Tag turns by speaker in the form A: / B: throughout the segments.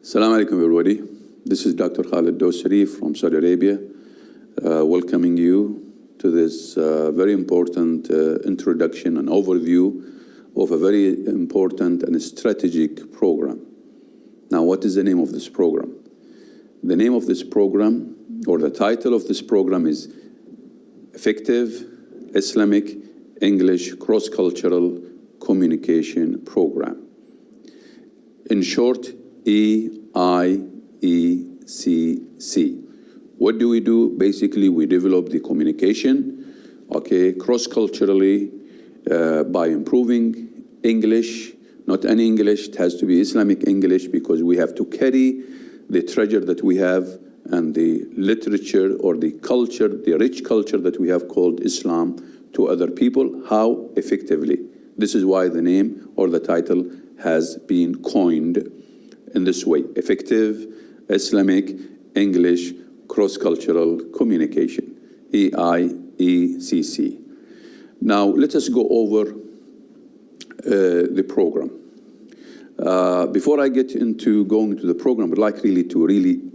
A: Assalamu alaikum, everybody. This is Dr. Khalid Dosari from Saudi Arabia, welcoming you to this very important introduction and overview of a very important and strategic program. Now, what is the name of this program? The name of this program, or the title of this program, is Effective Islamic English Cross-Cultural Communication Program. In short, EIECC. What do we do? Basically, we develop the communication, cross-culturally by improving English. Not any English, it has to be Islamic English, because we have to carry the treasure that we have and the literature or the culture, the rich culture that we have called Islam, to other people. How? Effectively. This is why the name or the title has been coined in this way: Effective Islamic English Cross-Cultural Communication, EIECC. Now, let us go over the program. Before I get into going to the program, I'd like to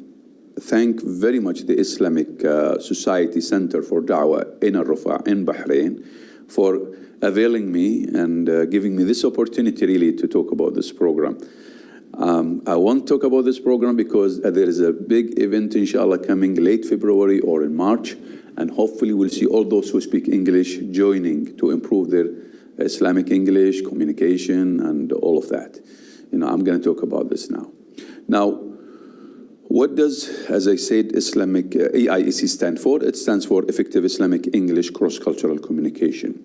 A: thank very much the Islamic Society Center for Dawah in Al-Rufa in Bahrain for availing me and giving me this opportunity to talk about this program. I want to talk about this program because there is a big event, inshallah, coming late February or in March, and hopefully we'll see all those who speak English joining to improve their Islamic English communication and all of that. I'm going to talk about this now. Now, what does, as I said, Islamic EIECC stand for? It stands for Effective Islamic English Cross-Cultural Communication.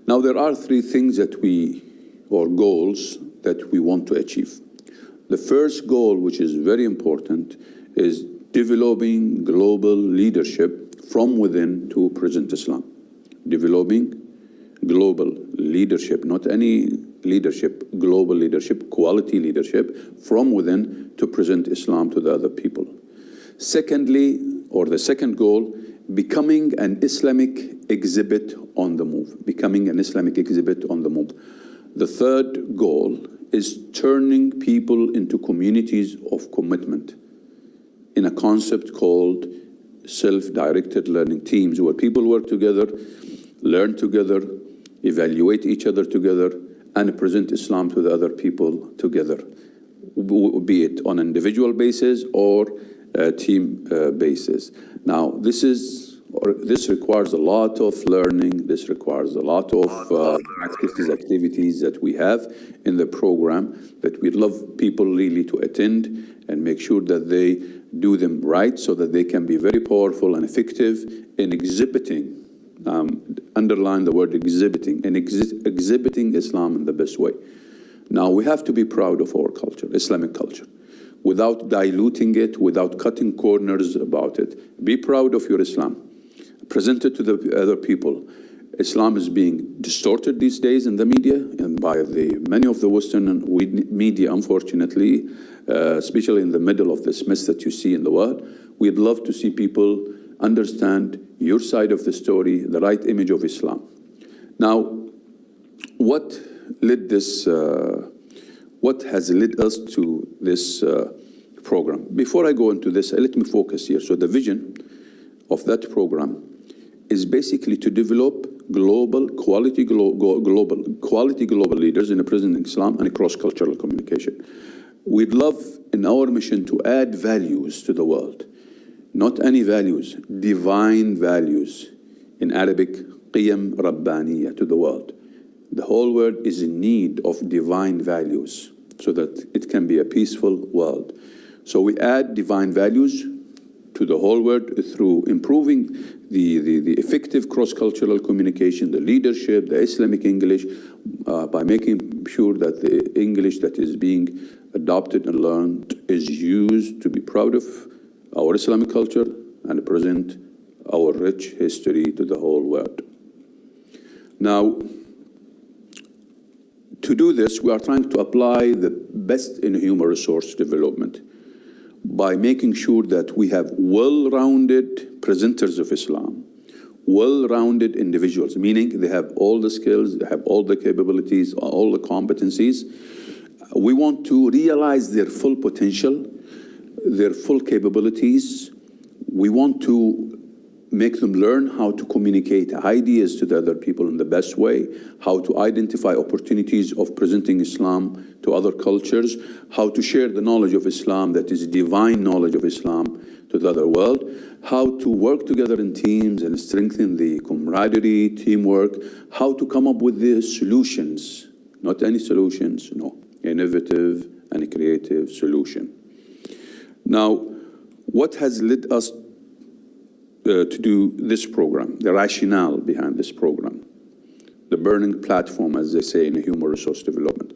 A: Now, there are three things or goals that we want to achieve. The first goal, which is very important, is developing global leadership from within to present Islam. Developing global leadership, not any leadership, global leadership, quality leadership from within to present Islam to the other people. Secondly, or the second goal, becoming an Islamic exhibit on the move. Becoming an Islamic exhibit on the move. The third goal is turning people into communities of commitment in a concept called self-directed learning teams, where people work together, learn together, evaluate each other together, and present Islam to the other people together, be it on an individual basis or a team basis. Now, this requires a lot of learning. This requires a lot of activities that we have in the program that we'd love people really to attend and make sure that they do them right, so that they can be very powerful and effective in exhibiting, underline the word exhibiting, and exhibiting Islam in the best way. Now, we have to be proud of our culture, Islamic culture, without diluting it, without cutting corners about it. Be proud of your Islam. Present it to the other people. Islam is being distorted these days in the media and by many of the Western media, unfortunately, especially in the middle of this mess that you see in the world. We'd love to see people understand your side of the story, the right image of Islam. Now, what has led us to this program? Before I go into this, let me focus here. So the vision of that program is basically to develop quality global leaders in the present Islam and cross-cultural communication. We'd love in our mission to add values to the world. Not any values, divine values. In Arabic, qiyam rabbaniya, to the world. The whole world is in need of divine values so that it can be a peaceful world. So we add divine values to the whole world through improving the effective cross-cultural communication, the leadership, the Islamic English, by making sure that the English that is being adopted and learned is used to be proud of our Islamic culture and present our rich history to the whole world. Now, to do this, we are trying to apply the best in human resource development by making sure that we have well-rounded presenters of Islam, well-rounded individuals, meaning they have all the skills, they have all the capabilities, all the competencies. We want to realize their full potential, their full capabilities. We want to make them learn how to communicate ideas to the other people in the best way, how to identify opportunities of presenting Islam to other cultures, how to share the knowledge of Islam, that is divine knowledge of Islam, to the other world, how to work together in teams and strengthen the camaraderie, teamwork, how to come up with the solutions, not any solutions, no, innovative and creative solution. Now, what has led us to do this program, the rationale behind this program, the burning platform, as they say in human resource development?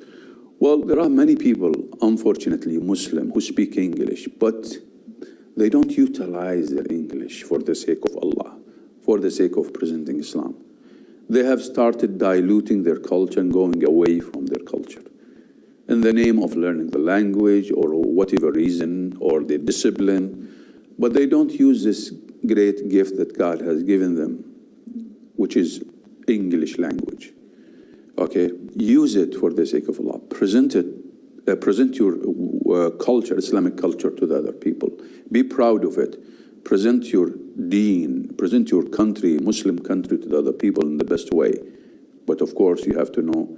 A: Well, there are many people, unfortunately, Muslim, who speak English, but they don't utilize their English for the sake of Allah, for the sake of presenting Islam. They have started diluting their culture and going away from their culture in the name of learning the language or whatever reason, or the discipline, but they don't use this great gift that God has given them, which is English language. Okay, use it for the sake of Allah. Present it, present your culture, Islamic culture, to the other people. Be proud of it. Present your deen, present your country, Muslim country, to the other people in the best way. But of course, you have to know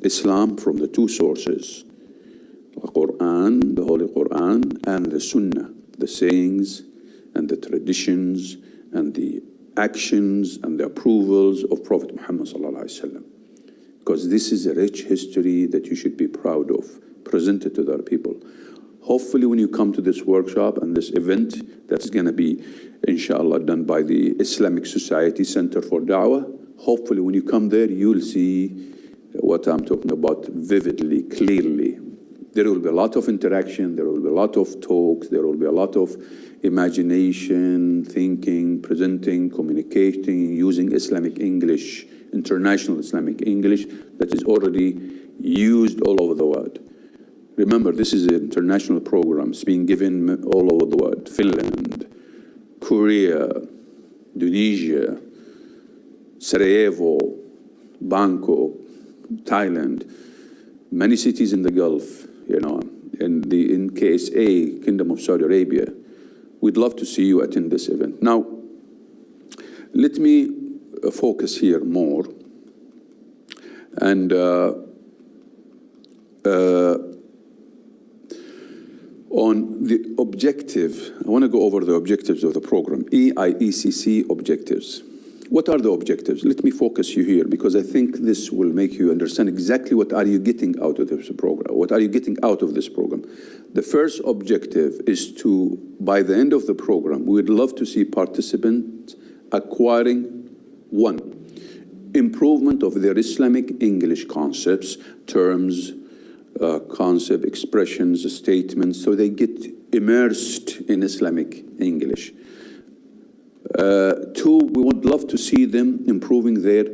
A: Islam from the two sources, the Quran, the Holy Quran, and the Sunnah, the sayings and the traditions and the actions and the approvals of Prophet Muhammad sallallahu alaihi wasallam. Because this is a rich history that you should be proud of, presented to the other people. Hopefully when you come to this workshop and this event that's going to be, inshallah, done by the Islamic Society Center for Da'wah, hopefully when you come there, you'll see what I'm talking about vividly, clearly. There will be a lot of interaction, there will be a lot of talks, there will be a lot of imagination, thinking, presenting, communicating, using Islamic English, international Islamic English that is already used all over the world. Remember, this is an international program. It's being given all over the world. Finland, Korea, Indonesia, Sarajevo, Bangkok, Thailand, many cities in the Gulf, you know, in KSA, Kingdom of Saudi Arabia. We'd love to see you attend this event. Now, let me focus here more and on the objective. I want to go over the objectives of the program, EIECC objectives. What are the objectives? Let me focus you here, because I think this will make you understand exactly what are you getting out of this program. What are you getting out of this program? The first objective is to, by the end of the program, we would love to see participants acquiring, one, improvement of their Islamic English concepts, terms, concept, expressions, statements, so they get immersed in Islamic English. Two, we would love to see them improving their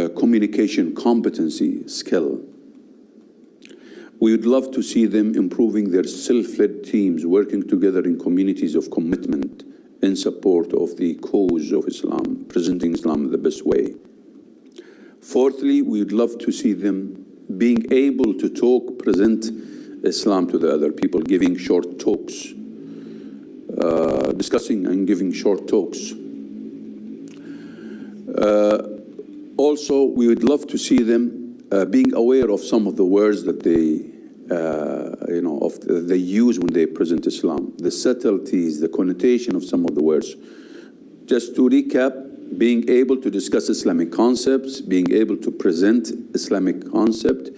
A: communication competency skill. We would love to see them improving their self-led teams, working together in communities of commitment in support of the cause of Islam, presenting Islam in the best way. Fourthly, we would love to see them being able to talk, present Islam to the other people, giving short talks, discussing and giving short talks. Also, we would love to see them being aware of some of the words that they, they use when they present Islam, the subtleties, the connotation of some of the words. Just to recap, being able to discuss Islamic concepts, being able to present Islamic concept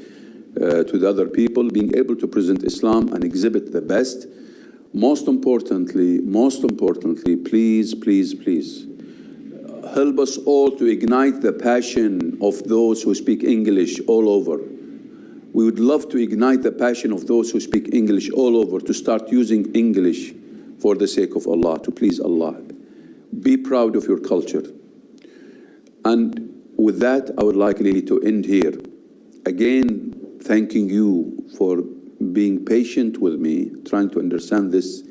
A: to the other people, being able to present Islam and exhibit the best. Most importantly, please, please, please, help us all to ignite the passion of those who speak English all over. We would love to ignite the passion of those who speak English all over to start using English for the sake of Allah, to please Allah. Be proud of your culture. And with that, I would like really to end here. Again, thanking you for being patient with me, trying to understand this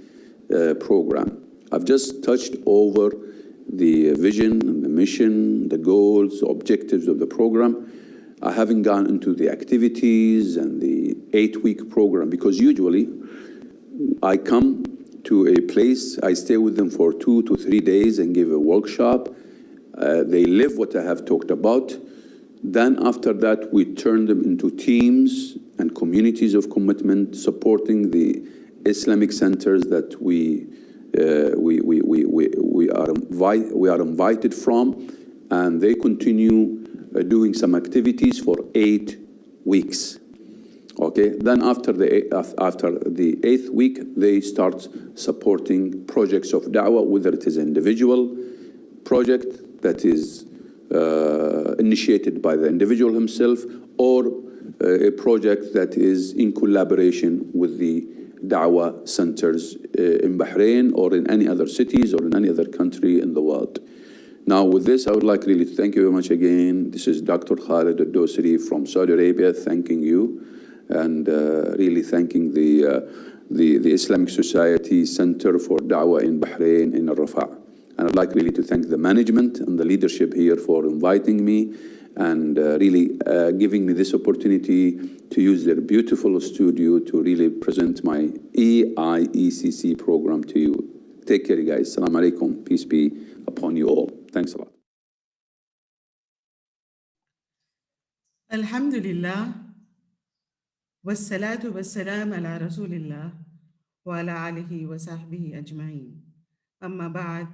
A: program. I've just touched over the vision and the mission, the goals, the objectives of the program. I haven't gone into the activities and the 8-week program, because usually I come to a place, I stay with them for 2 to 3 days and give a workshop. They live what I have talked about. Then after that, we turn them into teams and communities of commitment, supporting the Islamic centers that we are invited from, and they continue doing some activities for 8 weeks. Okay, then after the 8th week, they start supporting projects of da'wah, whether it is an individual project that is initiated by the individual himself, or a project that is in collaboration with the da'wah centers in Bahrain or in any other cities or in any other country in the world. Now, with this, I would like really to thank you very much again. This is Dr. Khalid Al-Dosari from Saudi Arabia, thanking you, and really thanking the Islamic Society Center for Da'wah in Bahrain in Al-Rafa'. And I'd like really to thank the management and the leadership here for inviting me and really giving me this opportunity to use their beautiful studio to really present my EIECC program to you. Take care, you guys. Assalamu alaikum. Peace be upon you all. Thanks a lot.
B: Alhamdulillah. Wassalatu wassalam ala Rasulillah wa ala alihi wa sahbihi ajma'in. Amma ba'd.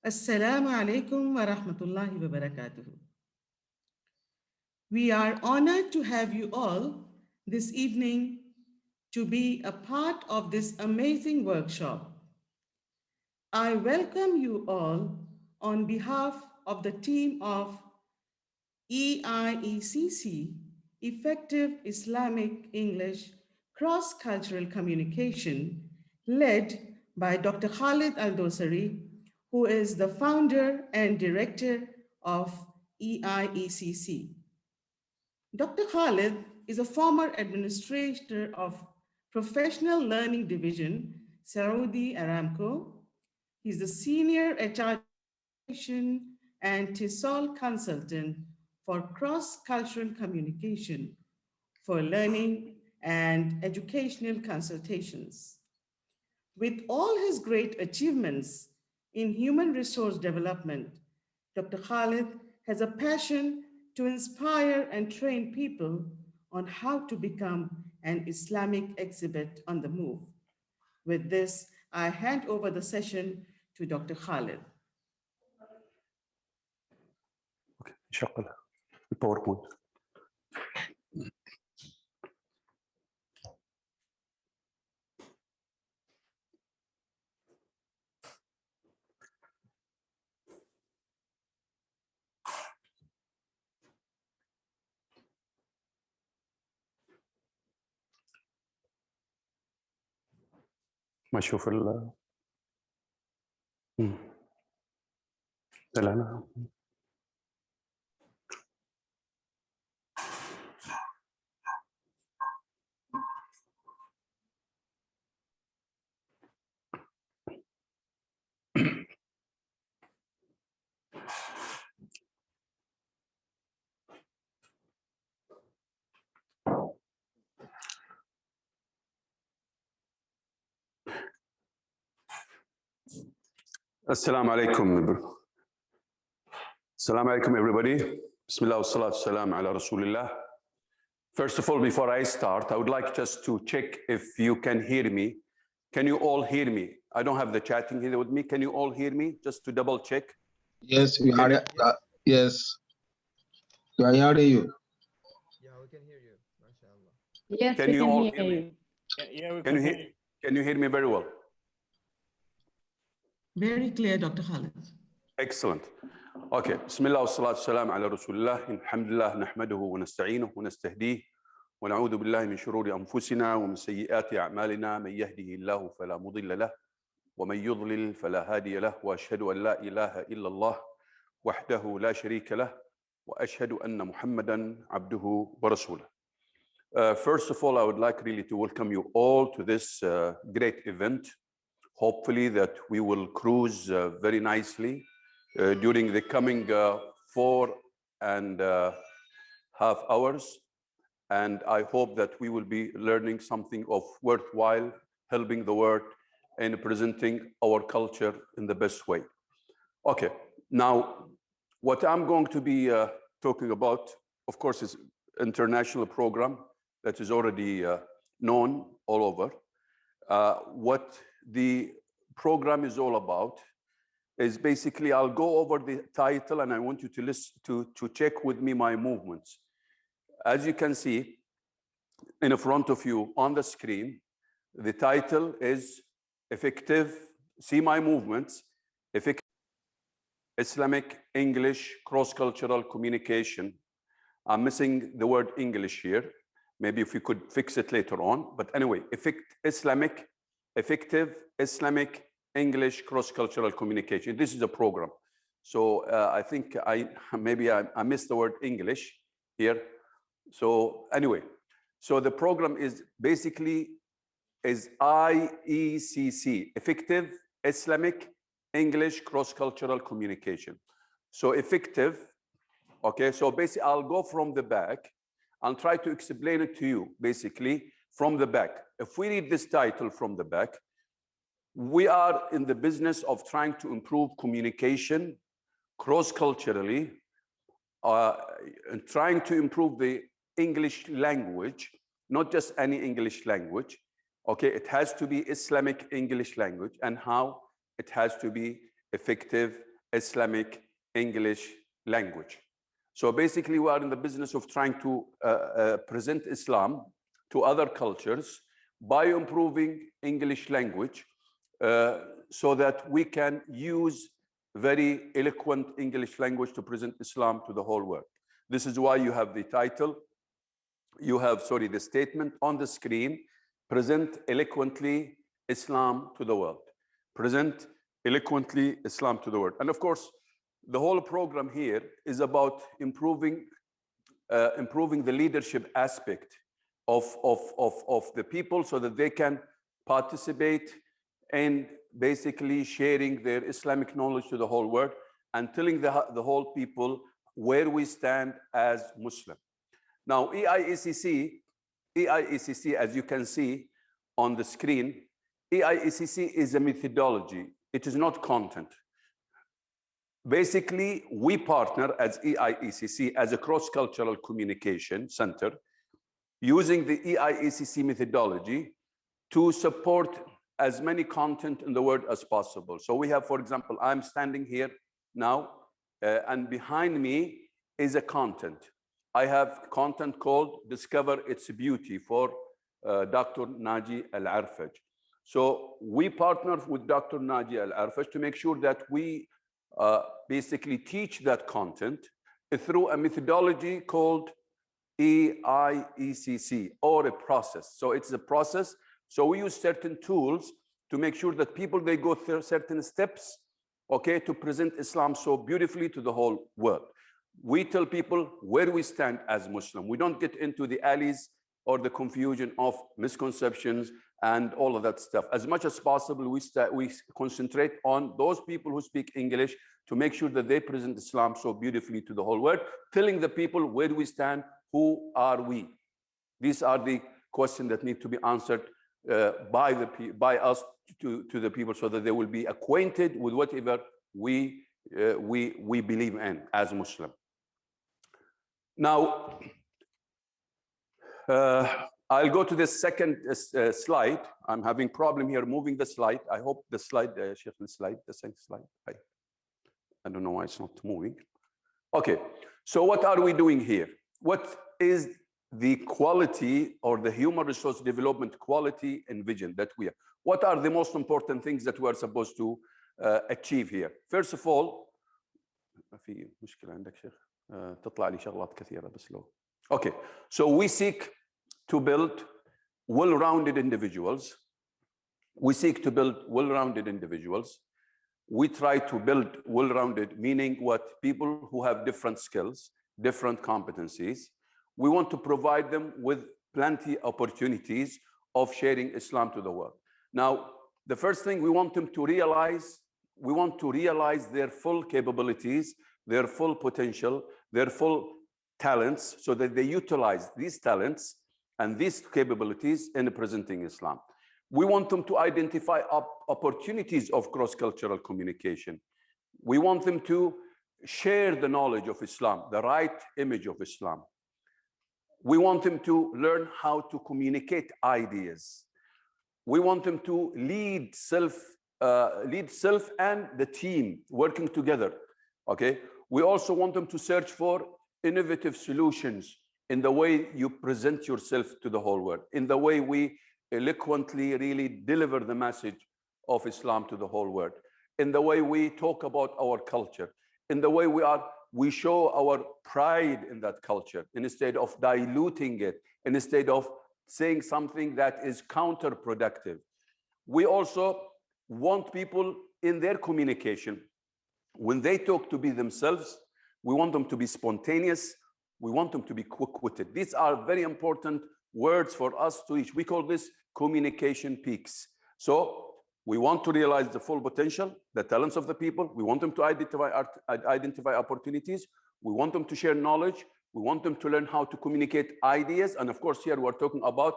B: Assalamu alaikum wa rahmatullahi wa barakatuh. We are honored to have you all this evening to be a part of this amazing workshop. I welcome you all on behalf of the team of EIECC, Effective Islamic English Cross-Cultural Communication, led by Dr. Khalid Al-Dosari, who is the founder and director of EIECC. Dr. Khalid is a former administrator of Professional Learning Division, Saudi Aramco. He's the senior HR and TESOL consultant for cross-cultural communication for learning and educational consultations. With all his great achievements in human resource development, Dr. Khalid has a passion to inspire and train people on how to become an Islamic exhibit on the move. With this, I hand over the session to Dr. Khalid.
C: Okay, شغل الباوربوينت. ما اشوف ال لا السلام عليكم. السلام عليكم everybody. بسم الله والصلاة والسلام على رسول الله. First of all, before I start, I would like just to check if you can hear me. Can you all hear me? I don't have the chatting here with me. Can you all hear me? Just to double check.
D: Yes, we are. Yes, we are hearing you.
E: Yeah, we can hear you. MashaAllah.
F: Yes,
C: Can
F: we
C: you
F: can
C: all
F: hear
C: hear me?
F: you.
E: Yeah, we
C: Can you hear? Can you hear me very well?
B: Very clear, Dr. Khalid.
C: Excellent. Okay. بسم الله والصلاة والسلام على رسول الله. الحمد لله نحمده ونستعينه ونستهديه ونعوذ بالله من شرور أنفسنا ومن سيئات أعمالنا. من يهده الله فلا مضل له ومن يضلل فلا هادي له وأشهد أن لا إله إلا الله وحده لا شريك له وأشهد أن محمدا عبده ورسوله. First of all, I would like really to welcome you all to this great event. Hopefully that we will cruise very nicely during the coming 4.5 hours. And I hope that we will be learning something of worthwhile, helping the world in presenting our culture in the best way. Okay, now what I'm going to be talking about, of course, is international program that is already known all over. What the program is all about is basically, I'll go over the title and I want you to listen to check with me my movements. As you can see in front of you on the screen, the title is Effective, see my movements, Effective Islamic English Cross-Cultural Communication. I'm missing the word English here. Maybe if we could fix it later on. But anyway, Effective Islamic English Cross-Cultural Communication. This is a program. So I think I missed the word English here. So anyway, so the program is basically EIECC, Effective Islamic English Cross-Cultural Communication. So effective, okay, so basically I'll go from the back and try to explain it to you basically from the back. If we read this title from the back, we are in the business of trying to improve communication cross-culturally, and trying to improve the English language, not just any English language. Okay, it has to be Islamic English language, and how it has to be effective Islamic English language. So basically, we are in the business of trying to present Islam to other cultures by improving English language so that we can use very eloquent English language to present Islam to the whole world. This is why you have the title, you have, sorry, the statement on the screen, present eloquently Islam to the world. Present eloquently Islam to the world. And of course, the whole program here is about improving the leadership aspect of the people so that they can participate in basically sharing their Islamic knowledge to the whole world and telling the whole people where we stand as Muslim. Now, EIECC, as you can see on the screen, EIECC is a methodology. It is not content. Basically, we partner as EIECC as a cross-cultural communication center using the EIECC methodology to support as many content in the world as possible. So we have, for example, I'm standing here now, and behind me is a content. I have content called Discover Its Beauty for Dr. Naji Al-Arfaj. So we partner with Dr. Naji Al-Arfaj to make sure that we basically teach that content through a methodology called EIECC, or a process. So it's a process. So we use certain tools to make sure that people, they go through certain steps, okay, to present Islam so beautifully to the whole world. We tell people where we stand as Muslim. We don't get into the alleys or the confusion of misconceptions and all of that stuff. As much as possible, we concentrate on those people who speak English to make sure that they present Islam so beautifully to the whole world, telling the people where we stand, who are we? These are the questions that need to be answered by us to the people so that they will be acquainted with whatever we believe in as Muslim. Now, I'll go to the second slide. I'm having problem here moving the slide. I hope the slide, Sheikh, the second slide. I don't know why it's not moving. Okay, so what are we doing here? What is the quality or the human resource development quality and vision that we have? What are the most important things that we are supposed to achieve here? First of all, في مشكلة عندك شيخ تطلع لي شغلات كثيرة بس لو. Okay, so we seek to build well-rounded individuals. We seek to build well-rounded individuals. We try to build well-rounded, meaning what? People who have different skills, different competencies. We want to provide them with plenty of opportunities of sharing Islam to the world. Now, the first thing we want them to realize we want to realize their full capabilities, their full potential, their full talents, so that they utilize these talents and these capabilities in presenting Islam. We want them to identify opportunities of cross-cultural communication. We want them to share the knowledge of Islam, the right image of Islam. We want them to learn how to communicate ideas. We want them to lead self and the team working together. Okay. We also want them to search for innovative solutions in the way you present yourself to the whole world, in the way we eloquently really deliver the message of Islam to the whole world, in the way we talk about our culture, in the way we show our pride in that culture, instead of diluting it, instead of saying something that is counterproductive. We also want people in their communication, when they talk, to be themselves. We want them to be spontaneous. We want them to be quick-witted. These are very important words for us to reach. We call this communication peaks. So we want to realize the full potential, the talents of the people. We want them to identify opportunities. We want them to share knowledge. We want them to learn how to communicate ideas. And of course, here we're talking about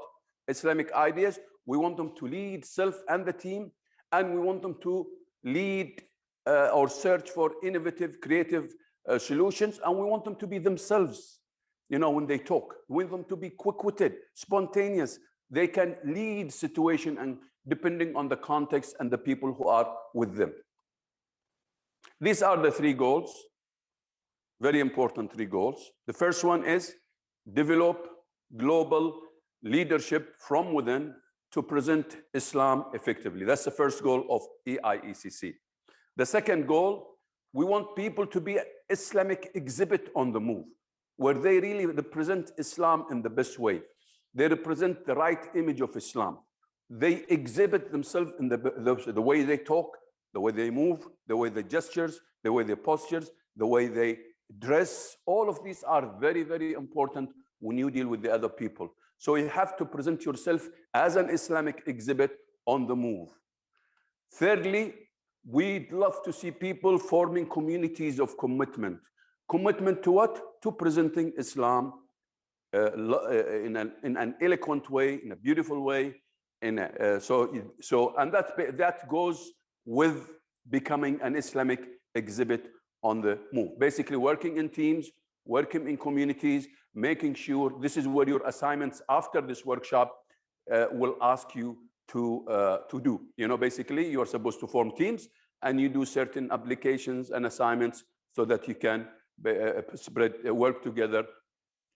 C: Islamic ideas. We want them to lead self and the team. And we want them to lead or search for innovative, creative solutions. And we want them to be themselves, you know, when they talk. We want them to be quick-witted, spontaneous. They can lead situation, and depending on the context and the people who are with them. These are the three goals, very important three goals. The first one is develop global leadership from within to present Islam effectively. That's the first goal of EIECC. The second goal, we want people to be an Islamic exhibit on the move, where they really represent Islam in the best way. They represent the right image of Islam. They exhibit themselves in the way they talk, the way they move, the way they gestures, the way they postures, the way they dress. All of these are very, very important when you deal with the other people. So you have to present yourself as an Islamic exhibit on the move. Thirdly, we'd love to see people forming communities of commitment. Commitment to what? To presenting Islam in an eloquent way, in a beautiful way. And that goes with becoming an Islamic exhibit on the move. Basically, working in teams, working in communities, making sure this is where your assignments after this workshop will ask you to do. You know, basically, you are supposed to form teams and you do certain applications and assignments so that you can work together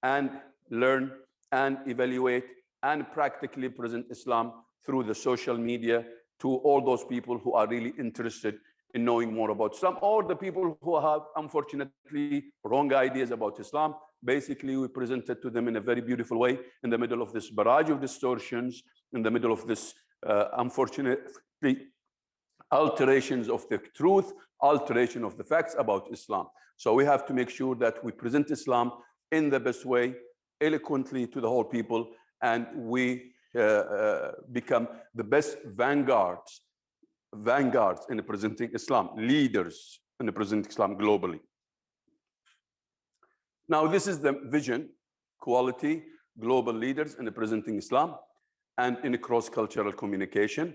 C: and learn and evaluate and practically present Islam through the social media to all those people who are really interested in knowing more about Islam, or the people who have, unfortunately, wrong ideas about Islam. Basically, we present it to them in a very beautiful way in the middle of this barrage of distortions, in the middle of this, unfortunately, alterations of the truth, alteration of the facts about Islam. So we have to make sure that we present Islam in the best way, eloquently to the whole people, and we become the best vanguards in presenting Islam, leaders in presenting Islam globally. Now, this is the vision: quality, global leaders in presenting Islam and in cross-cultural communication.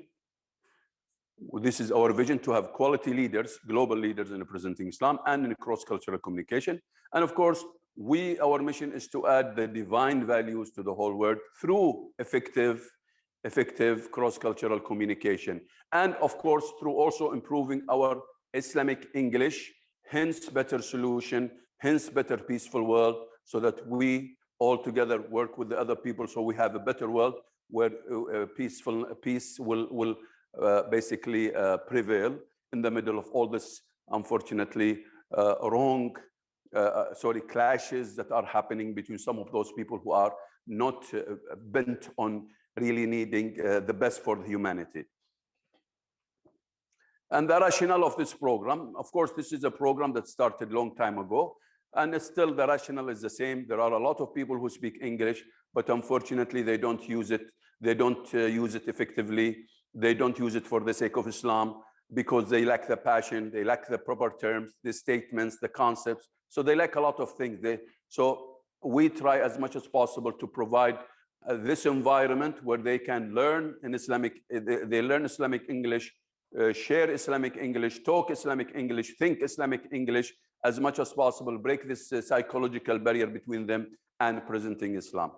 C: This is our vision, to have quality leaders, global leaders in presenting Islam and in cross-cultural communication. And of course, our mission is to add the divine values to the whole world through effective cross-cultural communication. And of course, through also improving our Islamic English, hence better solution, hence better peaceful world, so that we all together work with the other people, so we have a better world where peace will basically prevail in the middle of all this, unfortunately, clashes that are happening between some of those people who are not bent on really needing the best for humanity. And the rationale of this program, of course, this is a program that started a long time ago, and still the rationale is the same. There are a lot of people who speak English, but unfortunately they don't use it. They don't use it effectively. They don't use it for the sake of Islam. because they lack the passion, they lack the proper terms, the statements, the concepts. So they lack a lot of things. So we try as much as possible to provide this environment where they can learn in Islamic, they learn Islamic English, share Islamic English, talk Islamic English, think Islamic English as much as possible, break this psychological barrier between them and presenting Islam.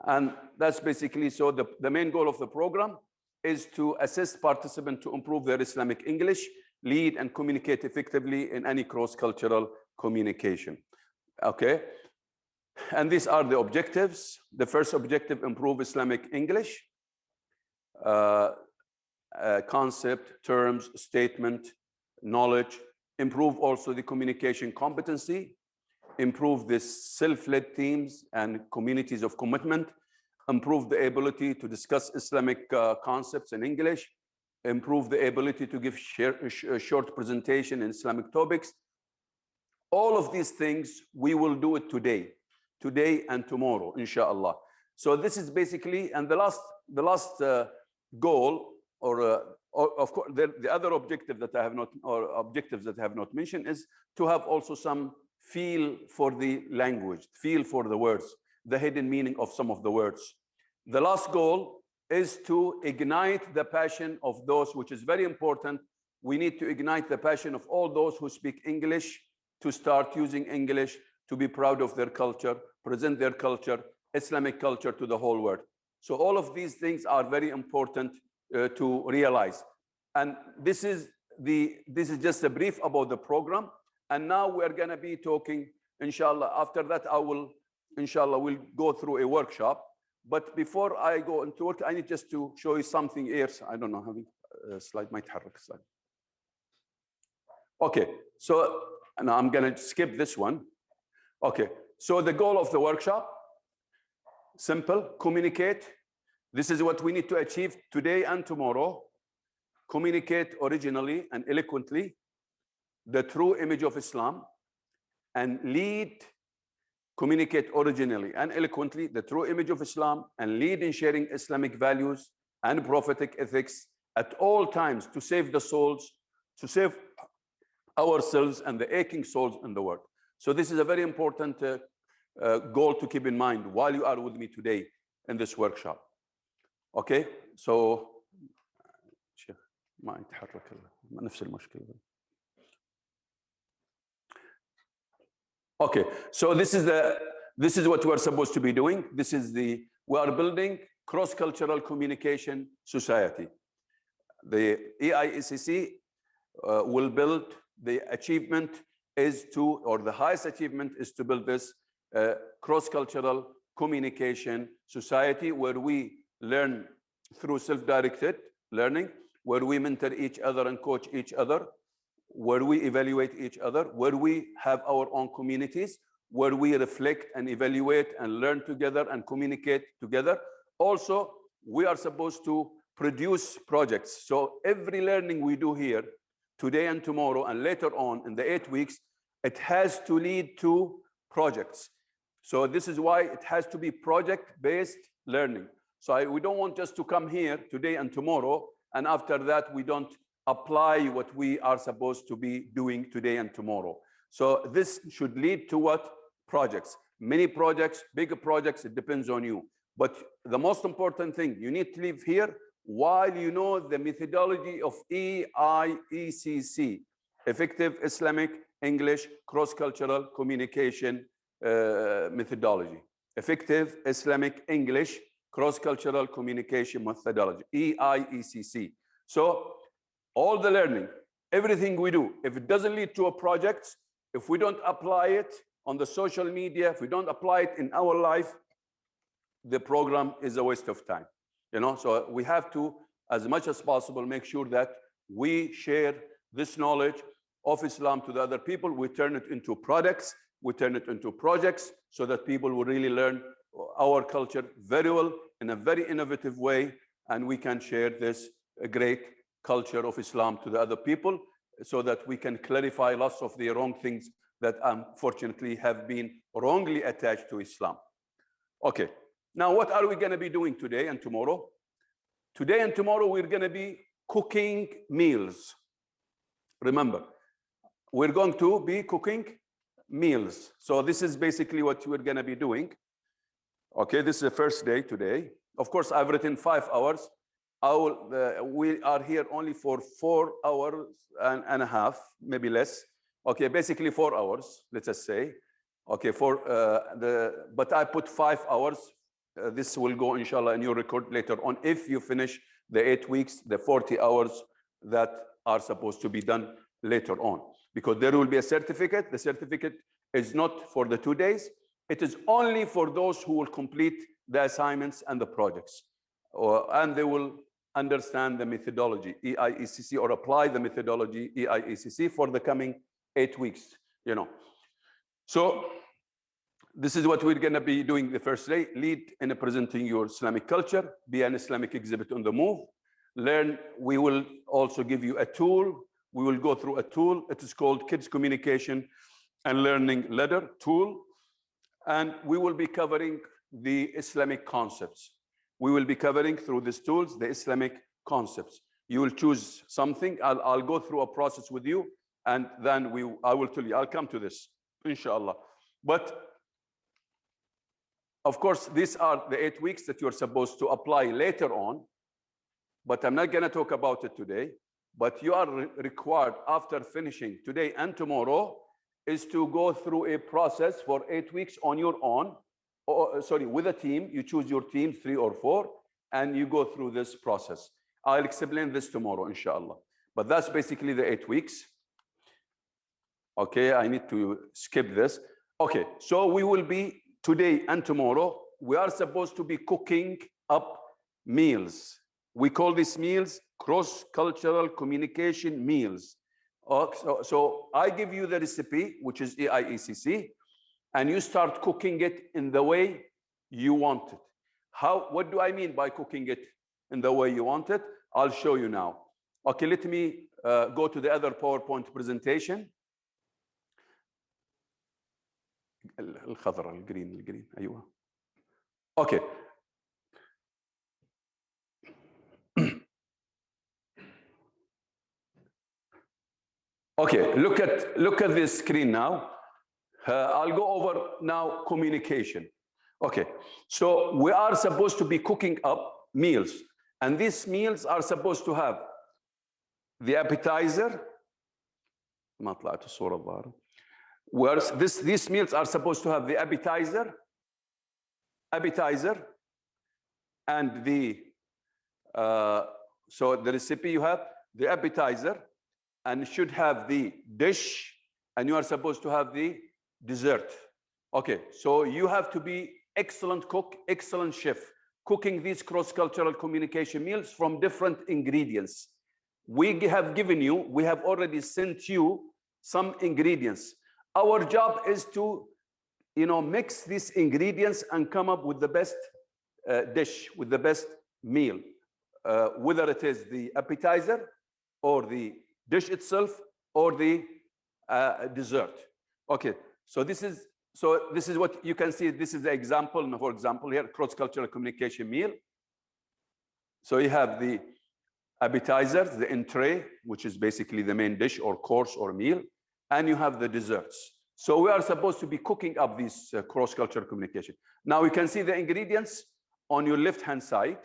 C: And that's basically, so the main goal of the program is to assist participants to improve their Islamic English, lead and communicate effectively in any cross-cultural communication. Okay, and these are the objectives. The first objective, improve Islamic English. Concept, terms, statement, knowledge, improve also the communication competency, improve the self-led teams and communities of commitment, improve the ability to discuss Islamic concepts in English, improve the ability to give a short presentation in Islamic topics. All of these things, we will do it today and tomorrow, inshallah. So this is basically, and the last goal, of course, the other objective that I have not, or objectives that I have not mentioned, is to have also some feel for the language, feel for the words, the hidden meaning of some of the words. The last goal is to ignite the passion of those, which is very important. We need to ignite the passion of all those who speak English to start using English, to be proud of their culture, present their culture, Islamic culture, to the whole world. So all of these things are very important to realize. And this is just a brief about the program. And now we're going to be talking, inshallah. After that, we'll go through a workshop. But before I go into it, I need just to show you something here. I don't know, having a slide might have a slide. Okay, so now I'm going to skip this one. Okay, so the goal of the workshop, simple, communicate. This is what we need to achieve today and tomorrow. Communicate originally and eloquently the true image of Islam, and lead, communicate originally and eloquently the true image of Islam, and lead in sharing Islamic values and prophetic ethics at all times to save the souls, to save ourselves and the aching souls in the world. So this is a very important goal to keep in mind while you are with me today in this workshop. Okay, so ما يتحرك نفس المشكلة. Okay, so this is what we're supposed to be doing. We are building cross-cultural communication society. The EIECC will build, the achievement is to, or the highest achievement is to build this cross-cultural communication society where we learn through self-directed learning, where we mentor each other and coach each other, where we evaluate each other, where we have our own communities, where we reflect and evaluate and learn together and communicate together. Also, we are supposed to produce projects. So every learning we do here today and tomorrow and later on in the 8 weeks, it has to lead to projects. So this is why it has to be project-based learning. So we don't want just to come here today and tomorrow, and after that we don't apply what we are supposed to be doing today and tomorrow. So this should lead to what? Projects. Many projects, bigger projects, it depends on you. But the most important thing, you need to live here while you know the methodology of EIECC, Effective Islamic English Cross-Cultural Communication Methodology. Effective Islamic English Cross-Cultural Communication Methodology, EIECC. So all the learning, everything we do, if it doesn't lead to a project, if we don't apply it on the social media, if we don't apply it in our life, the program is a waste of time. You know, so we have to, as much as possible, make sure that we share this knowledge of Islam to the other people. We turn it into products, we turn it into projects, so that people will really learn our culture very well in a very innovative way, and we can share this great culture of Islam to the other people, so that we can clarify lots of the wrong things that unfortunately have been wrongly attached to Islam. Okay, now what are we going to be doing today and tomorrow? Today and tomorrow we're going to be cooking meals. Remember, we're going to be cooking meals. So this is basically what we're going to be doing. Okay, this is the first day today. Of course, I've written 5 hours. We are here only for 4 hours and a half, maybe less. Okay, basically 4 hours, let's just say. Okay, but I put 5 hours. This will go, inshallah, in your record later on if you finish the 8 weeks, the 40 hours that are supposed to be done later on. Because there will be a certificate. The certificate is not for the 2 days. It is only for those who will complete the assignments and the projects. And they will understand the methodology, EIECC, or apply the methodology, EIECC, for the coming 8 weeks, you know. So this is what we're going to be doing the first day. Lead in presenting your Islamic culture, be an Islamic exhibit on the move. Learn, we will also give you a tool. We will go through a tool. It is called Kids Communication and Learning Ladder tool. And we will be covering the Islamic concepts. We will be covering through these tools, the Islamic concepts. You will choose something. I'll go through a process with you, and then I will tell you. I'll come to this, inshallah. But of course, these are the 8 weeks that you're supposed to apply later on. But I'm not going to talk about it today. But you are required, after finishing today and tomorrow, is to go through a process for 8 weeks on your own. With a team. You choose your team, 3 or 4, and you go through this process. I'll explain this tomorrow, inshallah. But that's basically the 8 weeks. Okay, I need to skip this. Okay, so we will be today and tomorrow, we are supposed to be cooking up meals. We call these meals cross-cultural communication meals. So I give you the recipe, which is EIECC, and you start cooking it in the way you want it. What do I mean by cooking it in the way you want it? I'll show you now. Okay, let me go to the other PowerPoint presentation. الجرين أيوة. Okay. Okay, look at this screen now. I'll go over now communication. Okay, so we are supposed to be cooking up meals, and these meals are supposed to have the appetizer. These meals are supposed to have the appetizer, and the so the recipe, you have the appetizer, and should have the dish, and you are supposed to have the dessert. Okay, so you have to be excellent cook, excellent chef, cooking these cross-cultural communication meals from different ingredients. We have already sent you some ingredients. Our job is to, mix these ingredients and come up with the best dish, with the best meal, whether it is the appetizer or the dish itself or the dessert. Okay, so this is what you can see. This is the example. For example, here, cross-cultural communication meal. So you have the appetizers, the entree, which is basically the main dish or course or meal, and you have the desserts. So we are supposed to be cooking up this cross-cultural communication. Now you can see the ingredients on your left-hand side.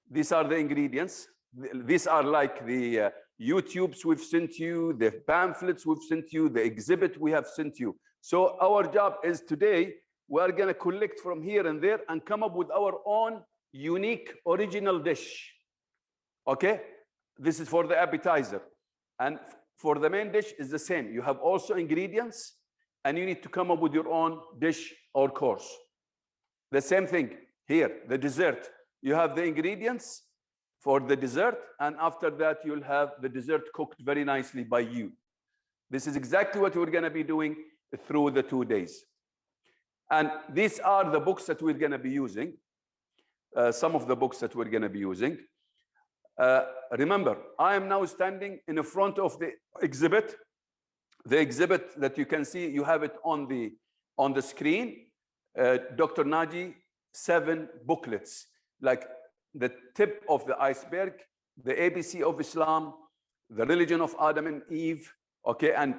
C: These are the ingredients. These are like the YouTubes we've sent you, the pamphlets we've sent you, the exhibit we have sent you. So our job is today, we are going to collect from here and there and come up with our own unique original dish. Okay, this is for the appetizer. And for the main dish is the same. You have also ingredients and you need to come up with your own dish or course. The same thing here, the dessert. You have the ingredients for the dessert, and after that you'll have the dessert cooked very nicely by you. This is exactly what we're going to be doing through the 2 days. And these are the books that we're going to be using, some of the books that we're going to be using. Remember, I am now standing in the front of the exhibit. The exhibit that you can see, you have it on the screen. Dr. Naji, 7 booklets, like the tip of the iceberg. the ABC of Islam, the religion of Adam and Eve, okay, and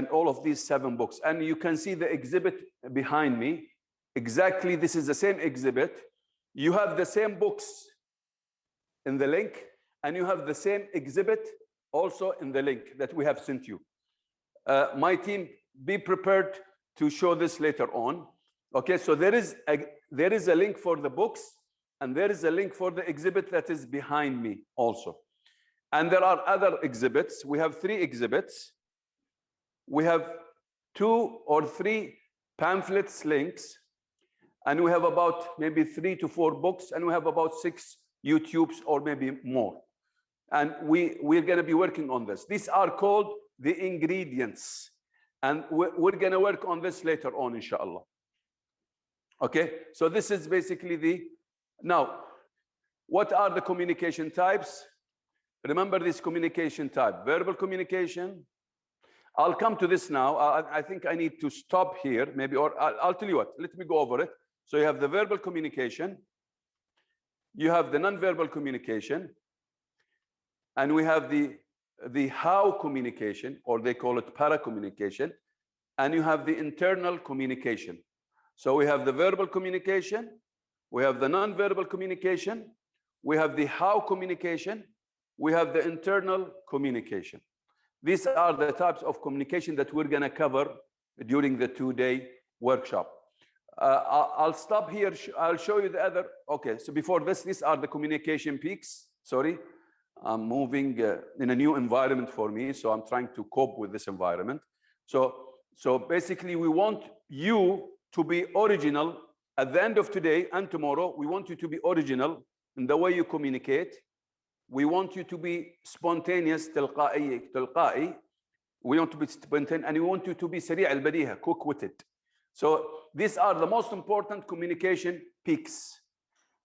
C: all of these 7 books. And you can see the exhibit behind me. Exactly, this is the same exhibit. You have the same books in the link, and you have the same exhibit also in the link that we have sent you. My team, be prepared to show this later on. Okay, so there is a link for the books, and there is a link for the exhibit that is behind me also. And there are other exhibits. We have 3 exhibits. We have 2 or 3 pamphlets, links, and we have about maybe 3 to 4 books, and we have about 6 YouTubes or maybe more. And we're going to be working on this. These are called the ingredients, and we're going to work on this later on, inshallah. Okay, so this is basically now, what are the communication types? Remember this communication type: verbal communication. I'll come to this now. I think I need to stop here, maybe, or I'll tell you what, let me go over it. So you have the verbal communication, you have the non-verbal communication, and we have the how communication, or they call it para-communication, and you have the internal communication. So we have the verbal communication, we have the non-verbal communication, we have the how communication, we have the internal communication. These are the types of communication that we're going to cover during the 2-day workshop. I'll stop here. I'll show you the other. Okay, so before this, these are the communication peaks. Sorry, I'm moving in a new environment for me, so I'm trying to cope with this environment. So basically, we want you to be original at the end of today and tomorrow. We want you to be original in the way you communicate. We want you to be spontaneous, تلقائي. We want to be spontaneous, and we want you to be سريع البديهة, quick-witted. So these are the most important communication peaks.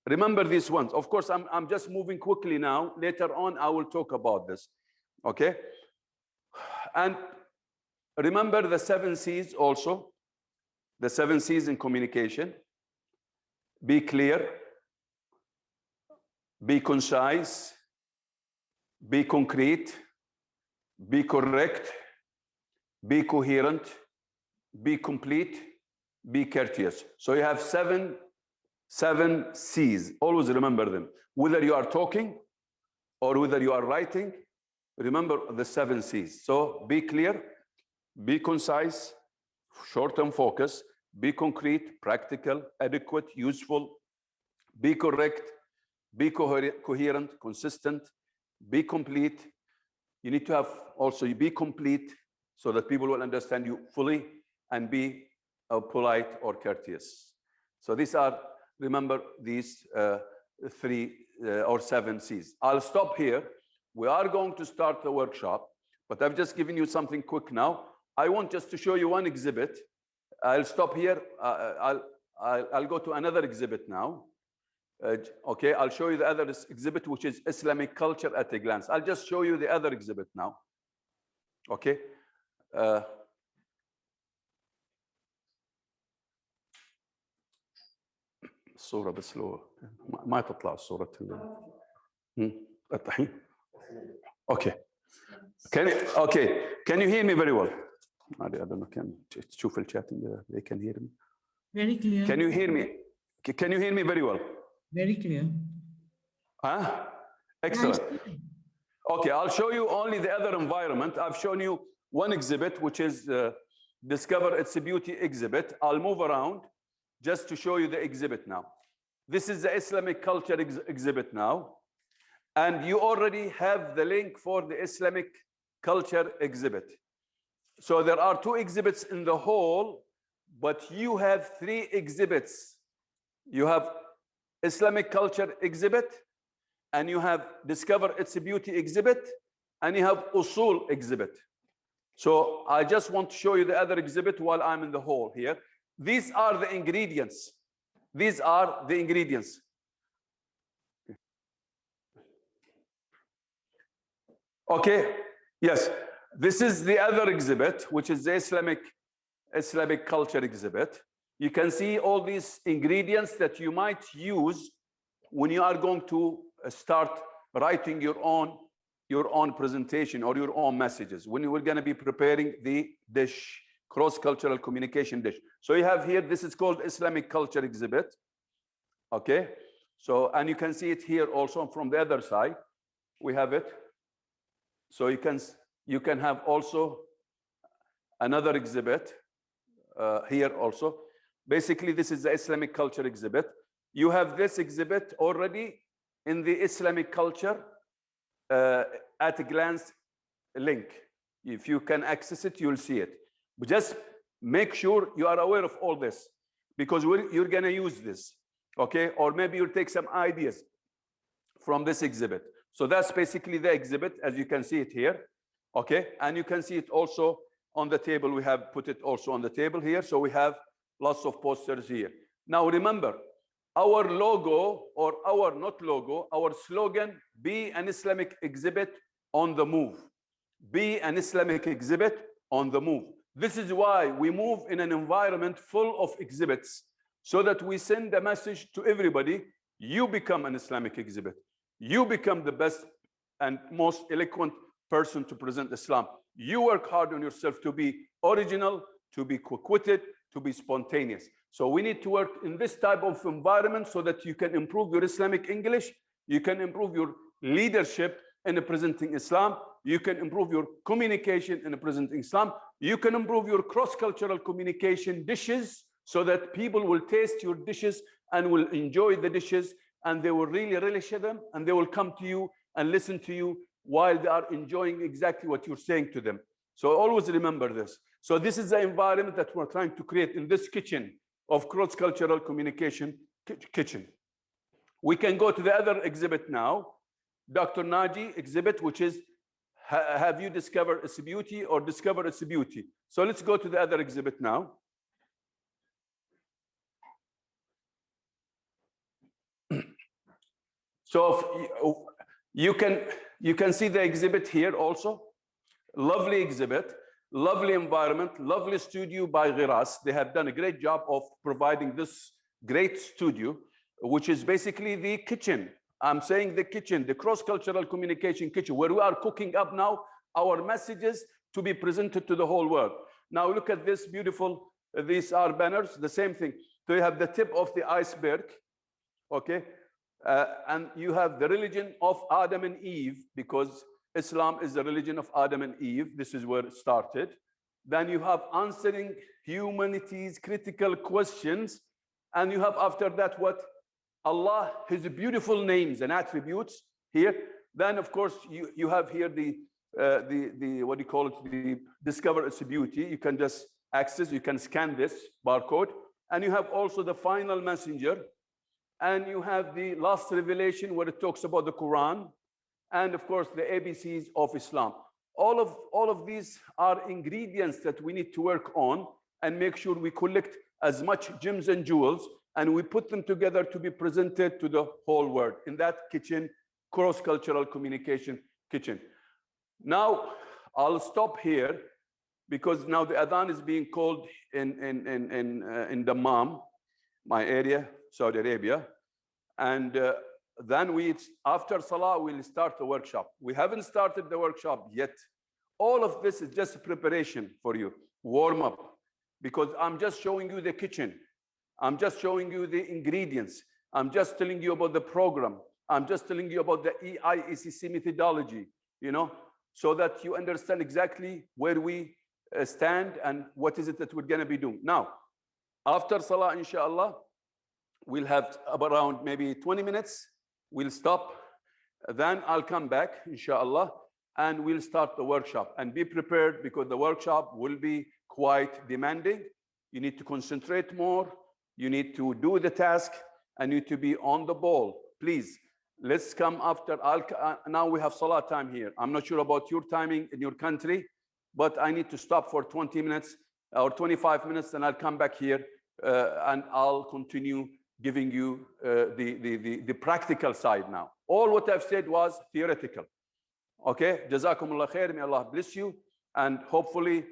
C: Remember these ones. Of course, I'm just moving quickly now. Later on, I will talk about this. Okay? And remember the 7 C's also. The 7 C's in communication. Be clear. Be concise. Be concrete, be correct, be coherent, be complete, be courteous. So you have 7 C's. Always remember them. Whether you are talking or whether you are writing, remember the 7 C's. So be clear, be concise, short-term focus, be concrete, practical, adequate, useful, be correct, be coherent, consistent, be complete. You need to have also be complete so that people will understand you fully, and be polite or courteous. So these are, remember these 3 or 7 C's. I'll stop here. We are going to start the workshop, but I've just given you something quick now. I want just to show you one exhibit. I'll stop here. I'll go to another exhibit now. Okay, I'll show you the other exhibit, which is Islamic culture at a glance. I'll just show you the other exhibit now. Okay. الصورة بس لو ما تطلع الصورة الطحين. Okay. Can you hear me very well? I don't know. Can تشوف الشات? They can hear me.
F: Very clear.
C: Can you hear me? Can you hear me very well?
F: Very clear.
C: Huh? Excellent. Okay, I'll show you only the other environment. I've shown you one exhibit, which is Discover Its Beauty exhibit. I'll move around just to show you the exhibit now. This is the Islamic culture exhibit now. And you already have the link for the Islamic culture exhibit. So there are 2 exhibits in the whole, but you have 3 exhibits. You have Islamic culture exhibit, and you have Discover Its Beauty exhibit, and you have Usul exhibit. So I just want to show you the other exhibit while I'm in the hall here. These are the ingredients. These are the ingredients. Okay, yes. This is the other exhibit, which is the Islamic culture exhibit. You can see all these ingredients that you might use when you are going to start writing your own presentation or your own messages when you were going to be preparing the dish, cross-cultural communication dish. So you have here, this is called Islamic culture exhibit. Okay, so, and you can see it here also from the other side. We have it. So you can have also another exhibit here also. Basically, this is the Islamic culture exhibit. You have this exhibit already in the Islamic culture at a glance link. If you can access it, you'll see it. But just make sure you are aware of all this, because you're going to use this, okay? Or maybe you'll take some ideas from this exhibit. So that's basically the exhibit, as you can see it here, okay? And you can see it also on the table. We have put it also on the table here. So we have lots of posters here. Now remember, our logo, or our not logo, our slogan, be an Islamic exhibit on the move. Be an Islamic exhibit on the move. This is why we move in an environment full of exhibits, so that we send a message to everybody. You become an Islamic exhibit. You become the best and most eloquent person to present Islam. You work hard on yourself to be original, to be quick-witted, to be spontaneous. So we need to work in this type of environment so that you can improve your Islamic English, you can improve your leadership in presenting Islam, you can improve your communication in presenting Islam, you can improve your cross-cultural communication dishes so that people will taste your dishes and will enjoy the dishes, and they will really relish them, and they will come to you and listen to you while they are enjoying exactly what you're saying to them. So always remember this. So this is the environment that we're trying to create in this kitchen of cross-cultural communication kitchen. We can go to the other exhibit now, Dr. Naji exhibit, which is have you discovered its beauty or discover its beauty? So let's go to the other exhibit now. So you can see the exhibit here also. Lovely exhibit, lovely environment, lovely studio by Ghiras. They have done a great job of providing this great studio, which is basically the kitchen. I'm saying the kitchen, the cross-cultural communication kitchen, where we are cooking up now our messages to be presented to the whole world. Now look at this beautiful, these are banners, the same thing. So you have the tip of the iceberg, okay? And you have the religion of Adam and Eve, because Islam is the religion of Adam and Eve. This is where it started. Then you have answering humanity's critical questions. And you have after that what? Allah, his beautiful names and attributes here. Then of course you have here the what do you call it? The discover its beauty. You can just access, you can scan this barcode. And you have also the final messenger. And you have the last revelation where it talks about the Quran. And of course, the ABCs of Islam. All of these are ingredients that we need to work on and make sure we collect as much gems and jewels, and we put them together to be presented to the whole world in that kitchen, cross-cultural communication kitchen. Now, I'll stop here because now the adhan is being called in Dammam, my area, Saudi Arabia. And then after Salah, we'll start the workshop. We haven't started the workshop yet. All of this is just preparation for you, warm up, because I'm just showing you the kitchen. I'm just showing you the ingredients. I'm just telling you about the program. I'm just telling you about the EIECC methodology, you know, so that you understand exactly where we stand and what is it that we're going to be doing. Now, after Salah, inshallah, we'll have around maybe 20 minutes. We'll stop. Then I'll come back, inshallah, and we'll start the workshop. And be prepared, because the workshop will be quite demanding. You need to concentrate more. You need to do the task, and you need to be on the ball. Please, let's come after. Now we have Salah time here. I'm not sure about your timing in your country, but I need to stop for 20 minutes or 25 minutes, and I'll come back here and I'll continue giving you the practical side now. All what I've said was theoretical. Okay, Jazakumullah khair, may Allah bless you, and hopefully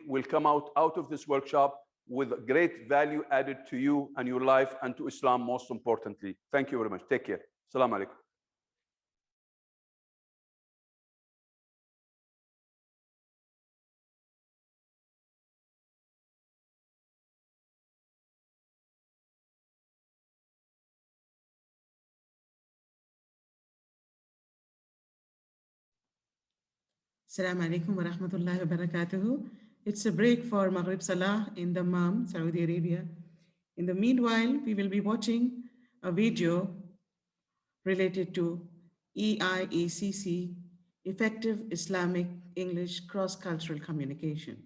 C: we'll come out of this workshop with great value added to you and your life and to Islam, most importantly. Thank you very much. Take care. Assalamu alaikum.
F: Assalamu alaikum wa rahmatullahi wa barakatuhu. It's a break for Maghrib Salah in Dammam, Saudi Arabia. In the meanwhile, we will be watching a video related to EIECC, Effective Islamic English Cross-Cultural Communication.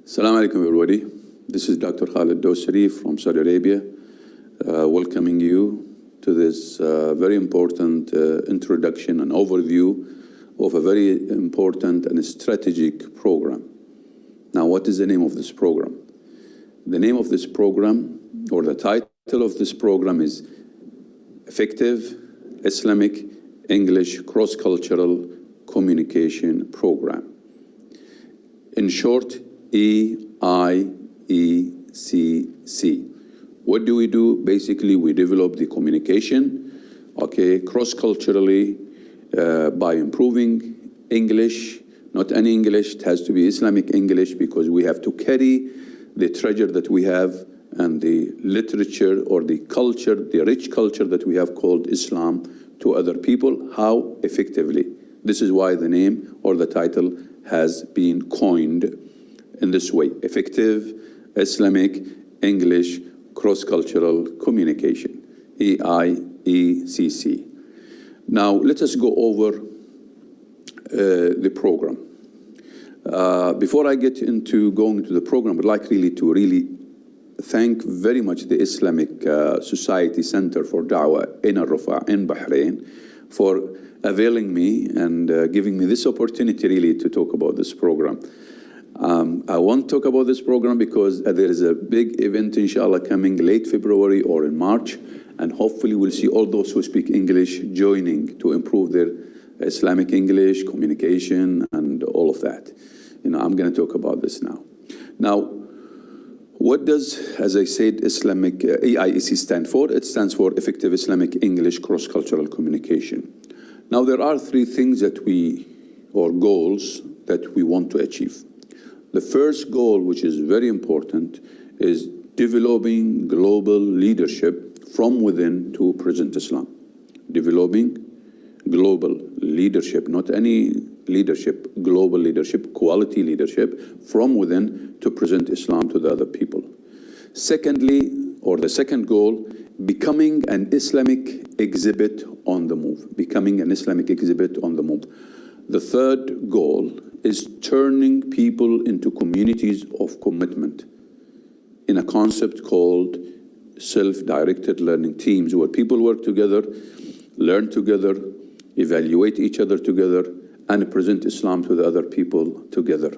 A: Assalamu alaikum, everybody. This is Dr. Khalid Dosari from Saudi Arabia, welcoming you to this very important introduction and overview of a very important and strategic program. Now, what is the name of this program? The name of this program, or the title of this program, is Effective Islamic English Cross-Cultural Communication Program. In short, EIECC. What do we do? Basically, we develop the communication, cross-culturally by improving English. Not any English, it has to be Islamic English, because we have to carry the treasure that we have and the literature or the culture, the rich culture that we have called Islam, to other people. How? Effectively. This is why the name or the title has been coined in this way: Effective Islamic English Cross-Cultural Communication, EIECC. Now, let us go over the program. Before I get into going to the program, I'd like to thank very much the Islamic Society Center for Dawah in Al-Rufa in Bahrain for availing me and giving me this opportunity really to talk about this program. I want to talk about this program because there is a big event, inshallah, coming late February or in March, and hopefully we'll see all those who speak English joining to improve their Islamic English communication and all of that. I'm going to talk about this now. Now, what does, as I said, Islamic EIECC stand for? It stands for Effective Islamic English Cross-Cultural Communication. Now, there are three things or goals that we want to achieve. The first goal, which is very important, is developing global leadership from within to present Islam. Developing global leadership, not any leadership, global leadership, quality leadership from within to present Islam to the other people. Secondly, or the second goal, becoming an Islamic exhibit on the move. Becoming an Islamic exhibit on the move. The third goal is turning people into communities of commitment in a concept called self-directed learning teams, where people work together, learn together, evaluate each other together, and present Islam to the other people together,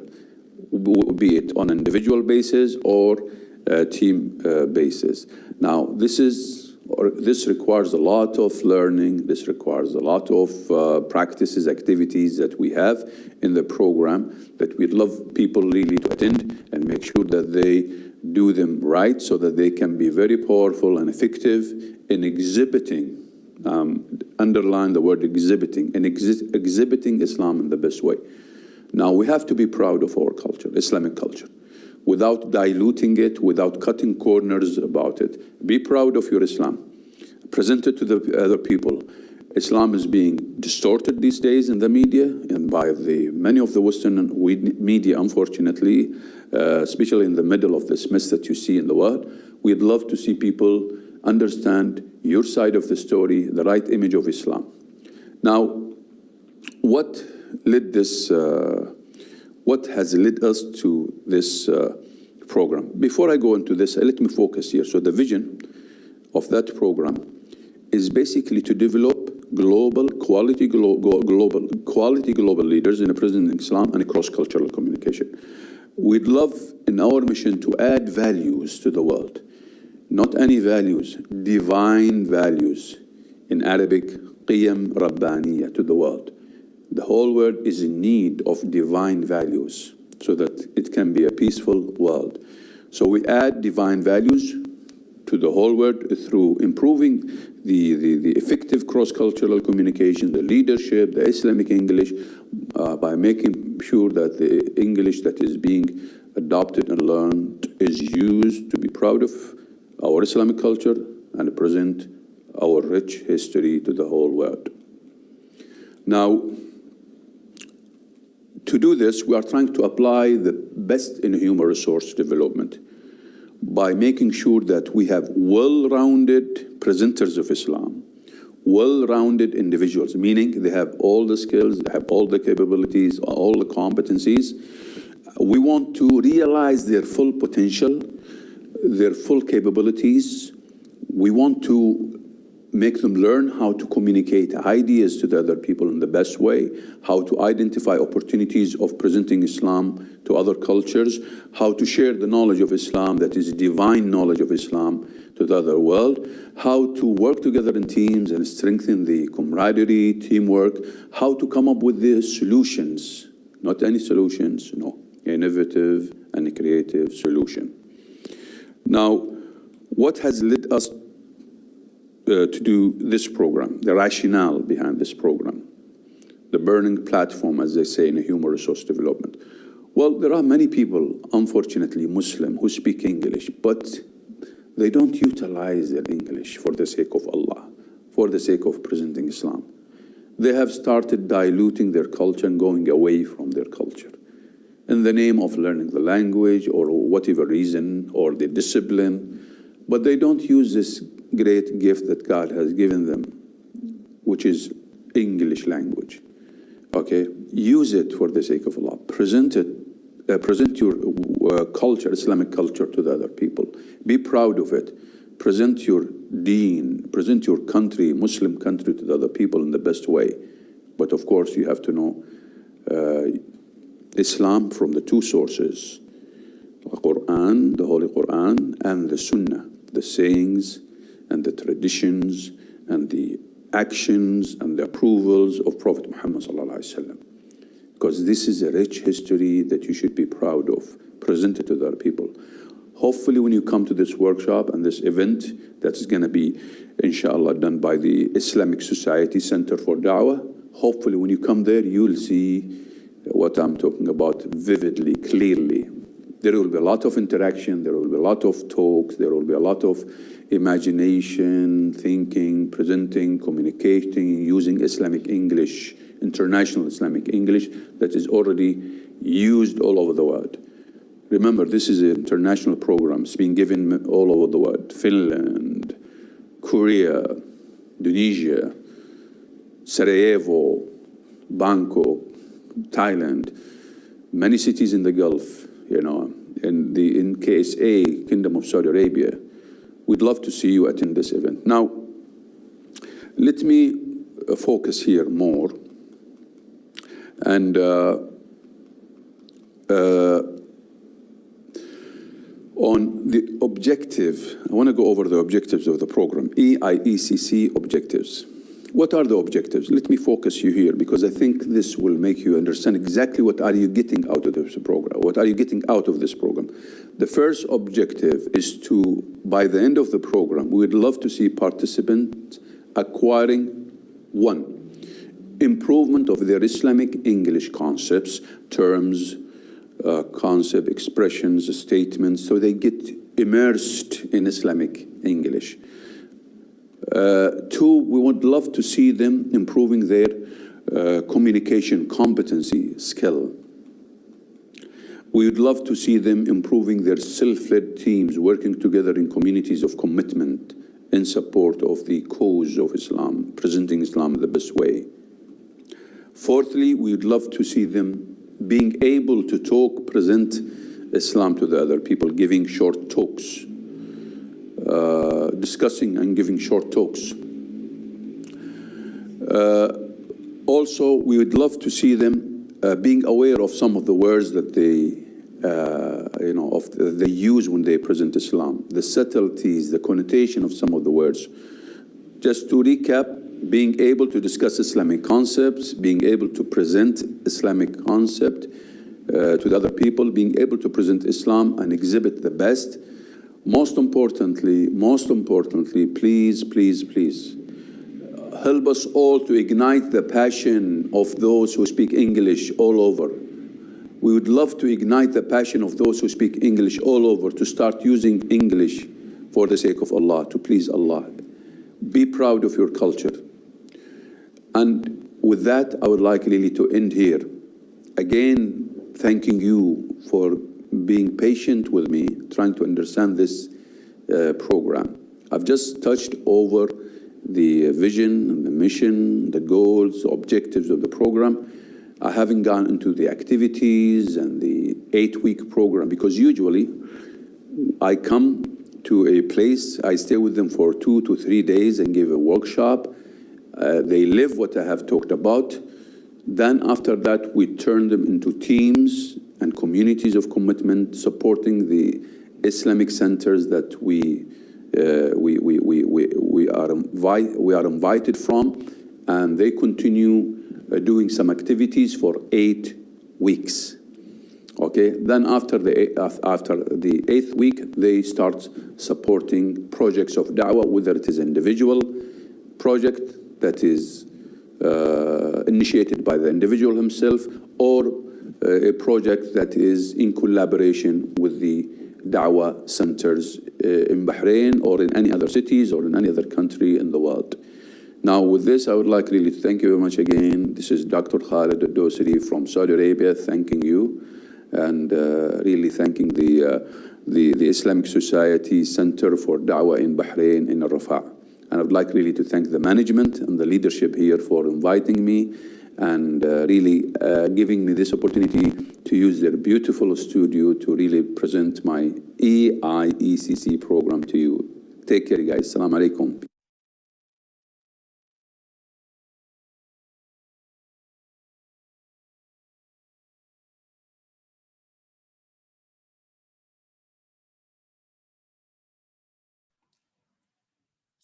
A: be it on an individual basis or a team basis. Now, this requires a lot of learning. This requires a lot of practices, activities that we have in the program that we'd love people really to attend and make sure that they do them right so that they can be very powerful and effective in exhibiting, underline the word exhibiting, and exhibiting Islam in the best way. Now, we have to be proud of our culture, Islamic culture, without diluting it, without cutting corners about it. Be proud of your Islam. Present it to the other people. Islam is being distorted these days in the media and by many of the Western media, unfortunately, especially in the middle of this mess that you see in the world. We'd love to see people understand your side of the story, the right image of Islam. Now, what has led us to this program? Before I go into this, let me focus here. So the vision of that program is basically to develop quality global leaders in a present Islam and a cross-cultural communication. We'd love in our mission to add values to the world. Not any values, divine values. In Arabic, qiyam rabbaniya, to the world. The whole world is in need of divine values so that it can be a peaceful world. So we add divine values to the whole world through improving the effective cross-cultural communication, the leadership, the Islamic English, by making sure that the English that is being adopted and learned is used to be be proud of our Islamic culture and present our rich history to the whole world. Now, to do this, we are trying to apply the best in human resource development by making sure that we have well-rounded presenters of Islam, well-rounded individuals, meaning they have all the skills, they have all the capabilities, all the competencies. We want to realize their full potential, their full capabilities. We want to make them learn how to communicate ideas to the other people in the best way, how to identify opportunities of presenting Islam to other cultures, how to share the knowledge of Islam that is divine knowledge of Islam to the other world, how to work together in teams and strengthen the camaraderie, teamwork, how to come up with the solutions, not any solutions, no, innovative and creative solution. Now, what has led us to do this program, the rationale behind this program, the burning platform, as they say in human resource development? Well, there are many people, unfortunately Muslim, who speak English, but they don't utilize their English for the sake of Allah, for the sake of presenting Islam. They have started diluting their culture and going away from their culture in the name of learning the language or whatever reason, or the discipline, but they don't use this great gift that God has given them, which is English language. Okay, use it for the sake of Allah. Present it. Present your culture, Islamic culture, to the other people. Be proud of it. Present your deen. Present your country, Muslim country, to the other people in the best way. But of course, you have to know Islam from the two sources: the Quran, the Holy Quran, and the Sunnah, the sayings and the traditions and the actions and the approvals of Prophet Muhammad sallallahu alaihi wasallam. Because this is a rich history that you should be proud of, presented to the other people. Hopefully when you come to this workshop and this event that is going to be, inshallah, done by the Islamic Society Center for Dawah, hopefully when you come there, you'll see what I'm talking about vividly, clearly. There will be a lot of interaction, there will be a lot of talks, there will be a lot of imagination, thinking, presenting, communicating, using Islamic English, international Islamic English that is already used all over the world. Remember, this is an international program. It's being given all over the world. Finland, Korea, Indonesia, Sarajevo, Bangkok, Thailand, many cities in the Gulf, you know, in KSA, Kingdom of Saudi Arabia. We'd love to see you attend this event. Now, let me focus here more and on the objective. I want to go over the objectives of the program, EIECC objectives. What are the objectives? Let me focus you here, because I think this will make you understand exactly what are you getting out of this program. What are you getting out of this program? The first objective is to, by the end of the program, we would love to see participants acquiring, one, improvement of their Islamic English concepts, terms, concept, expressions, statements, so they get immersed in Islamic English. Two, we would love to see them improving their communication competency skill. We would love to see them improving their self-led teams, working together in communities of commitment in support of the cause of Islam, presenting Islam the best way. Fourthly, we would love to see them being able to talk, present Islam to the other people, giving short talks, discussing and giving short talks. Also, we would love to see them being aware of some of the words that they, they use when they present Islam, the subtleties, the connotation of some of the words. Just to recap, being able to discuss Islamic concepts, being able to present Islamic concept to the other people, being able to present Islam and exhibit the best. Most importantly, please, please, please, help us all to ignite the passion of those who speak English all over. We would love to ignite the passion of those who speak English all over to start using English for the sake of Allah, to please Allah. Be proud of your culture. And with that, I would like really to end here. Again, thanking you for being patient with me, trying to understand this program. I've just touched over the vision and the mission, the goals, the objectives of the program. I haven't gone into the activities and the 8-week program, because usually I come to a place, I stay with them for 2 to 3 days and give a workshop. They live what I have talked about. Then after that, we turn them into teams and communities of commitment, supporting the Islamic centers that we are invited from, and they continue doing some activities for 8 weeks. Okay, then after the 8th week, they start supporting projects of da'wah, whether it is individual project that is initiated by the individual himself, or a project that is in collaboration with the da'wah centers in Bahrain or in any other cities or in any other country in the world. Now with this, I would like really to thank you very much again. This is Dr. Khalid Al-Dosari from Saudi Arabia, thanking you, and really thanking the Islamic Society Center for Da'wah in Bahrain in Al-Rafa'. And I would like really to thank the management and the leadership here for inviting me and really giving me this opportunity to use their beautiful studio to really present my EIECC program to you. Take care, guys. Assalamu alaikum.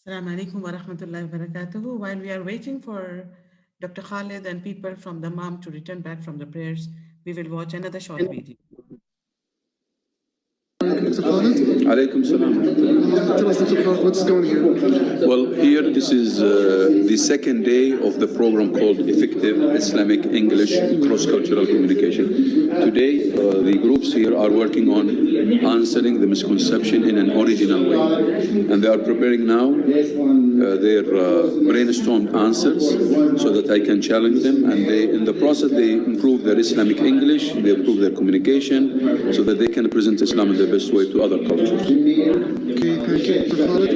F: Assalamu alaikum wa rahmatullahi wa barakatuhu. While we are waiting for Dr. Khalid and people from the Dammam to return back from the prayers, we will watch another short video.
A: Alaikum salam.
G: Tell us, Dr. Khalid, what's going here?
A: Well, here this is the second day of the program called Effective Islamic English Cross-Cultural Communication. Today, the groups here are working on answering the misconception in an original way. And they are preparing now their brainstormed answers so that I can challenge them. And they, in the process, they improve their Islamic English, they improve their communication so that they can present Islam in the best way to other cultures.
G: Okay, thank you, Dr. Khalid.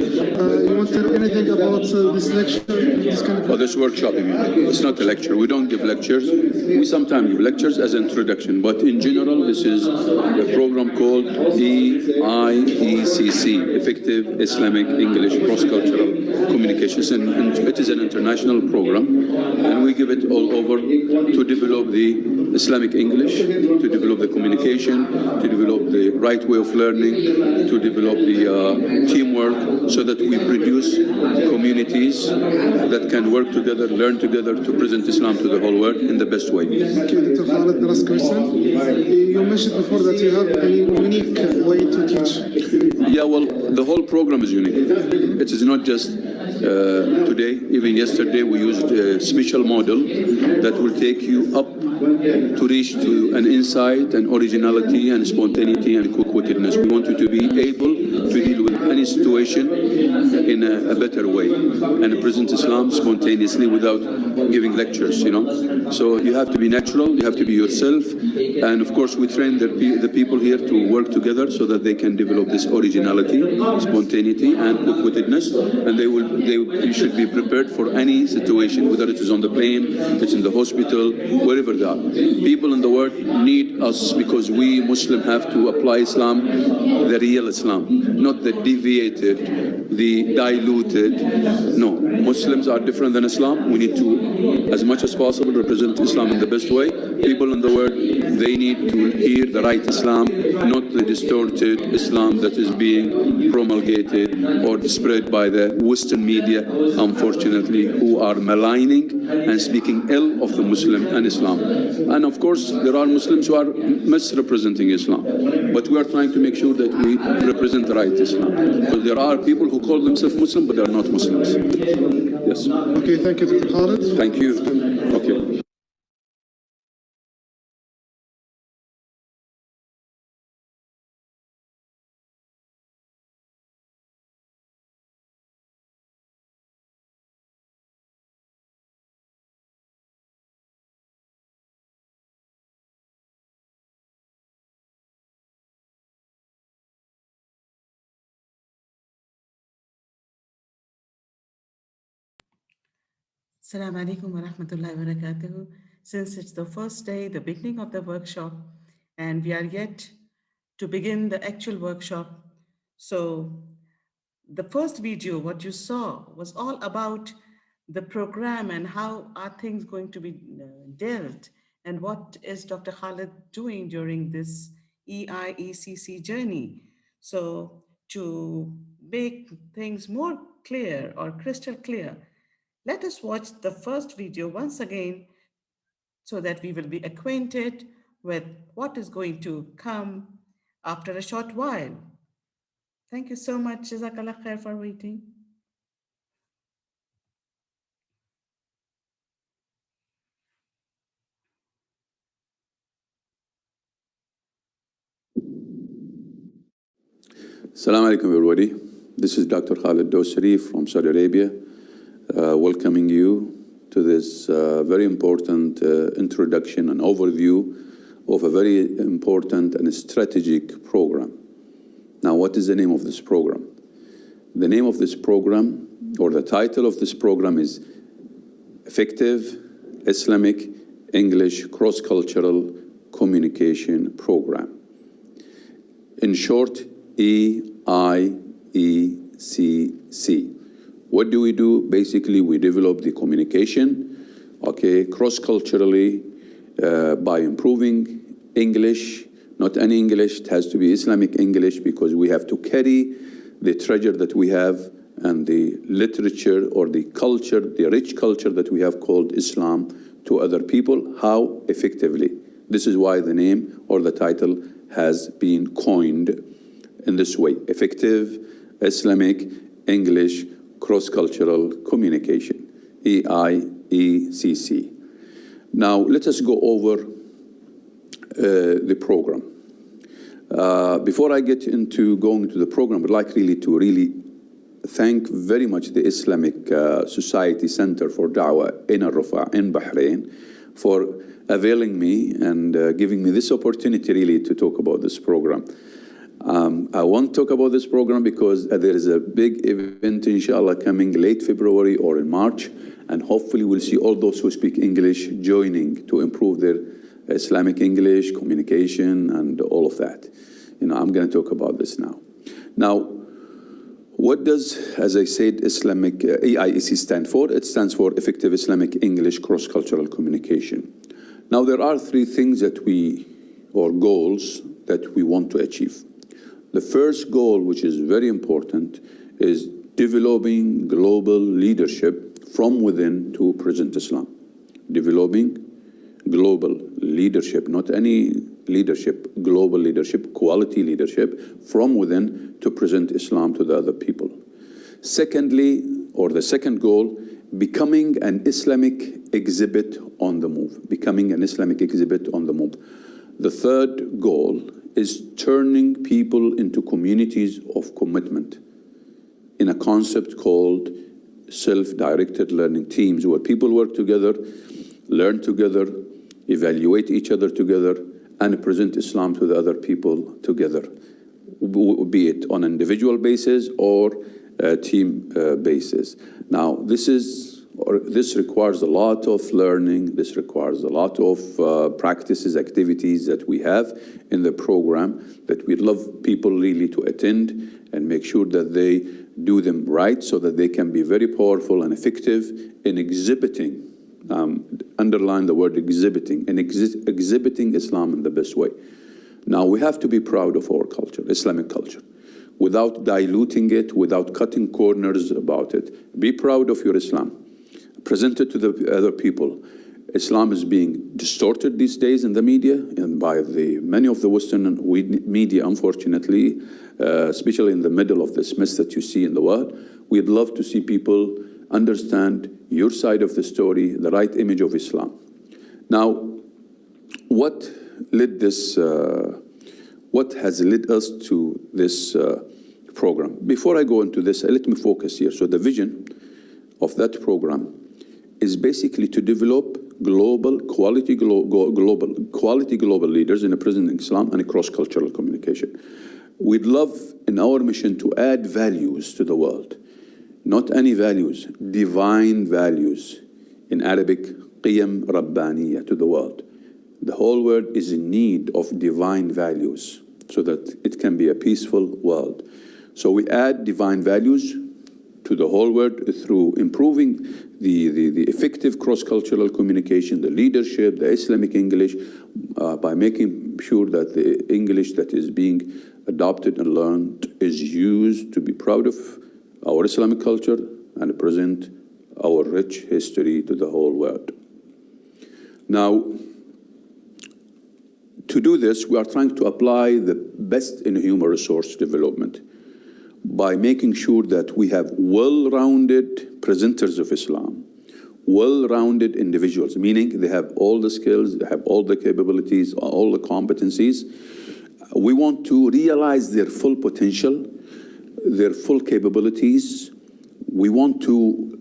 G: You want to tell anything about this lecture?
A: This workshop, it's not a lecture. We don't give lectures. We sometimes give lectures as an introduction, but in general, this is a program called EIECC, Effective Islamic English Cross-Cultural Communications. And it is an international program, and we give it all over to develop the Islamic English, to develop the communication, to develop the right way of learning, to develop the teamwork, so that we produce communities that can work together, learn together to present Islam to the whole world in the best way.
G: Thank you, Dr. Khalid. The last question. You mentioned before that you have a unique way to teach.
A: Yeah, well, the whole program is unique. It is not just today, even yesterday we used a special model that will take you up to reach to an insight and originality and spontaneity and quick-wittedness. We want you to be able to deal with any situation in a better way and present Islam spontaneously without giving lectures, you know. So you have to be natural, you have to be yourself, and of course we train the people here to work together so that they can develop this originality, spontaneity and quick-wittedness, and you should be prepared for any situation, whether it is on the plane, it's in the hospital, wherever they are. People in the world need us because we Muslims have to apply Islam, the real Islam, not the deviated, the diluted. No, Muslims are different than Islam. We need to, as much as possible, represent Islam in the best way. People in the world, they need to hear the right Islam, not the distorted Islam that is being promulgated or spread by the Western media, unfortunately, who are maligning and speaking ill of the Muslim and Islam. And of course, there are Muslims who are misrepresenting Islam. But we are trying to make sure that we represent the right Islam. Because there are people who call themselves Muslim, but they are not Muslims. Yes.
G: Okay, thank you, Dr. Khalid.
A: Thank you. Okay.
F: Assalamu alaikum wa rahmatullahi wa barakatuh. Since it's the first day, the beginning of the workshop, and we are yet to begin the actual workshop. So the first video, what you saw, was all about the program and how are things going to be dealt, and what is Dr. Khalid doing during this EIECC journey. So to make things more clear or crystal clear, let us watch the first video once again so that we will be acquainted with what is going to come after a short while. Thank you so much, Jazakallah khair, for waiting.
A: Assalamu alaikum, everybody. This is Dr. Khalid Dosari from Saudi Arabia, welcoming you to this very important introduction and overview of a very important and strategic program. Now, what is the name of this program? The name of this program, or the title of this program, is Effective Islamic English Cross-Cultural Communication Program. In short, EIECC. What do we do? Basically, we develop the communication, cross-culturally by improving English. Not any English, it has to be Islamic English, because we have to carry the treasure that we have and the literature or the culture, the rich culture that we have called Islam, to other people. How? Effectively. This is why the name or the title has been coined in this way: Effective Islamic English Cross-Cultural Communication, EIECC. Now, let us go over the program. Before I get into going to the program, I'd like to thank very much the Islamic Society Center for Dawah in Al-Rufa in Bahrain for availing me and giving me this opportunity to talk about this program. I won't talk about this program because there is a big event, inshallah, coming late February or in March, and hopefully we'll see all those who speak English joining to improve their Islamic English communication and all of that. I'm going to talk about this now. Now, what does, as I said, Islamic EIECC stand for? It stands for Effective Islamic English Cross-Cultural Communication. Now, there are three things goals that we want to achieve. The first goal, which is very important, is developing global leadership from within to present Islam. Developing global leadership, not any leadership, global leadership, quality leadership from within to present Islam to the other people. Secondly, or the second goal, becoming an Islamic exhibit on the move. Becoming an Islamic exhibit on the move. The third goal is turning people into communities of commitment in a concept called self-directed learning teams, where people work together, learn together, evaluate each other together, and present Islam to the other people together, be it on an individual basis or a team basis. Now, this requires a lot of learning. This requires a lot of practices, activities that we have in the program that we'd love people really to attend and make sure that they do them right so that they can be very powerful and effective in exhibiting, underline the word exhibiting, and exhibiting Islam in the best way. Now, we have to be proud of our culture, Islamic culture, without diluting it, without cutting corners about it. Be proud of your Islam. Present it to the other people. Islam is being distorted these days in the media and by many of the Western media, unfortunately, especially in the middle of this mess that you see in the world. We'd love to see people understand your side of the story, the right image of Islam. Now, what has led us to this program? Before I go into this, let me focus here. So the vision of that program is basically to develop quality global leaders in a present Islam and a cross-cultural communication. We'd love in our mission to add values to the world. Not any values, divine values in Arabic, qiyam rabbaniya, to the world. The whole world is in need of divine values so that it can be a peaceful world. So we add divine values to the whole world through improving the effective cross-cultural communication, the leadership, the Islamic English, by making sure that the English that is being adopted and learned is used to be proud of our Islamic culture and present our rich history to the whole world. Now, to do this, we are trying to apply the best in human resource development by making sure that we have well-rounded presenters of Islam, well-rounded individuals, meaning they have all the skills, they have all the capabilities, all the competencies. We want to realize their full potential, their full capabilities. We want to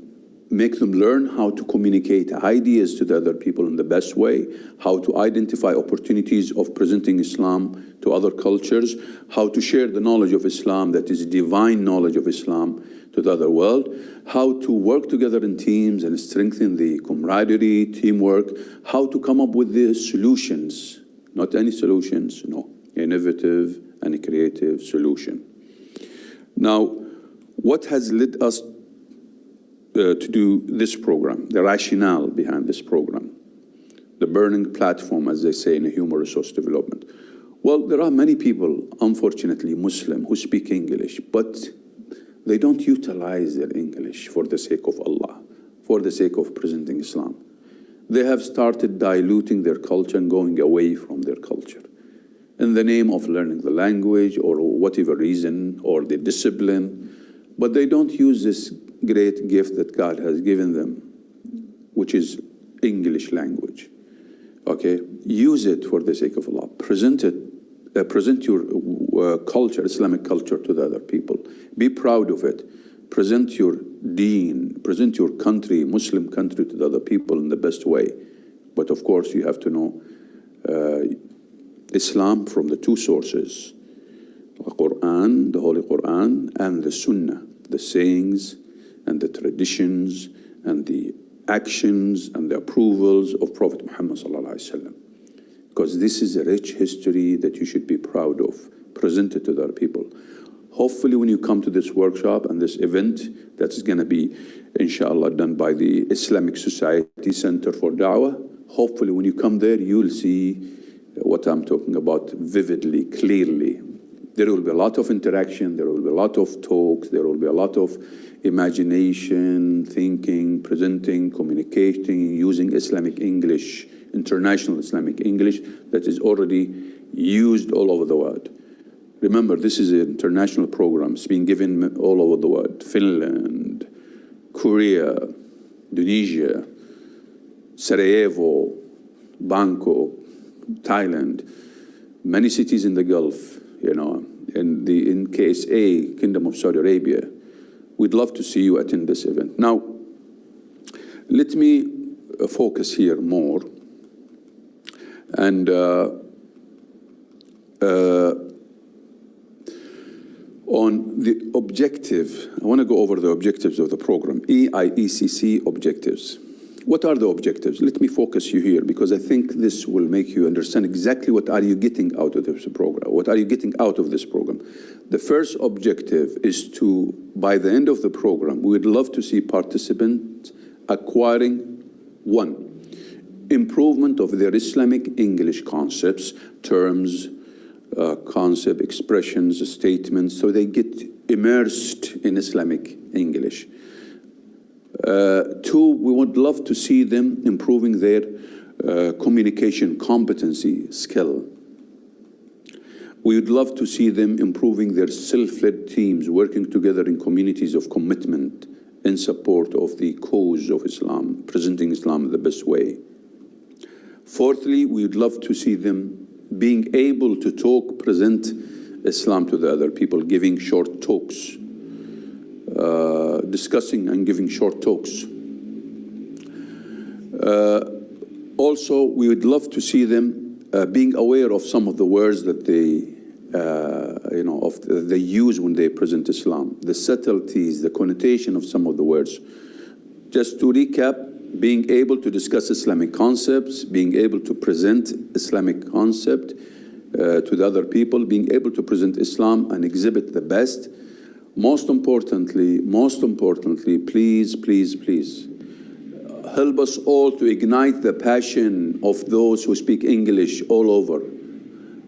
A: make them learn how to communicate ideas to the other people in the best way, how to identify opportunities of presenting Islam to other cultures, how to share the knowledge of Islam that is divine knowledge of Islam to the other world, how to work together in teams and strengthen the camaraderie, teamwork, how to come up with the solutions, not any solutions, no, innovative and creative solution. Now, what has led us to do this program, the rationale behind this program, the burning platform, as they say in human resource development? Well, there are many people, unfortunately Muslim, who speak English, but they don't utilize their English for the sake of Allah, for the sake of presenting Islam. They have started diluting their culture and going away from their culture in the name of learning the language or whatever reason, or the discipline, but they don't use this great gift that God has given them, which is English language. Okay, use it for the sake of Allah. Present it, present your culture, Islamic culture, to the other people. Be proud of it. Present your deen, present your country, Muslim country, to the other people in the best way. But of course, you have to know Islam from the two sources, the Quran, the Holy Quran, and the Sunnah, the sayings and the traditions and the actions and the approvals of Prophet Muhammad sallallahu alaihi wasallam. Because this is a rich history that you should be proud of, presented to the other people. Hopefully when you come to this workshop and this event that's going to be, inshallah, done by the Islamic Society Center for Da'wah, hopefully when you come there, you'll see what I'm talking about vividly, clearly. There will be a lot of interaction, there will be a lot of talks, there will be a lot of imagination, thinking, presenting, communicating, using Islamic English, international Islamic English that is already used all over the world. Remember, this is an international program. It's being given all over the world. Finland, Korea, Indonesia, Sarajevo, Bangkok, Thailand, many cities in the Gulf, you know, in KSA, Kingdom of Saudi Arabia. We'd love to see you attend this event. Now, let me focus here more and on the objective. I want to go over the objectives of the program, EIECC objectives. What are the objectives? Let me focus you here, because I think this will make you understand exactly what are you getting out of this program. What are you getting out of this program? The first objective is to, by the end of the program, we would love to see participants acquiring, one, improvement of their Islamic English concepts, terms, concept, expressions, statements, so they get immersed in Islamic English. Two, we would love to see them improving their communication competency skill. We would love to see them improving their self-led teams, working together in communities of commitment in support of the cause of Islam, presenting Islam in the best way. Fourthly, we would love to see them being able to talk, present Islam to the other people, giving short talks, discussing and giving short talks. Also, we would love to see them being aware of some of the words that they, they use when they present Islam, the subtleties, the connotation of some of the words. Just to recap, being able to discuss Islamic concepts, being able to present Islamic concept to the other people, being able to present Islam and exhibit the best. Most importantly, please, please, please, help us all to ignite the passion of those who speak English all over.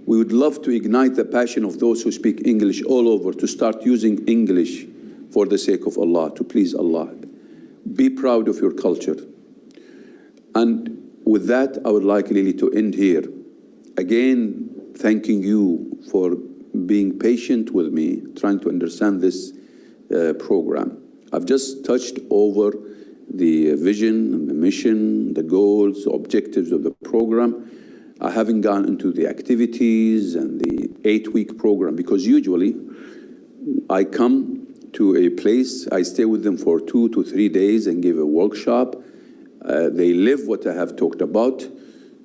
A: We would love to ignite the passion of those who speak English all over to start using English for the sake of Allah, to please Allah. Be proud of your culture. And with that, I would like really to end here. Again, thanking you for being patient with me, trying to understand this program. I've just touched over the vision and the mission, the goals, the objectives of the program. I haven't gone into the activities and the 8-week program, because usually I come to a place, I stay with them for 2 to 3 days and give a workshop. They live what I have talked about.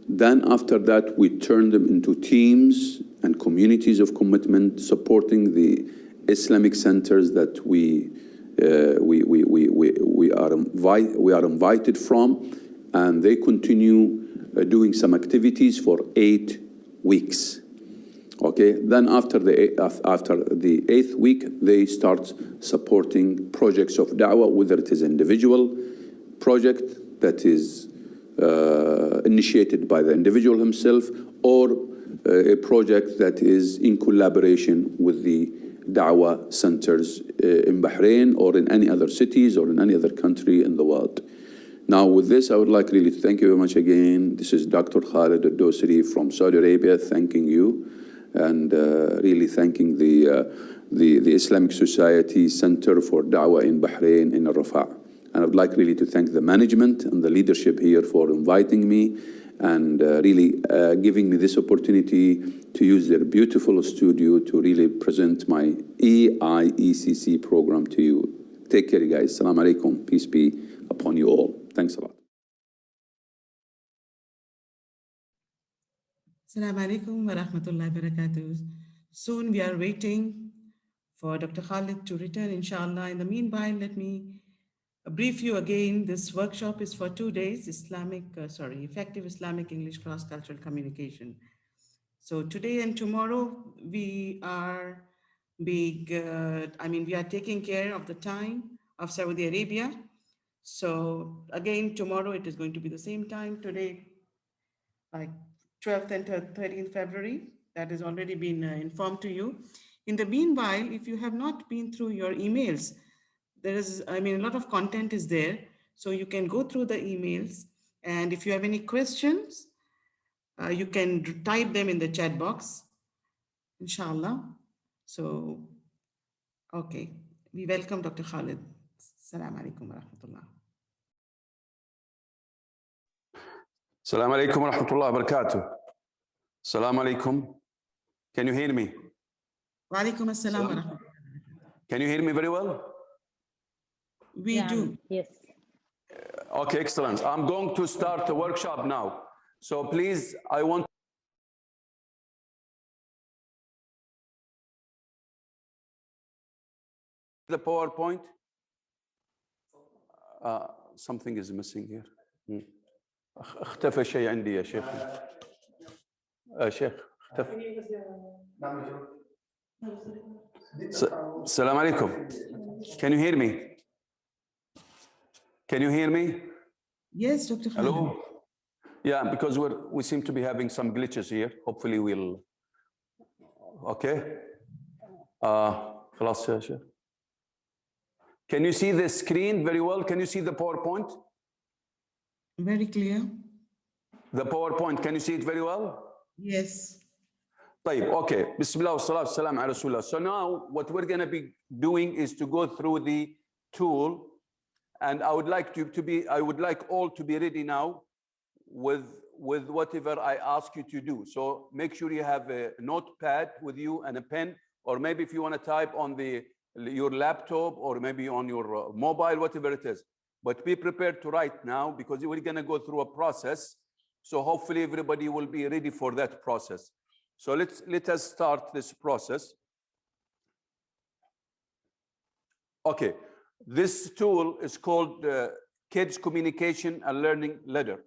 A: Then after that, we turn them into teams and communities of commitment, supporting the Islamic centers that we are invited from, and they continue doing some activities for 8 weeks. Okay, then after the 8th week, they start supporting projects of da'wah, whether it is individual project that is initiated by the individual himself, or a project that is in collaboration with the da'wah centers in Bahrain or in any other cities or in any other country in the world. Now with this, I would like really to thank you very much again. This is Dr. Khalid Al-Dosari from Saudi Arabia, thanking you, and really thanking the Islamic Society Center for Da'wah in Bahrain in Al-Rafa'. And I would like really to thank the management and the leadership here for inviting me and really giving me this opportunity to use their beautiful studio to really present my EIECC program to you. Take care, you guys. Assalamu alaikum. Peace be upon you all. Thanks a lot.
F: Assalamu alaikum wa rahmatullahi wa barakatuh. Soon we are waiting for Dr. Khalid to return, inshallah. In the meanwhile, let me brief you again. This workshop is for 2 days, effective Islamic English cross-cultural communication. So today and tomorrow we are we are taking care of the time of Saudi Arabia. So again, tomorrow it is going to be the same time. Today, like 12th and 13th February, that has already been informed to you. In the meanwhile, if you have not been through your emails, there is, a lot of content is there. So you can go through the emails. And if you have any questions, you can type them in the chat box, inshallah. So, okay. We welcome Dr. Khalid. Assalamu alaikum wa rahmatullah.
C: Assalamu alaikum wa rahmatullahi wa barakatuh. Assalamu alaikum. Can you hear me?
F: Wa alaikum assalam wa rahmatullah.
C: Can you hear me very well?
F: We do.
H: Yes.
C: Okay, excellent. I'm going to start the workshop now. So please, I want the PowerPoint. Something is missing here. اختفى شيء عندي يا شيخ. شيخ اختفى. السلام عليكم. Can you hear me? Can you hear me?
F: Yes, Dr. Khalid.
C: Hello? Yeah, because we seem to be having some glitches here. Hopefully we'll... Okay. خلاص يا شيخ. Can you see the screen very well? Can you see the PowerPoint?
F: Very clear.
C: The PowerPoint, can you see it very well?
F: Yes.
C: طيب, okay. Bismillah wa salatu salam ala Rasulullah. So now what we're going to be doing is to go through the tool, and I would like all to be ready now with whatever I ask you to do. So make sure you have a notepad with you and a pen, or maybe if you want to type on your laptop or maybe on your mobile, whatever it is. But be prepared to write now, because we're going to go through a process. So hopefully everybody will be ready for that process. So let us start this process. Okay, this tool is called Kids Communication and Learning Ladder.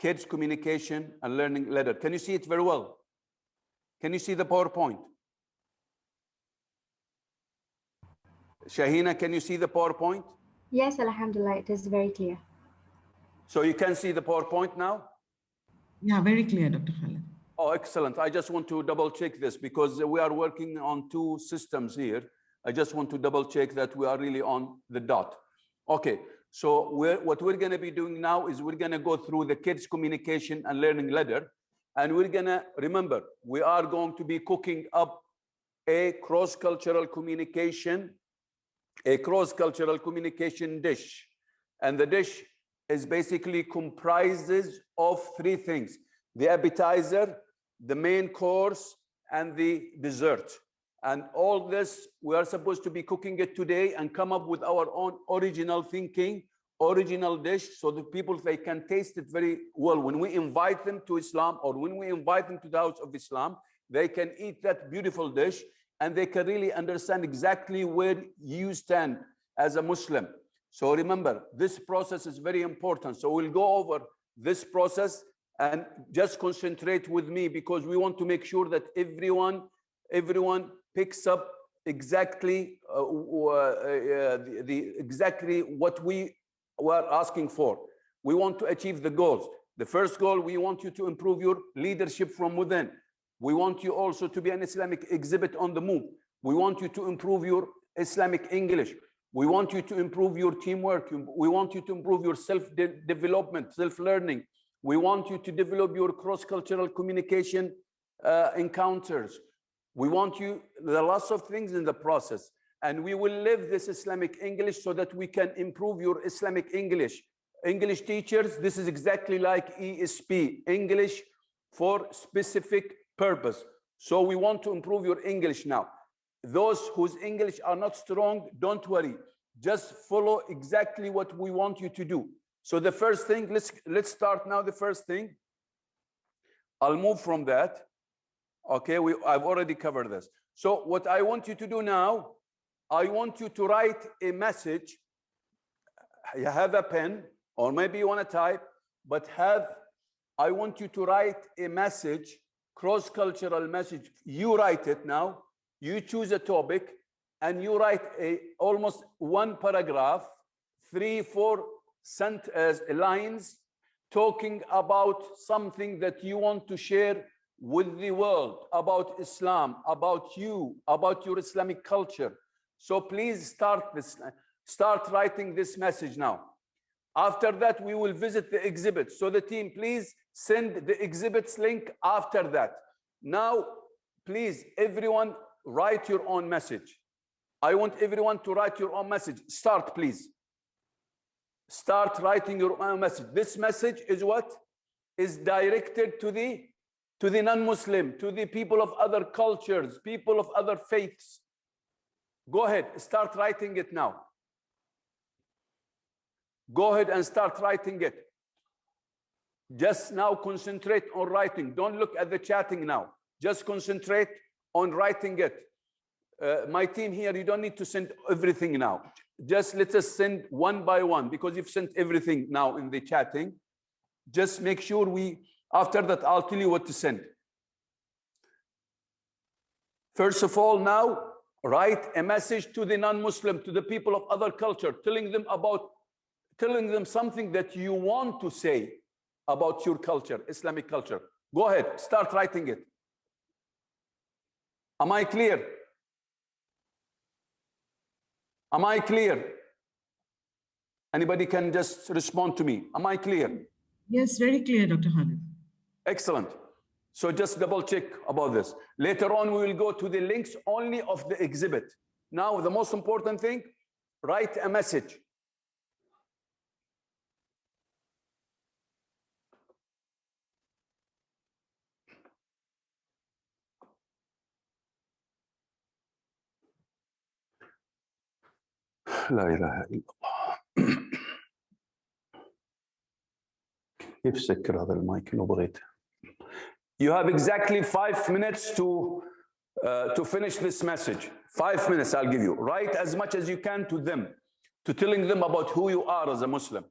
C: Kids Communication and Learning Ladder. Can you see it very well? Can you see the PowerPoint? Shahina, can you see the PowerPoint?
H: Yes, Alhamdulillah, it is very clear.
C: So you can see the PowerPoint now?
F: Yeah, very clear, Dr. Khalid.
C: Oh, excellent. I just want to double check this because we are working on two systems here. I just want to double check that we are really on the dot. Okay, so what we're going to be doing now is we're going to go through the Kids Communication and Learning Ladder. And we're going to, remember, we are going to be cooking up a cross-cultural communication dish. And the dish is basically comprises of three things: the appetizer, the main course, and the dessert. And all this, we are supposed to be cooking it today and come up with our own original thinking, original dish, so that people, they can taste it very well. When we invite them to Islam, or when we invite them to the house of Islam, they can eat that beautiful dish and they can really understand exactly where you stand as a Muslim. So remember, this process is very important. So we'll go over this process and just concentrate with me, because we want to make sure that everyone picks up exactly exactly what we were asking for. We want to achieve the goals. The first goal, we want you to improve your leadership from within. We want you also to be an Islamic exhibit on the move. We want you to improve your Islamic English. We want you to improve your teamwork. We want you to improve your self-development, self-learning. We want you to develop your cross-cultural communication encounters. We want you, there are lots of things in the process. And we will live this Islamic English so that we can improve your Islamic English. English teachers, this is exactly like ESP, English for specific purpose. So we want to improve your English now. Those whose English are not strong, don't worry. Just follow exactly what we want you to do. So the first thing, let's start now. The first thing, I'll move from that. Okay, I've already covered this. So what I want you to do now, I want you to write a message. You have a pen, or maybe you want to type, but I want you to write a message, cross-cultural message. You write it now. You choose a topic and you write almost one paragraph, 3-4 lines, talking about something that you want to share with the world, about Islam, about you, about your Islamic culture. So please start writing this message now. After that, we will visit the exhibit. So the team, please send the exhibits link after that. Now, please, everyone, write your own message. I want everyone to write your own message. Start, please. Start writing your own message. This message is what? Is directed to the non-Muslim, to the people of other cultures, people of other faiths. Go ahead, start writing it now. Go ahead and start writing it. Just now concentrate on writing. Don't look at the chatting now. Just concentrate on writing it. My team here, you don't need to send everything now. Just let us send one by one, because you've sent everything now in the chatting. Just make sure after that, I'll tell you what to send. First of all, now, write a message to the non-Muslim, to the people of other culture, telling them something that you want to say about your culture, Islamic culture. Go ahead, start writing it. Am I clear? Am I clear? Anybody can just respond to me. Am I clear?
F: Yes, very clear, Dr. Khalid.
C: Excellent. So just double check about this. Later on, we will go to the links only of the exhibit. Now, the most important thing, write a message. لا إله إلا الله. كيف سكر هذا المايك لو بغيت. You have exactly 5 minutes to finish this message. 5 minutes I'll give you. Write as much as you can to them. to telling them about who you are as a Muslim.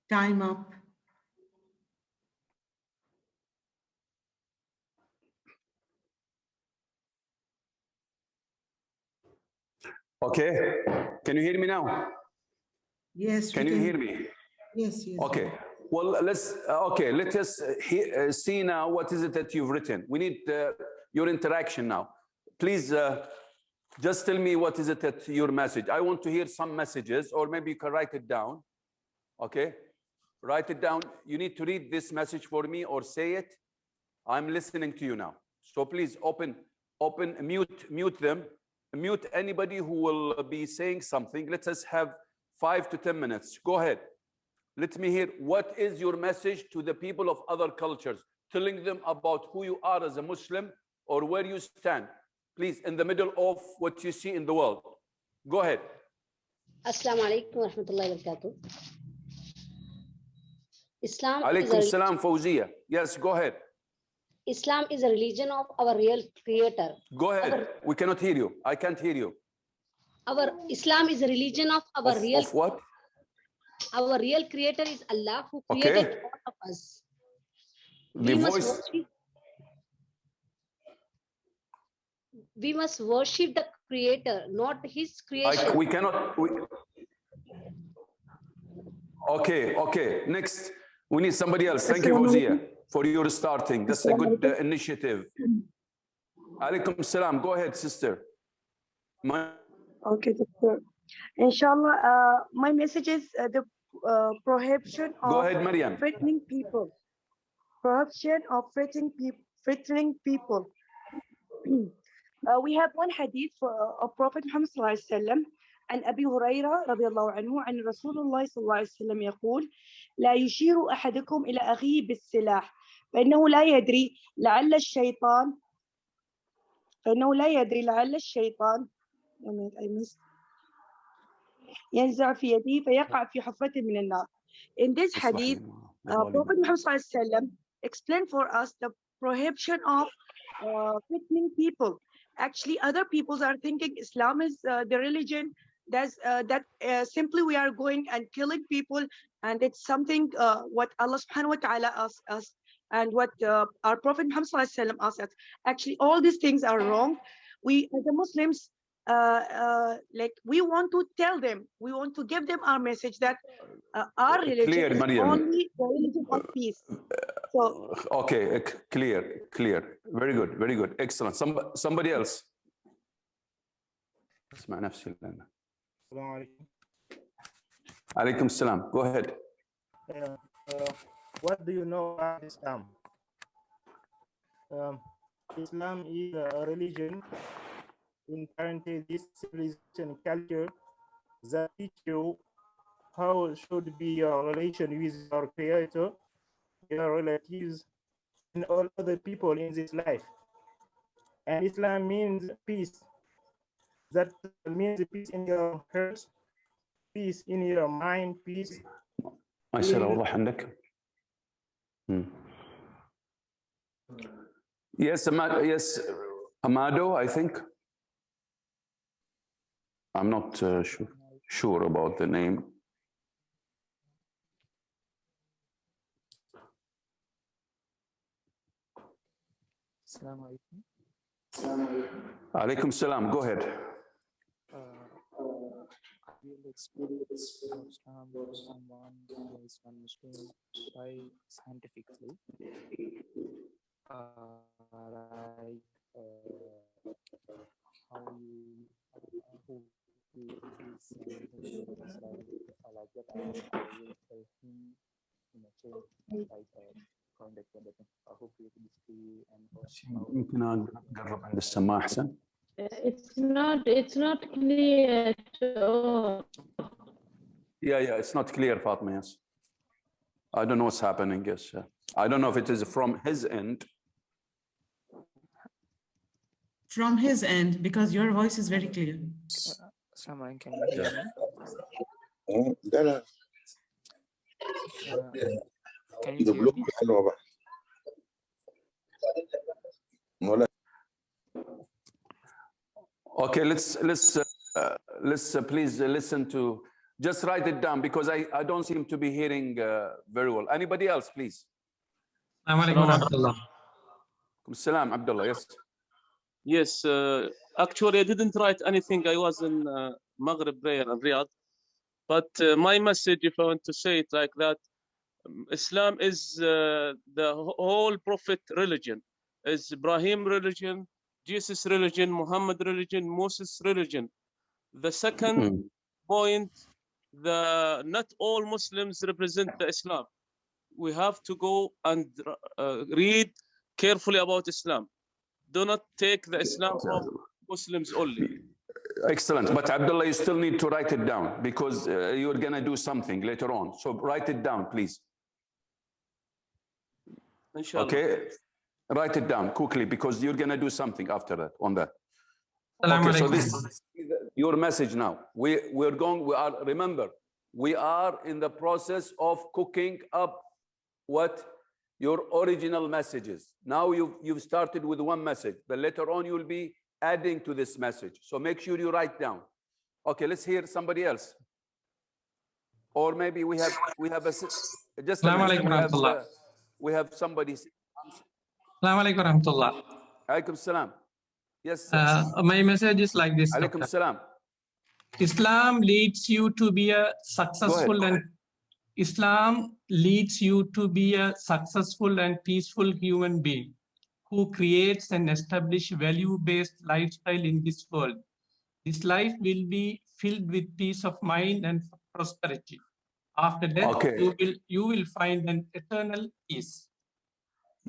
F: Time up.
C: Okay, can you hear me now?
F: Yes.
C: Can you hear me?
F: Yes.
C: Okay. Well, let us see now what is it that you've written. We need your interaction now. Please just tell me what is it that your message. I want to hear some messages, or maybe you can write it down. Okay, write it down. You need to read this message for me or say it. I'm listening to you now. So please mute them. Mute anybody who will be saying something. Let us have 5 to 10 minutes. Go ahead. Let me hear, what is your message to the people of other cultures? Telling them about who you are as a Muslim or where you stand. Please, in the middle of what you see in the world. Go ahead.
I: Assalamu alaikum wa rahmatullahi wa barakatuh. Islam
C: Alaikum salam, Fawziya. Yes, go ahead.
I: Islam is a religion of our real creator.
C: Go ahead. We cannot hear you. I can't hear you.
I: Islam is a religion of our real.
C: Of what?
I: Our real creator is Allah, who created all of us. We must worship the creator, not his creation.
C: We cannot. Okay. Next, we need somebody else. Thank you, Fawziya, for your starting. That's a good initiative. Alaikum salam. Go ahead, sister.
J: Okay, doctor. Inshallah, my message is the prohibition of
C: Go ahead, Maryam.
J: threatening people. Prohibition of threatening people. We have one hadith of Prophet Muhammad sallallahu alaihi wasallam عن أبي هريرة رضي الله عنه عن رسول الله صلى الله عليه وسلم يقول لا يشير أحدكم إلى أخيه بالسلاح فإنه لا يدري لعل الشيطان ينزع في يده فيقع في حفرة من النار. In this hadith, Prophet Muhammad sallallahu alaihi wasallam explained for us the prohibition of threatening people. Actually, other peoples are thinking Islam is the religion that simply we are going and killing people, and it's something what Allah subhanahu wa ta'ala asks us and what our Prophet Muhammad sallallahu alaihi wasallam asks us. Actually, all these things are wrong. We, as the Muslims, we want to tell them, we want to give them our message that our religion is only the religion of peace. So,
C: okay, clear. Very good. Excellent. Somebody else. اسمع نفسي لنا.
E: السلام عليكم.
C: عليكم السلام. Go ahead.
E: What do you know about Islam? Islam is a religion inherently this civilization culture that teach you how should be your relation with your creator, your relatives, and all other people in this life. And Islam means peace. That means peace in your heart, peace in your mind, peace.
C: ما يصير أوضح عندك. Yes, Amado, I think. I'm not sure about the name.
K: Assalamu alaikum.
C: Alaikum salam. Go ahead.
K: I will explain Islam to someone who is non-Muslim by scientifically. Like how you who is like that. I will tell him in a change like conduct and I hope you can see and
C: يمكن أقرب عند السماعة أحسن.
L: It's not clear at all.
C: Yeah, it's not clear, Fatma, yes. I don't know what's happening, yes. I don't know if it is from his end.
F: From his end, because your voice is very clear.
K: Someone can you hear me? Can you hear me?
C: Okay, let's please listen to Just write it down because I don't seem to be hearing very well. Anybody else, please? Salam, Abdullah, yes.
M: Yes, actually I didn't write anything. I was in Maghrib prayer in Riyadh. But my message, if I want to say it like that, Islam is the whole prophet religion. Is Ibrahim religion, Jesus religion, Muhammad religion, Moses religion. The second point, not all Muslims represent the Islam. We have to go and read carefully about Islam. Do not take the Islam from Muslims only.
C: Excellent. But Abdullah, you still need to write it down because you're going to do something later on. So write it down, please.
M: Inshallah.
C: Okay? Write it down quickly because you're going to do something after that on that. Okay, so this is your message now. Remember, we are in the process of cooking up what your original messages. Now you've started with one message, but later on you will be adding to this message. So make sure you write down. Okay, let's hear somebody else. Or maybe we have a just a minute. We have somebody.
N: Assalamu alaikum warahmatullah.
C: Alaikum salam. Yes.
N: My message is like this.
C: Alaikum salam.
N: Islam leads you to be a successful and peaceful human being who creates and establishes value-based lifestyle in this world. This life will be filled with peace of mind and prosperity. After that, you will find an eternal peace.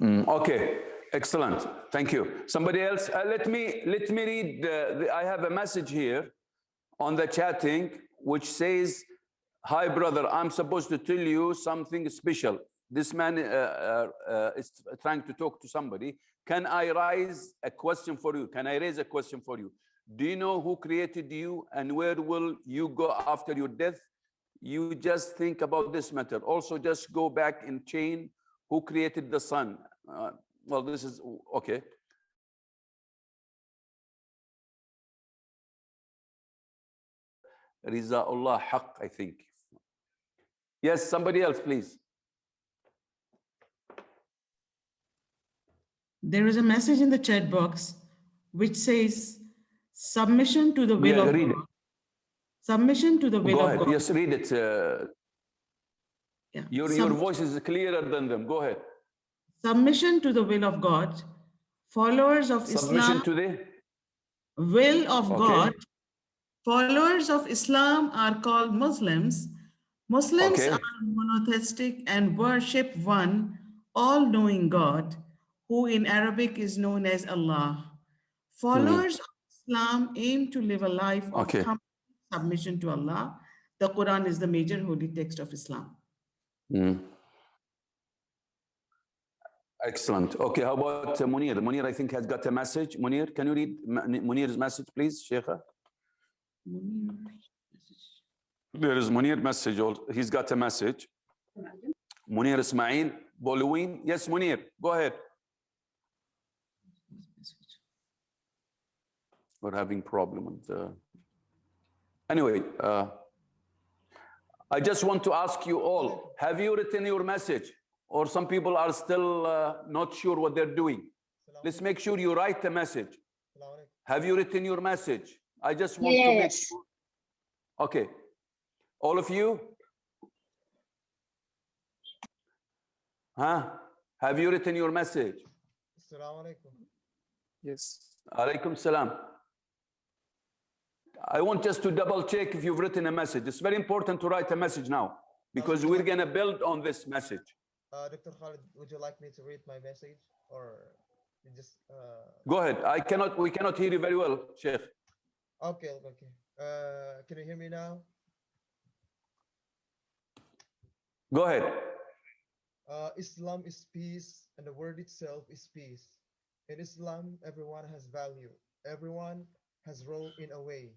C: Okay, excellent. Thank you. Somebody else? Let me read. I have a message here on the chatting which says, "Hi, brother. I'm supposed to tell you something special." This man is trying to talk to somebody. Can I raise a question for you? Can I raise a question for you? Do you know who created you and where will you go after your death? You just think about this matter. Also, just go back in chain. Who created the sun? Well, this is okay. Riza'ullah Haq, I think. Yes, somebody else, please.
F: There is a message in the chat box which says, submission to the will of God. Submission to the will of God.
C: Yes, read it. Your voice is clearer than them. Go ahead.
F: Submission to the will of God. Followers of
C: Submission
F: Islam.
C: to the
F: will of God. Followers of Islam are called Muslims. Muslims are monotheistic and worship one all-knowing God, who in Arabic is known as Allah. Followers of Islam aim to live a life of complete submission to Allah. The Quran is the major holy text of Islam.
C: Excellent. Okay, how about Munir? Munir, I think, has got a message. Munir, can you read Munir's message, please, Sheikha? There is Munir message. He's got a message. Munir Ismail Bolwin. Yes, Munir, go ahead. We're having problem with the... Anyway, I just want to ask you all, have you written your message? Or some people are still not sure what they're doing. Let's make sure you write the message. Have you written your message? I just want to make sure. Okay. All of you? Have you written your message?
O: Assalamu alaikum.
C: Yes. Alaikum salam. I want just to double check if you've written a message. It's very important to write a message now because we're going to build on this message.
O: Dr. Khalid, would you like me to read my message or you just...
C: Go ahead. We cannot hear you very well, Sheikh.
O: Okay. Can you hear me now?
C: Go ahead.
O: Islam is peace and the word itself is peace. In Islam, everyone has value. Everyone has role in a way.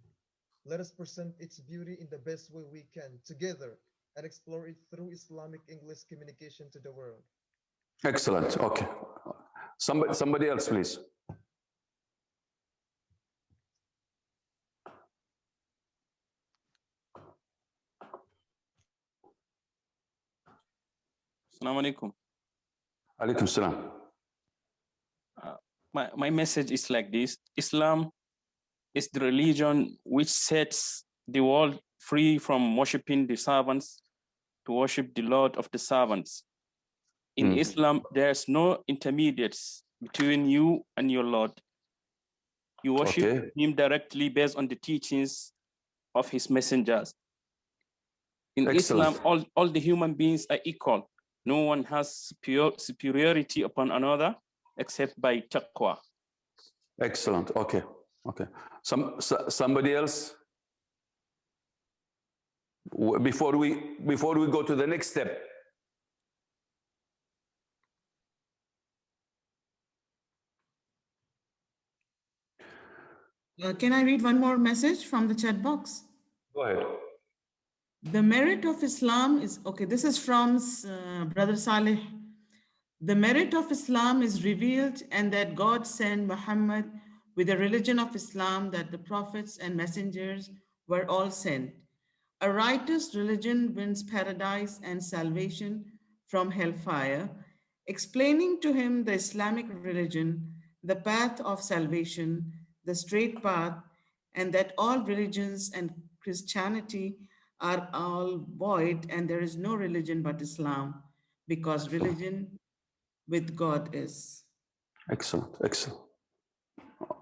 O: Let us present its beauty in the best way we can together and explore it through Islamic English communication to the world.
C: Excellent. Okay. Somebody else, please.
P: Assalamu alaikum.
C: Alaikum salam.
P: My message is like this. Islam is the religion which sets the world free from worshiping the servants to worship the Lord of the servants. In Islam, there's no intermediates between you and your Lord. You worship him directly based on the teachings of his messengers. In Islam, all the human beings are equal. No one has superiority upon another except by taqwa.
C: Excellent. Okay. Okay. Somebody else? Before we go to the next step.
F: Can I read one more message from the chat box?
C: Go ahead.
F: The merit of Islam is, okay, this is from Brother Saleh. The merit of Islam is revealed and that God sent Muhammad with the religion of Islam, that the prophets and messengers were all sent. A righteous religion wins paradise and salvation from hellfire, explaining to him the Islamic religion, the path of salvation, the straight path, and that all religions and Christianity are all void and there is no religion but Islam, because religion with God is.
C: Excellent, excellent.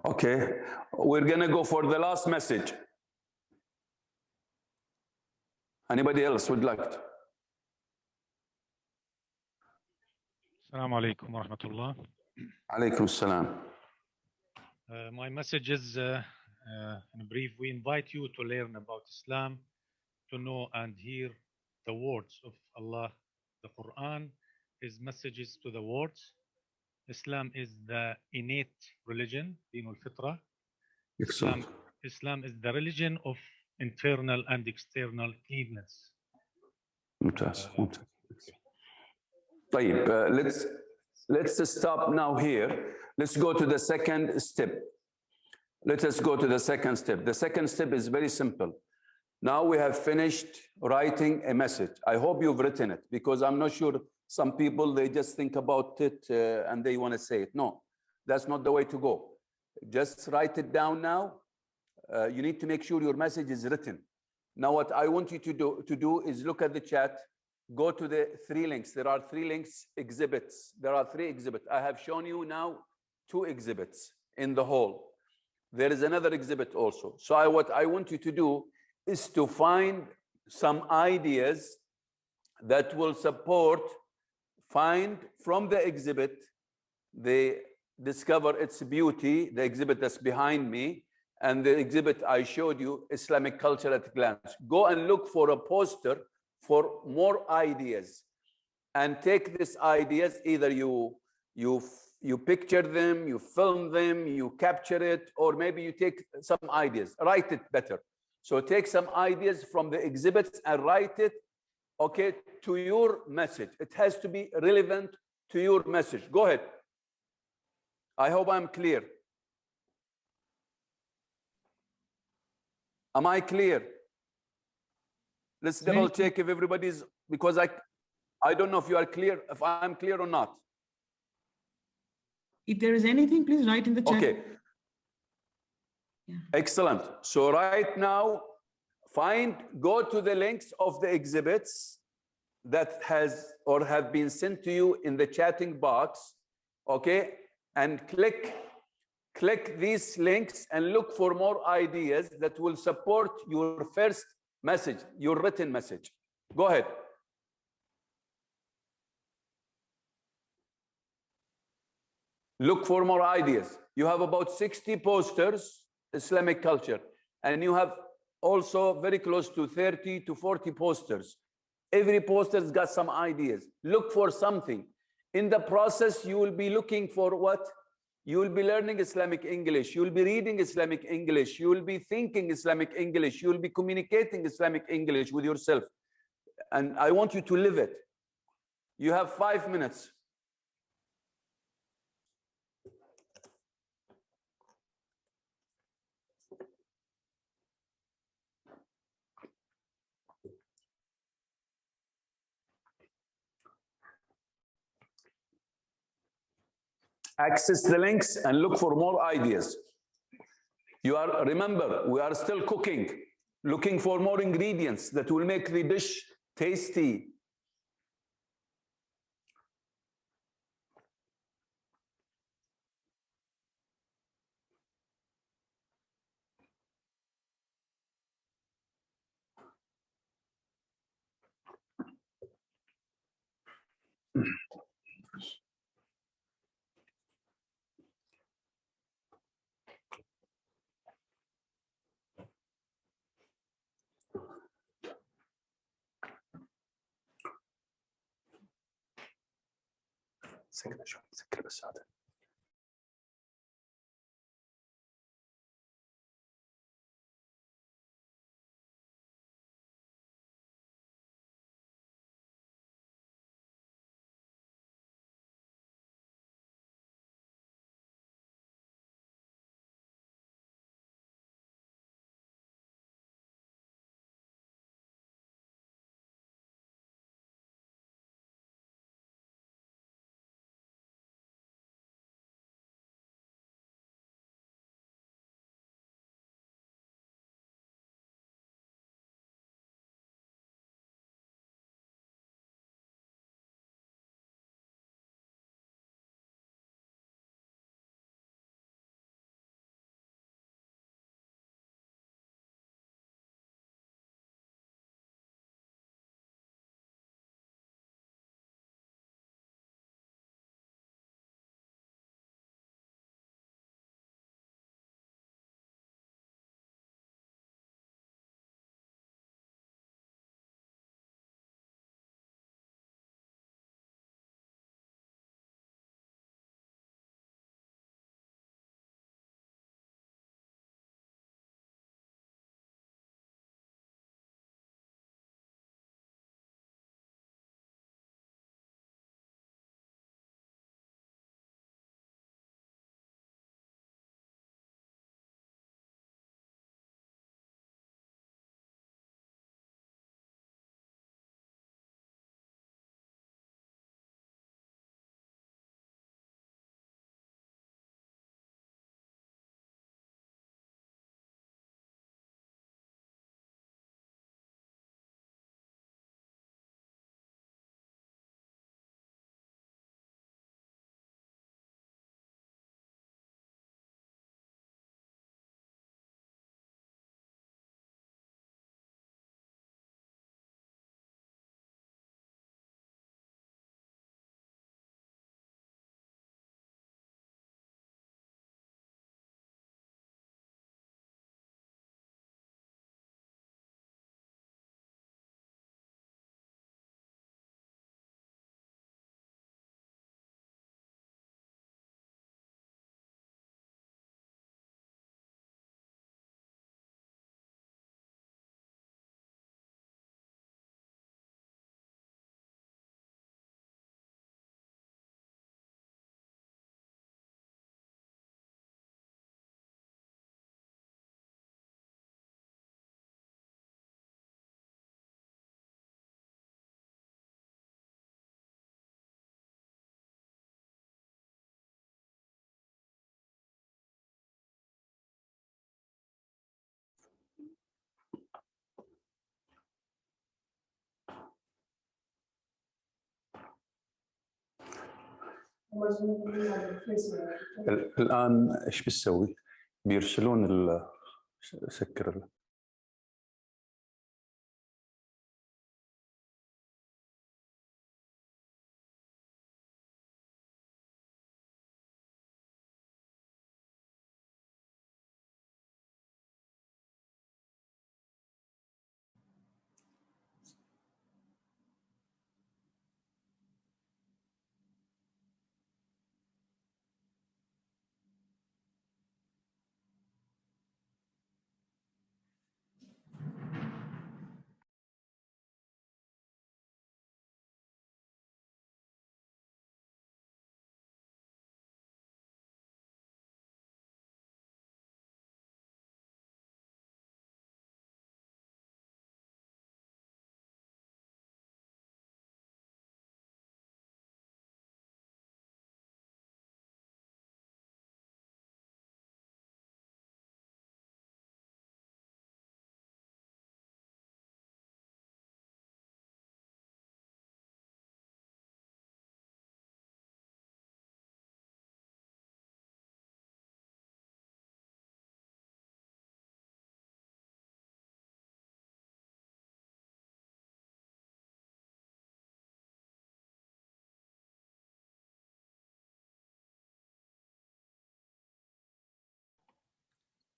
C: Okay, we're gonna go for the last message. Anybody else would like to?
Q: Assalamu alaikum wa rahmatullah.
C: Alaikum salam.
Q: My message is, in brief, we invite you to learn about Islam, to know and hear the words of Allah. The Quran is messages to the words. Islam is the innate religion, Din al-Fitra. Islam is the religion of internal and external cleanness.
C: طيب, let's stop now here. Let's go to the second step. Let us go to the second step. The second step is very simple. Now we have finished writing a message. I hope you've written it, because I'm not sure some people, they just think about it and they want to say it. No, that's not the way to go. Just write it down now. You need to make sure your message is written. Now what I want you to do is look at the chat, go to the 3 links. There are 3 links, exhibits. There are 3 exhibits. I have shown you now 2 exhibits in the hall. There is another exhibit also. So what I want you to do is to find some ideas that will support, find from the exhibit, they discover its beauty, the exhibit that's behind me, and the exhibit I showed you, Islamic culture at a glance. Go and look for a poster for more ideas, and take these ideas, either you picture them, you film them, you capture it, or maybe you take some ideas, write it better. So take some ideas from the exhibits and write it, okay, to your message. It has to be relevant to your message. Go ahead. I hope I'm clear. Am I clear? Let's double check if everybody's, because I don't know if you are clear, if I'm clear or not.
F: If there is anything, please write in the chat.
C: Okay. Yeah. Excellent. So right now, go to the links of the exhibits that has or have been sent to you in the chatting box, okay? And click these links and look for more ideas that will support your first message, your written message. Go ahead. Look for more ideas. You have about 60 posters, Islamic culture, and you have also very close to 30 to 40 posters. Every poster's got some ideas. Look for something. In the process, you will be looking for what? You will be learning Islamic English. You will be reading Islamic English. You will be thinking Islamic English. You will be communicating Islamic English with yourself. And I want you to live it. You have 5 minutes. access the links and look for more ideas. Remember, we are still cooking, looking for more ingredients that will make the dish tasty. سكر شوي، سكر بس هذا. الآن إيش بتسوي؟ بيرسلون سكر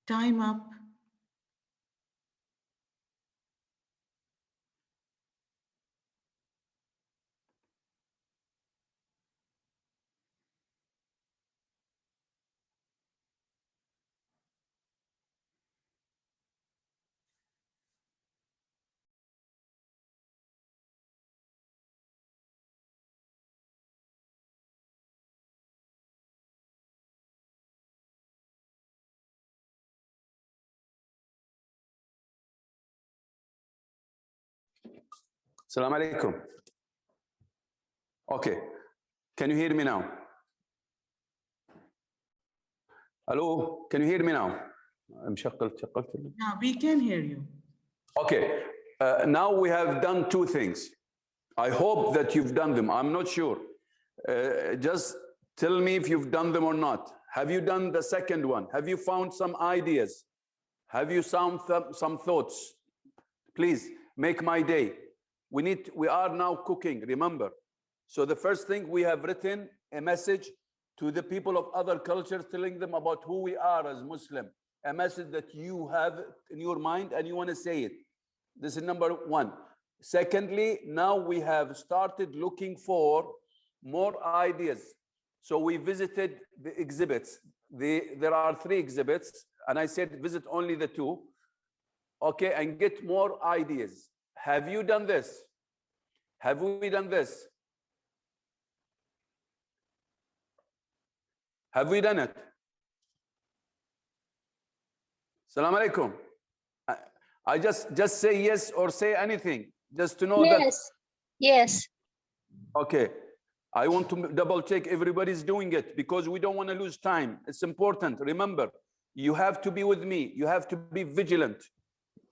F: Time up.
C: Assalamu alaikum. Okay, can you hear me now? Hello, can you hear me now?
F: Now we can hear you.
C: Okay, now we have done two things. I hope that you've done them. I'm not sure. Just tell me if you've done them or not. Have you done the second one? Have you found some ideas? Have you some thoughts? Please make my day. We are now cooking, remember. So the first thing, we have written a message to the people of other cultures, telling them about who we are as Muslim. A message that you have in your mind and you want to say it. This is number one. Secondly, now we have started looking for more ideas. So we visited the exhibits. There are 3 exhibits, and I said visit only the 2. Okay, and get more ideas. Have you done this? Have we done this? Have we done it? Assalamu alaikum. I just say yes or say anything, just to know that.
I: Yes. Yes.
C: Okay. I want to double check everybody's doing it, because we don't want to lose time. It's important. Remember, you have to be with me. You have to be vigilant.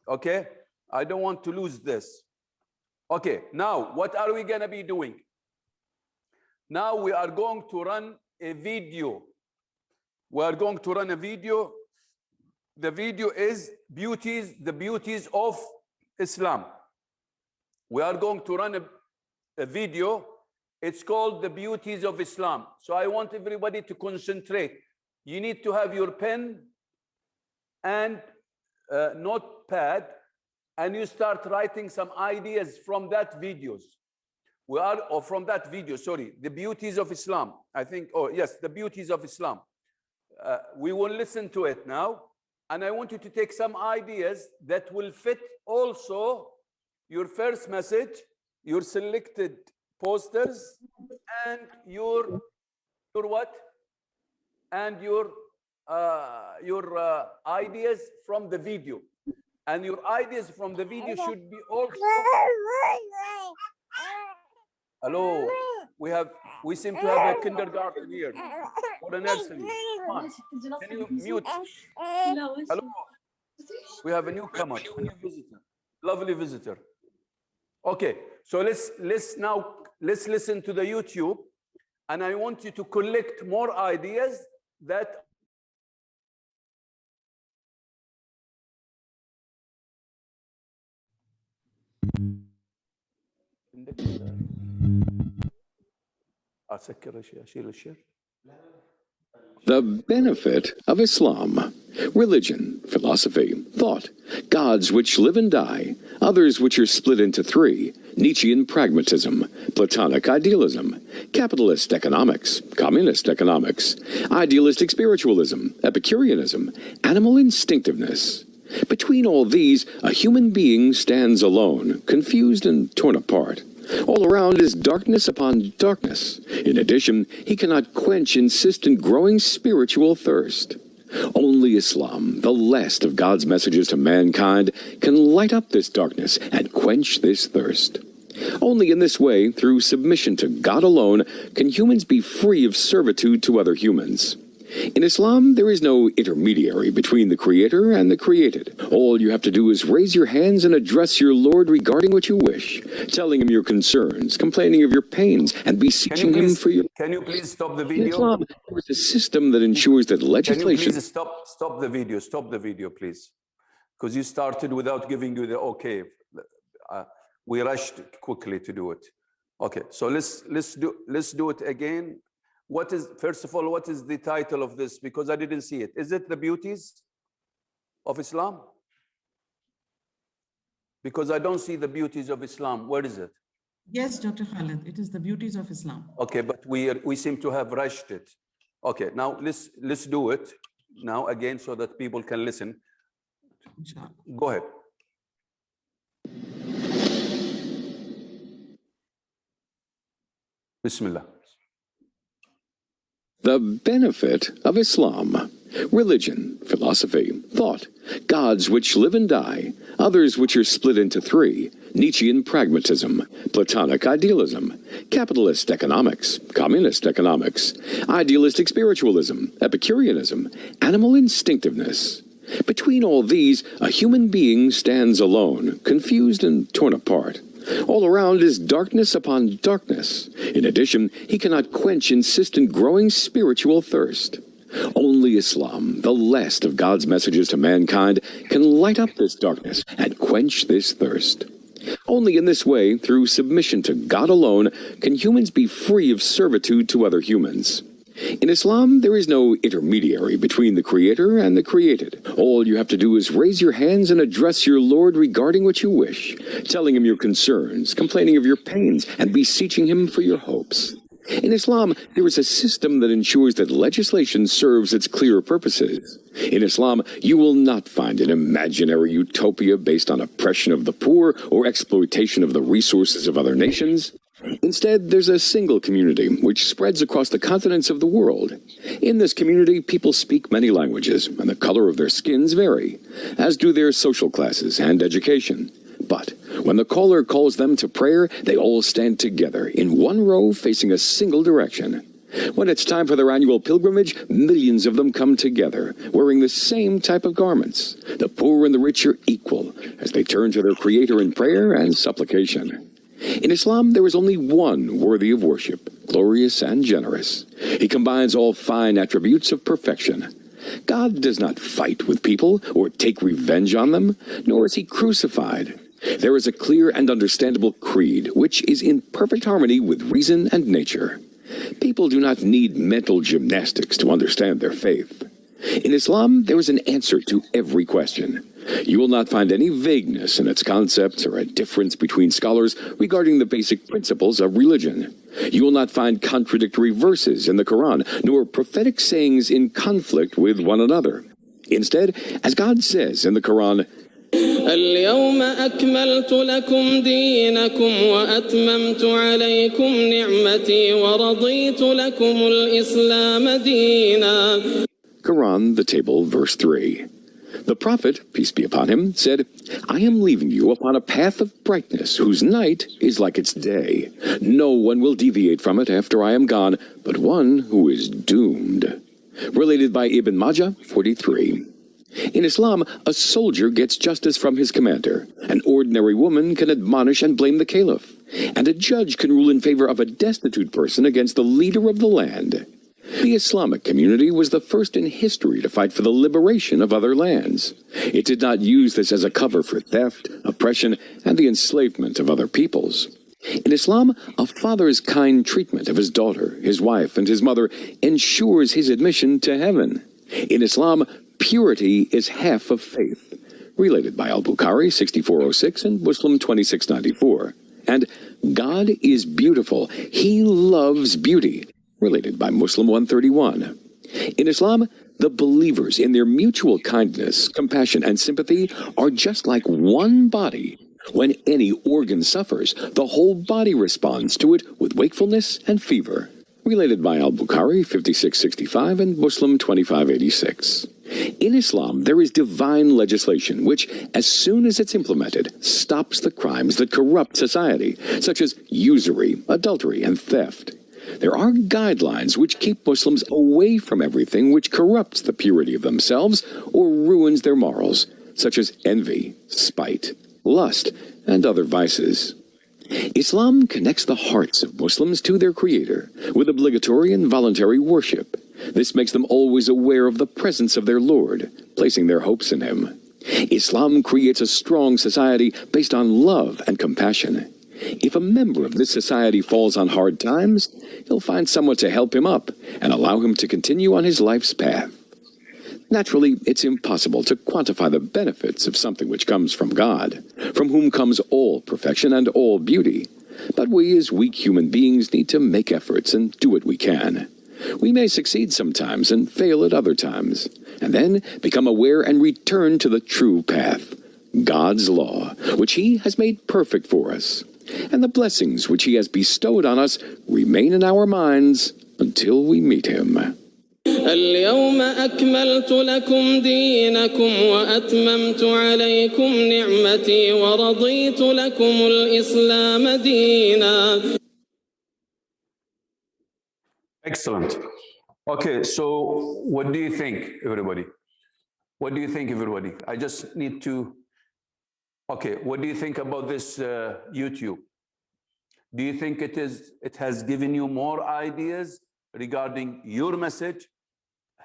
C: Okay? I don't want to lose this. Okay, now what are we going to be doing? Now we are going to run a video. We are going to run a video. The video is the beauties of Islam. We are going to run a video. It's called The Beauties of Islam. So I want everybody to concentrate. You need to have your pen and notepad, and you start writing some ideas from that videos. From that video, sorry, The Beauties of Islam. I think, oh yes, The Beauties of Islam. We will listen to it now, and I want you to take some ideas that will fit also your first message, your selected posters, and your what? And your ideas from the video. And your ideas from the video should be also. Hello, we seem to have a kindergarten here or a nursery. Come on. Can you mute? Hello, we have a newcomer, a new visitor, lovely visitor. Okay, so let's listen to the YouTube, and I want you to collect more ideas that.
R: The benefit of Islam. Religion, philosophy, thought, gods which live and die, others which are split into 3, Nietzschean pragmatism, Platonic idealism, capitalist economics, communist economics, idealistic spiritualism, Epicureanism, animal instinctiveness. Between all these, a human being stands alone, confused and torn apart. All around is darkness upon darkness. In addition, he cannot quench insistent growing spiritual thirst. Only Islam, the last of God's messages to mankind, can light up this darkness and quench this thirst. Only in this way, through submission to God alone, can humans be free of servitude to other humans. In Islam, there is no intermediary between the Creator and the created. All you have to do is raise your hands and address your Lord regarding what you wish, telling him your concerns, complaining of your pains, and beseeching him for your...
C: Can you please stop the video?
R: In Islam, there is a system that ensures that legislation...
C: Can you please stop the video, please? Because you started without giving you the okay. We rushed quickly to do it. Okay, so let's do it again. First of all, what is the title of this? Because I didn't see it. Is it The Beauties? of Islam? Because I don't see the beauties of Islam. Where is it?
F: Yes, Dr. Khalid, it is the beauties of Islam.
C: Okay, but we seem to have rushed it. Okay, now let's do it now again so that people can listen. Go ahead. Bismillah.
R: The benefit of Islam. Religion, philosophy, thought, gods which live and die, others which are split into three, Nietzschean pragmatism, Platonic idealism, capitalist economics, communist economics, idealistic spiritualism, Epicureanism, animal instinctiveness. Between all these, a human being stands alone, confused and torn apart. All around is darkness upon darkness. In addition, he cannot quench insistent growing spiritual thirst. Only Islam, the last of God's messages to mankind, can light up this darkness and quench this thirst. Only in this way, through submission to God alone, can humans be free of servitude to other humans. In Islam, there is no intermediary between the Creator and the created. All you have to do is raise your hands and address your Lord regarding what you wish, telling him your concerns, complaining of your pains, and beseeching him for your hopes. In Islam, there is a system that ensures that legislation serves its clear purposes. In Islam, you will not find an imaginary utopia based on oppression of the poor or exploitation of the resources of other nations. Instead, there's a single community which spreads across the continents of the world. In this community, people speak many languages, and the color of their skins vary, as do their social classes and education. But when the caller calls them to prayer, they all stand together in one row facing a single direction. When it's time for their annual pilgrimage, millions of them come together, wearing the same type of garments. The poor and the rich are equal as they turn to their Creator in prayer and supplication. In Islam, there is only one worthy of worship, glorious and generous. He combines all fine attributes of perfection. God does not fight with people or take revenge on them, nor is he crucified. There is a clear and understandable creed which is in perfect harmony with reason and nature. People do not need mental gymnastics to understand their faith. In Islam, there is an answer to every question. You will not find any vagueness in its concepts or a difference between scholars regarding the basic principles of religion. You will not find contradictory verses in the Quran, nor prophetic sayings in conflict with one another. Instead, as God says in the Quran,
S: اليوم أكملت لكم دينكم وأتممت عليكم نعمتي ورضيت لكم الإسلام دينا.
R: Quran, the table, verse 3. The Prophet, peace be upon him, said, I am leaving you upon a path of brightness whose night is like its day. No one will deviate from it after I am gone, but one who is doomed. Related by Ibn Majah, 43. In Islam, a soldier gets justice from his commander. An ordinary woman can admonish and blame the caliph. And a judge can rule in favor of a destitute person against the leader of the land. The Islamic community was the first in history to fight for the liberation of other lands. It did not use this as a cover for theft, oppression, and the enslavement of other peoples. In Islam, a father's kind treatment of his daughter, his wife, and his mother ensures his admission to heaven. In Islam, purity is half of faith. Related by Al-Bukhari, 6406, and Muslim, 2694. And God is beautiful. He loves beauty. Related by Muslim 131. In Islam, the believers in their mutual kindness, compassion, and sympathy are just like one body. When any organ suffers, the whole body responds to it with wakefulness and fever. Related by Al-Bukhari, 5665, and Muslim 2586. In Islam, there is divine legislation which, as soon as it's implemented, stops the crimes that corrupt society, such as usury, adultery, and theft. There are guidelines which keep Muslims away from everything which corrupts the purity of themselves or ruins their morals, such as envy, spite, lust, and other vices. Islam connects the hearts of Muslims to their Creator with obligatory and voluntary worship. This makes them always aware of the presence of their Lord, placing their hopes in Him. Islam creates a strong society based on love and compassion. If a member of this society falls on hard times, he'll find someone to help him up and allow him to continue on his life's path. Naturally, it's impossible to quantify the benefits of something which comes from God, from whom comes all perfection and all beauty. But we as weak human beings need to make efforts and do what we can. We may succeed sometimes and fail at other times, and then become aware and return to the true path, God's law, which He has made perfect for us. And the blessings which He has bestowed on us remain in our minds until we meet Him.
S: اليوم أكملت لكم دينكم وأتممت عليكم نعمتي ورضيت لكم الإسلام دينا.
C: Excellent. Okay, so what do you think, everybody? What do you think, everybody? I just need to... Okay, what do you think about this YouTube? Do you think it has given you more ideas regarding your message?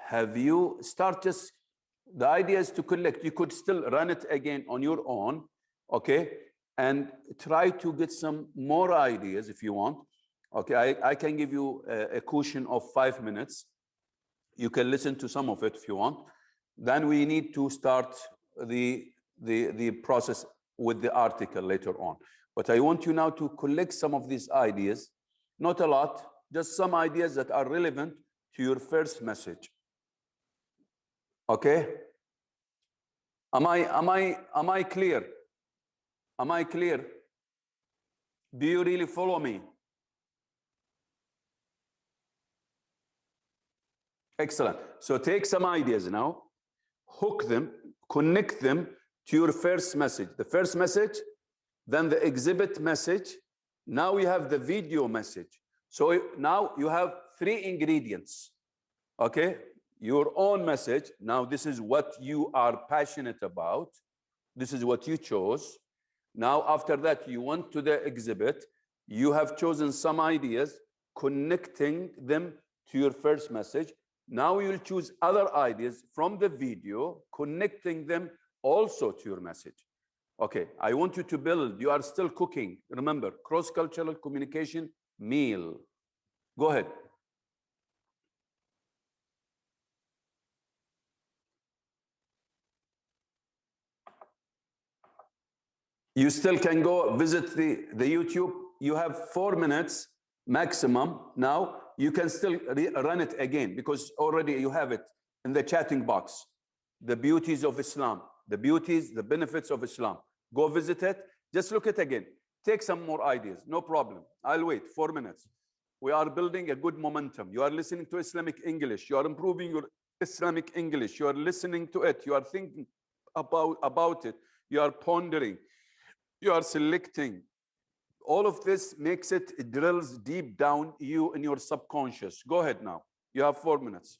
C: Have you start just the ideas to collect? You could still run it again on your own, okay, and try to get some more ideas if you want. Okay, I can give you a cushion of 5 minutes. You can listen to some of it if you want. Then we need to start the process with the article later on. But I want you now to collect some of these ideas, not a lot, just some ideas that are relevant to your first message. Okay? Am I clear? Am I clear? Do you really follow me? Excellent. So take some ideas now, hook them, connect them to your first message. The first message, then the exhibit message. Now you have the video message. So now you have 3 ingredients. Okay? Your own message. Now this is what you are passionate about. This is what you chose. Now after that, you went to the exhibit. You have chosen some ideas, connecting them to your first message. Now you'll choose other ideas from the video, connecting them also to your message. Okay, I want you to build. You are still cooking. Remember, cross-cultural communication meal. Go ahead. You still can go visit the YouTube. You have 4 minutes maximum. Now you can still run it again because already you have it in the chatting box. The beauties of Islam, the beauties, the benefits of Islam. Go visit it. Just look at it again. Take some more ideas. No problem. I'll wait 4 minutes. We are building a good momentum. You are listening to Islamic English. You are improving your Islamic English. You are listening to it. You are thinking about it. You are pondering. You are selecting. All of this makes it drills deep down you in your subconscious. Go ahead now. You have 4 minutes.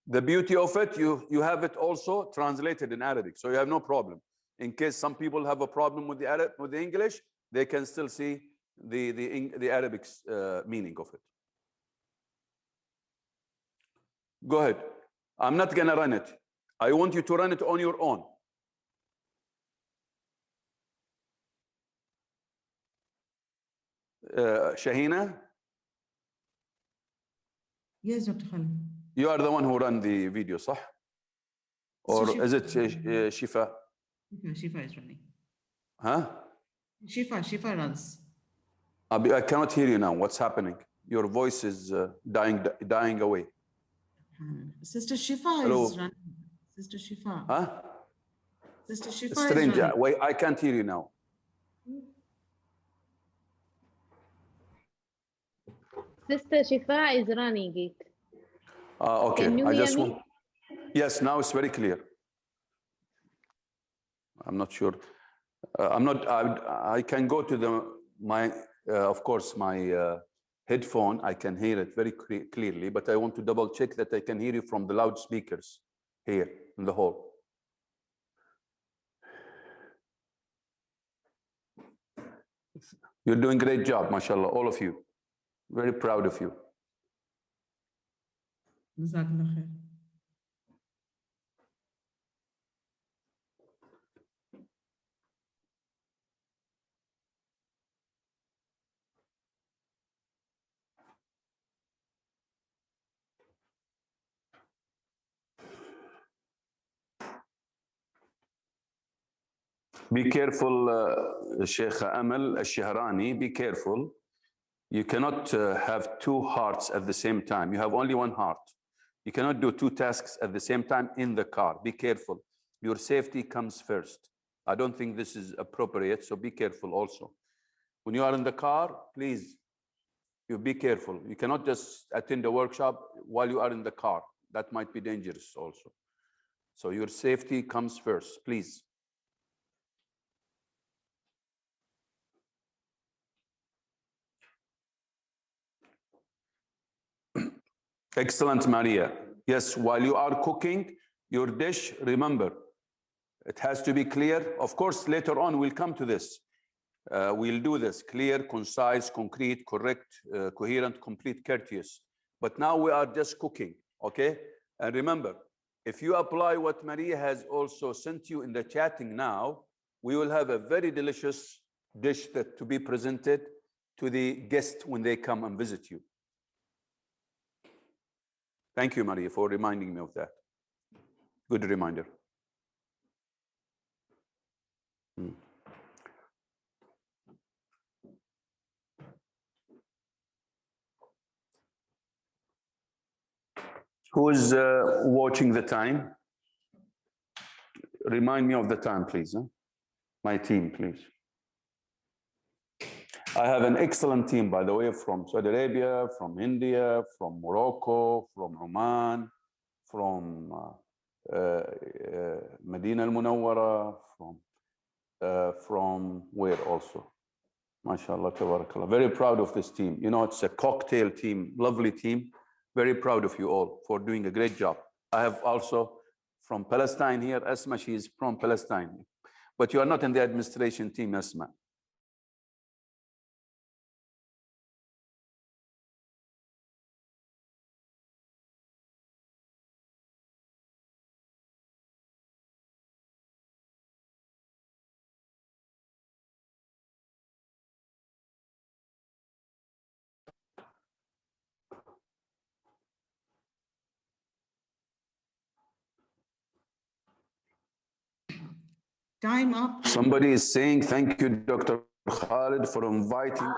C: The beauty of it, you have it also translated in Arabic, so you have no problem. In case some people have a problem with the English, they can still see the Arabic meaning of it. Go ahead. I'm not gonna run it. I want you to run it on your own. Shahina?
F: Yes, Dr. Khalid.
C: You are the one who ran the video, صح? Or is it Shifa?
F: Shifa is running.
C: Huh?
F: Shifa runs.
C: I cannot hear you now. What's happening? Your voice is dying away.
F: Sister Shifa is running. Sister Shifa.
C: Huh?
F: Sister Shifa
C: Strange.
F: is running.
C: Wait, I can't hear you now.
L: Sister Shifa is running it.
C: Okay.
L: Can you hear me?
C: Yes, now it's very clear. I'm not sure. I can go to of course, my headphone. I can hear it very clearly, but I want to double check that I can hear you from the loudspeakers here in the hall. You're doing a great job, mashallah, all of you. Very proud of you.
F: Jazakallah khair.
C: Be careful, Sheikh Amal al-Shahrani, be careful. You cannot have two hearts at the same time. You have only one heart. You cannot do two tasks at the same time in the car. Be careful. Your safety comes first. I don't think this is appropriate, so be careful also. When you are in the car, please, you be careful. You cannot just attend a workshop while you are in the car. That might be dangerous also. So your safety comes first, please. Excellent, Maria. Yes, while you are cooking your dish, remember, it has to be clear. Of course, later on, we'll come to this. We'll do this, clear, concise, concrete, correct, coherent, complete, courteous. But now we are just cooking, okay? And remember, if you apply what Maria has also sent you in the chatting now, we will have a very delicious dish that to be presented to the guests when they come and visit you. Thank you, Maria, for reminding me of that. Good reminder. Who's watching the time? Remind me of the time, please. Huh? My team, please. I have an excellent team, by the way, from Saudi Arabia, from India, from Morocco, from Oman, from Medina al-Munawwara, from where also? MashaAllah, tabarakallah. Very proud of this team. You know, it's a cocktail team, lovely team. Very proud of you all for doing a great job. I have also from Palestine here, Asma, she is from Palestine. But you are not in the administration team, Asma.
F: Time up.
C: Somebody is saying, thank you, Dr. Khalid, for inviting.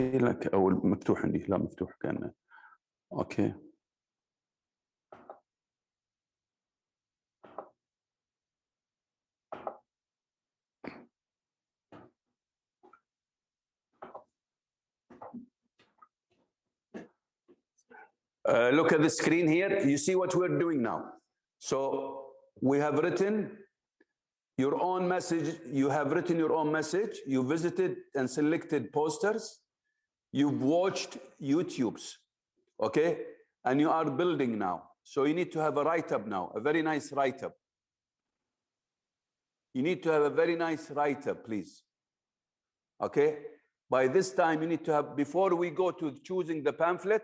C: لك او مفتوح عندي لا مفتوح كان اوكي look at the screen here. You see what we're doing now. So we have written your own message. You have written your own message. You visited and selected posters. You've watched YouTubes, okay? And you are building now. So you need to have a write-up now, a very nice write-up. You need to have a very nice write-up, please. Okay? By this time, you need to have, before we go to choosing the pamphlet,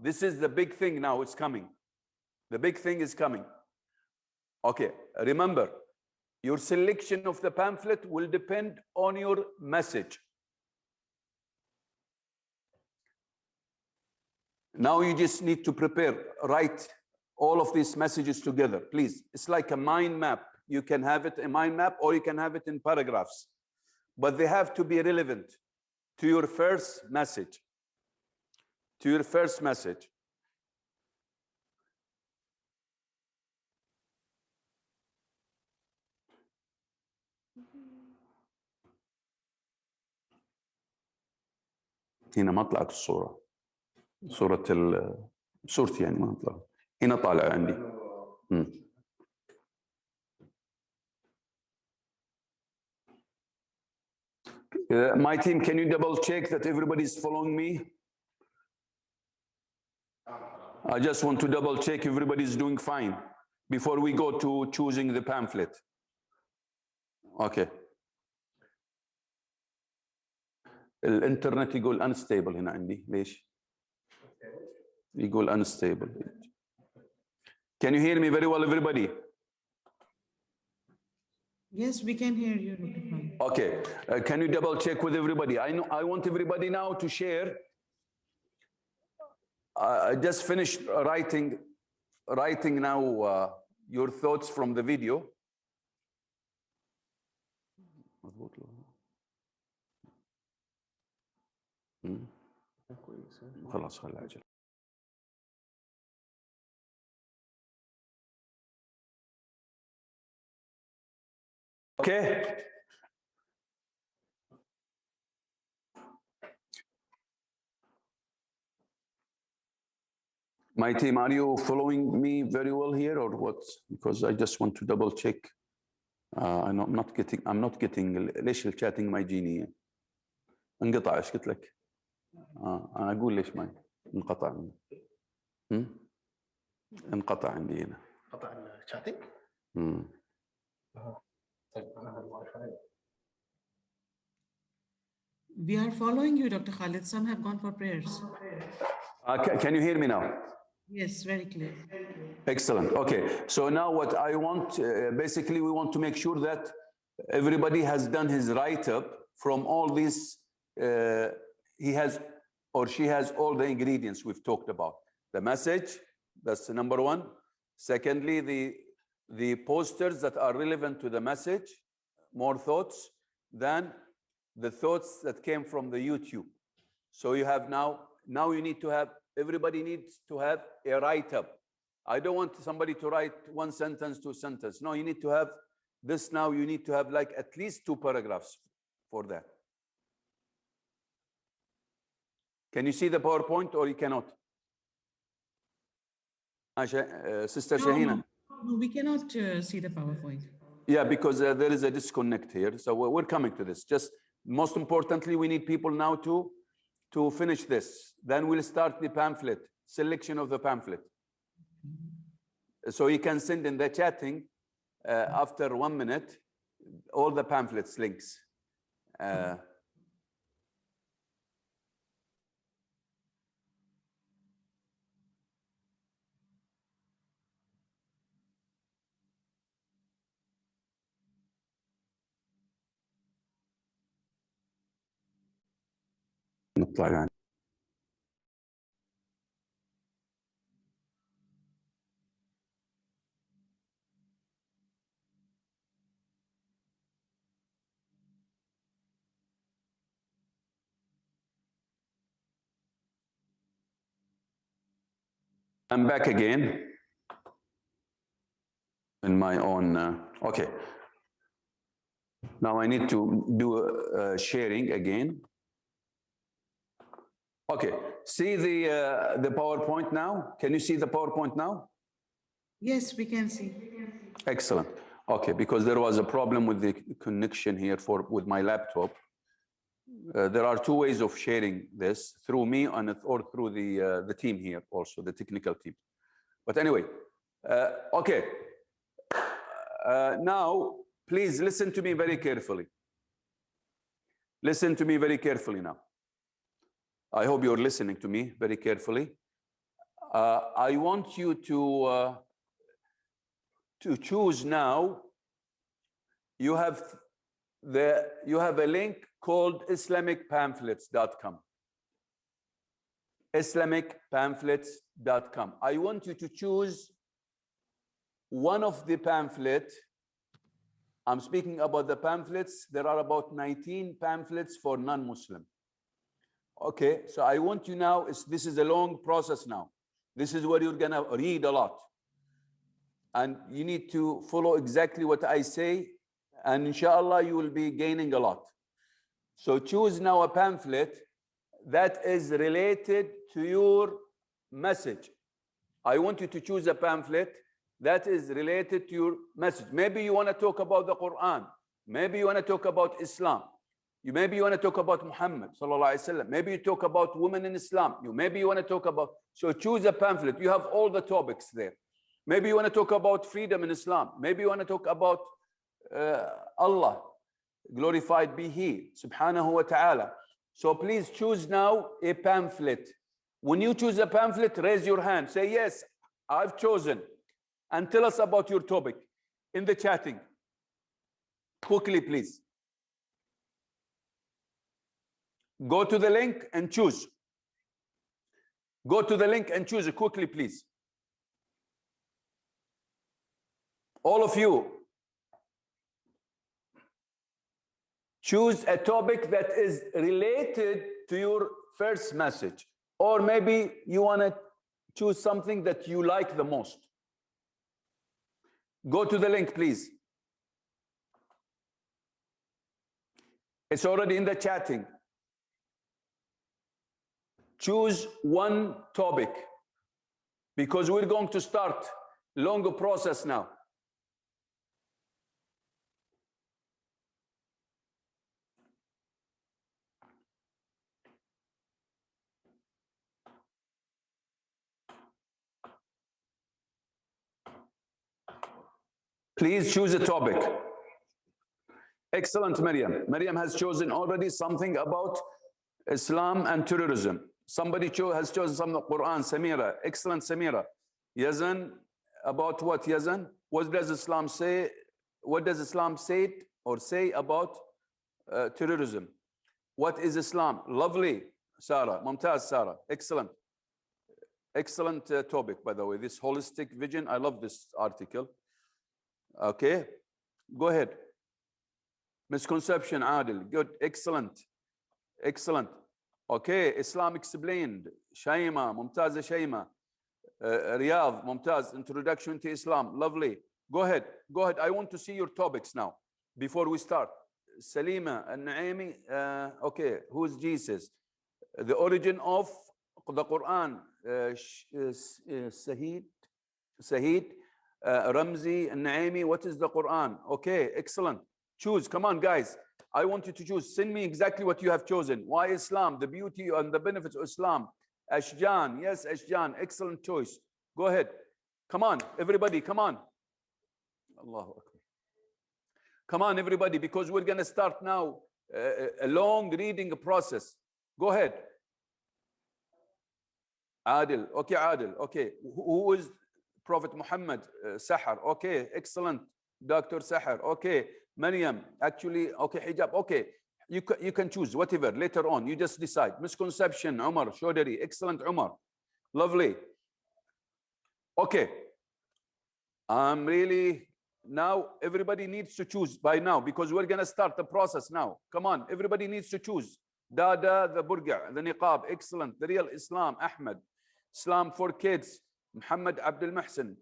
C: this is the big thing now, it's coming. The big thing is coming. Okay, remember, your selection of the pamphlet will depend on your message. Now you just need to prepare, write all of these messages together, please. It's like a mind map. You can have it a mind map or you can have it in paragraphs, but they have to be relevant to your first message. To your first message. هنا ما طلعت الصورة. صورتي يعني ما طلعت. هنا طالع عندي. My team, can you double check that everybody's following me? I just want to double check everybody's doing fine before we go to choosing the pamphlet. Okay. الانترنت يقول unstable هنا عندي ليش؟ يقول unstable. Can you hear me very well, everybody?
F: Yes, we can hear you, Dr. Khalid.
C: Okay. Can you double check with everybody? I want everybody now to share. I just finished writing now your thoughts from the video. خلاص خلي أجل. Okay. My team, are you following me very well here or what? Because I just want to double check. I'm not getting ليش الشاتنج ما يجيني؟ انقطع ايش قلت لك؟ انا اقول ليش ما انقطع عندي؟ انقطع عندي هنا.
T: قطع الشاتنج؟
F: We are following you, Dr. Khalid. Some have gone for prayers.
C: Can you hear me now?
F: Yes, very clear.
C: Excellent. Okay. So now what I want, basically we want to make sure that everybody has done his write-up from all these, he has or she has all the ingredients we've talked about. The message, that's number one. Secondly, the posters that are relevant to the message, more thoughts than the thoughts that came from the YouTube. So you have now you need to have, everybody needs to have a write-up. I don't want somebody to write one sentence, two sentences. No, you need to have this now, you need to have like at least 2 paragraphs for that. Can you see the PowerPoint or you cannot? Sister Shahina?
F: No, we cannot see the PowerPoint.
C: Yeah, because there is a disconnect here. So we're coming to this. Just most importantly, we need people now to finish this. Then we'll start the pamphlet, selection of the pamphlet. So you can send in the chatting after 1 minute, all the pamphlets links. نطلع يعني. I'm back again in my own, okay. Now I need to do sharing again. Okay, see the PowerPoint now? Can you see the PowerPoint now?
F: Yes, we can see.
C: Excellent. Okay, because there was a problem with the connection here with my laptop. There are 2 ways of sharing this, through me or through the team here also, the technical team. But anyway, okay. Now, please listen to me very carefully. Listen to me very carefully now. I hope you're listening to me very carefully. I want you to choose now. You have a link called IslamicPamphlets.com. IslamicPamphlets.com. I want you to choose one of the pamphlet. I'm speaking about the pamphlets. There are about 19 pamphlets for non-Muslim. Okay, so I want you now, this is a long process now. This is where you're gonna read a lot. And you need to follow exactly what I say, and inshallah you will be gaining a lot. So choose now a pamphlet that is related to your message. I want you to choose a pamphlet that is related to your message. Maybe you want to talk about the Quran. Maybe you want to talk about Islam. Maybe you want to talk about Muhammad sallallahu alaihi wasallam. Maybe you talk about women in Islam. Maybe you want to talk about, so choose a pamphlet. You have all the topics there. Maybe you want to talk about freedom in Islam. Maybe you want to talk about Allah, glorified be He, subhanahu wa ta'ala. So please choose now a pamphlet. When you choose a pamphlet, raise your hand. Say, yes, I've chosen. And tell us about your topic in the chatting. Quickly, please. Go to the link and choose. Go to the link and choose quickly, please. All of you, choose a topic that is related to your first message. Or maybe you want to choose something that you like the most. Go to the link, please. It's already in the chatting. Choose one topic, because we're going to start a longer process now. Please choose a topic. Excellent, Maryam. Maryam has chosen already something about Islam and terrorism. Somebody has chosen some of the Quran. Samira. Excellent, Samira. Yazan, about what, Yazan? What does Islam say? What does Islam say about terrorism? What is Islam? Lovely, Sarah. Mumtaz, Sarah. Excellent. Excellent topic, by the way. This holistic vision. I love this article. Okay. Go ahead. Misconception, Adil. Good. Excellent. Excellent. Okay. Islam explained. Shayma. Mumtaz Shayma. Riyadh. Mumtaz. Introduction to Islam. Lovely. Go ahead. Go ahead. I want to see your topics now before we start. Salima and Naimi. Okay. Who's Jesus? The origin of the Quran. Sahid. Ramzi and Naimi. What is the Quran? Okay. Excellent. Choose. Come on, guys. I want you to choose. Send me exactly what you have chosen. Why Islam? The beauty and the benefits of Islam. Ashjan. Yes, Ashjan. Excellent choice. Go ahead. Come on, everybody. Come on. Allahu Akbar. Come on, everybody, because we're going to start now a long reading process. Go ahead. Adil. Okay, Adil. Okay. Who is Prophet Muhammad? Sahar. Okay. Excellent. Dr. Sahar. Okay. Maryam, actually, okay, hijab, okay. You can choose whatever later on. You just decide. Misconception, Umar, Shodari. Excellent, Umar. Lovely. Okay. I'm really, now everybody needs to choose by now, because we're going to start the process now. Come on, everybody needs to choose. Dada, the burqa, the niqab, excellent. The real Islam, Ahmed. Islam for kids, Muhammad Abdul Muhsin.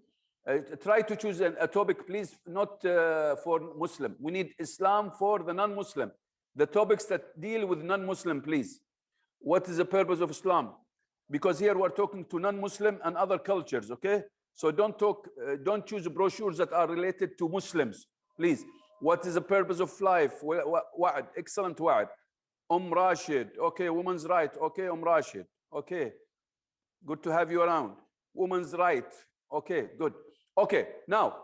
C: Try to choose a topic, please, not for Muslim. We need Islam for the non-Muslim. The topics that deal with non-Muslim, please. What is the purpose of Islam? Because here we're talking to non-Muslim and other cultures, okay? So don't choose brochures that are related to Muslims, please. What is the purpose of life? Wa'ad, excellent wa'ad. Rashid, okay, women's right, okay, Rashid, okay. Good to have you around. Women's right, okay, good. Okay, now,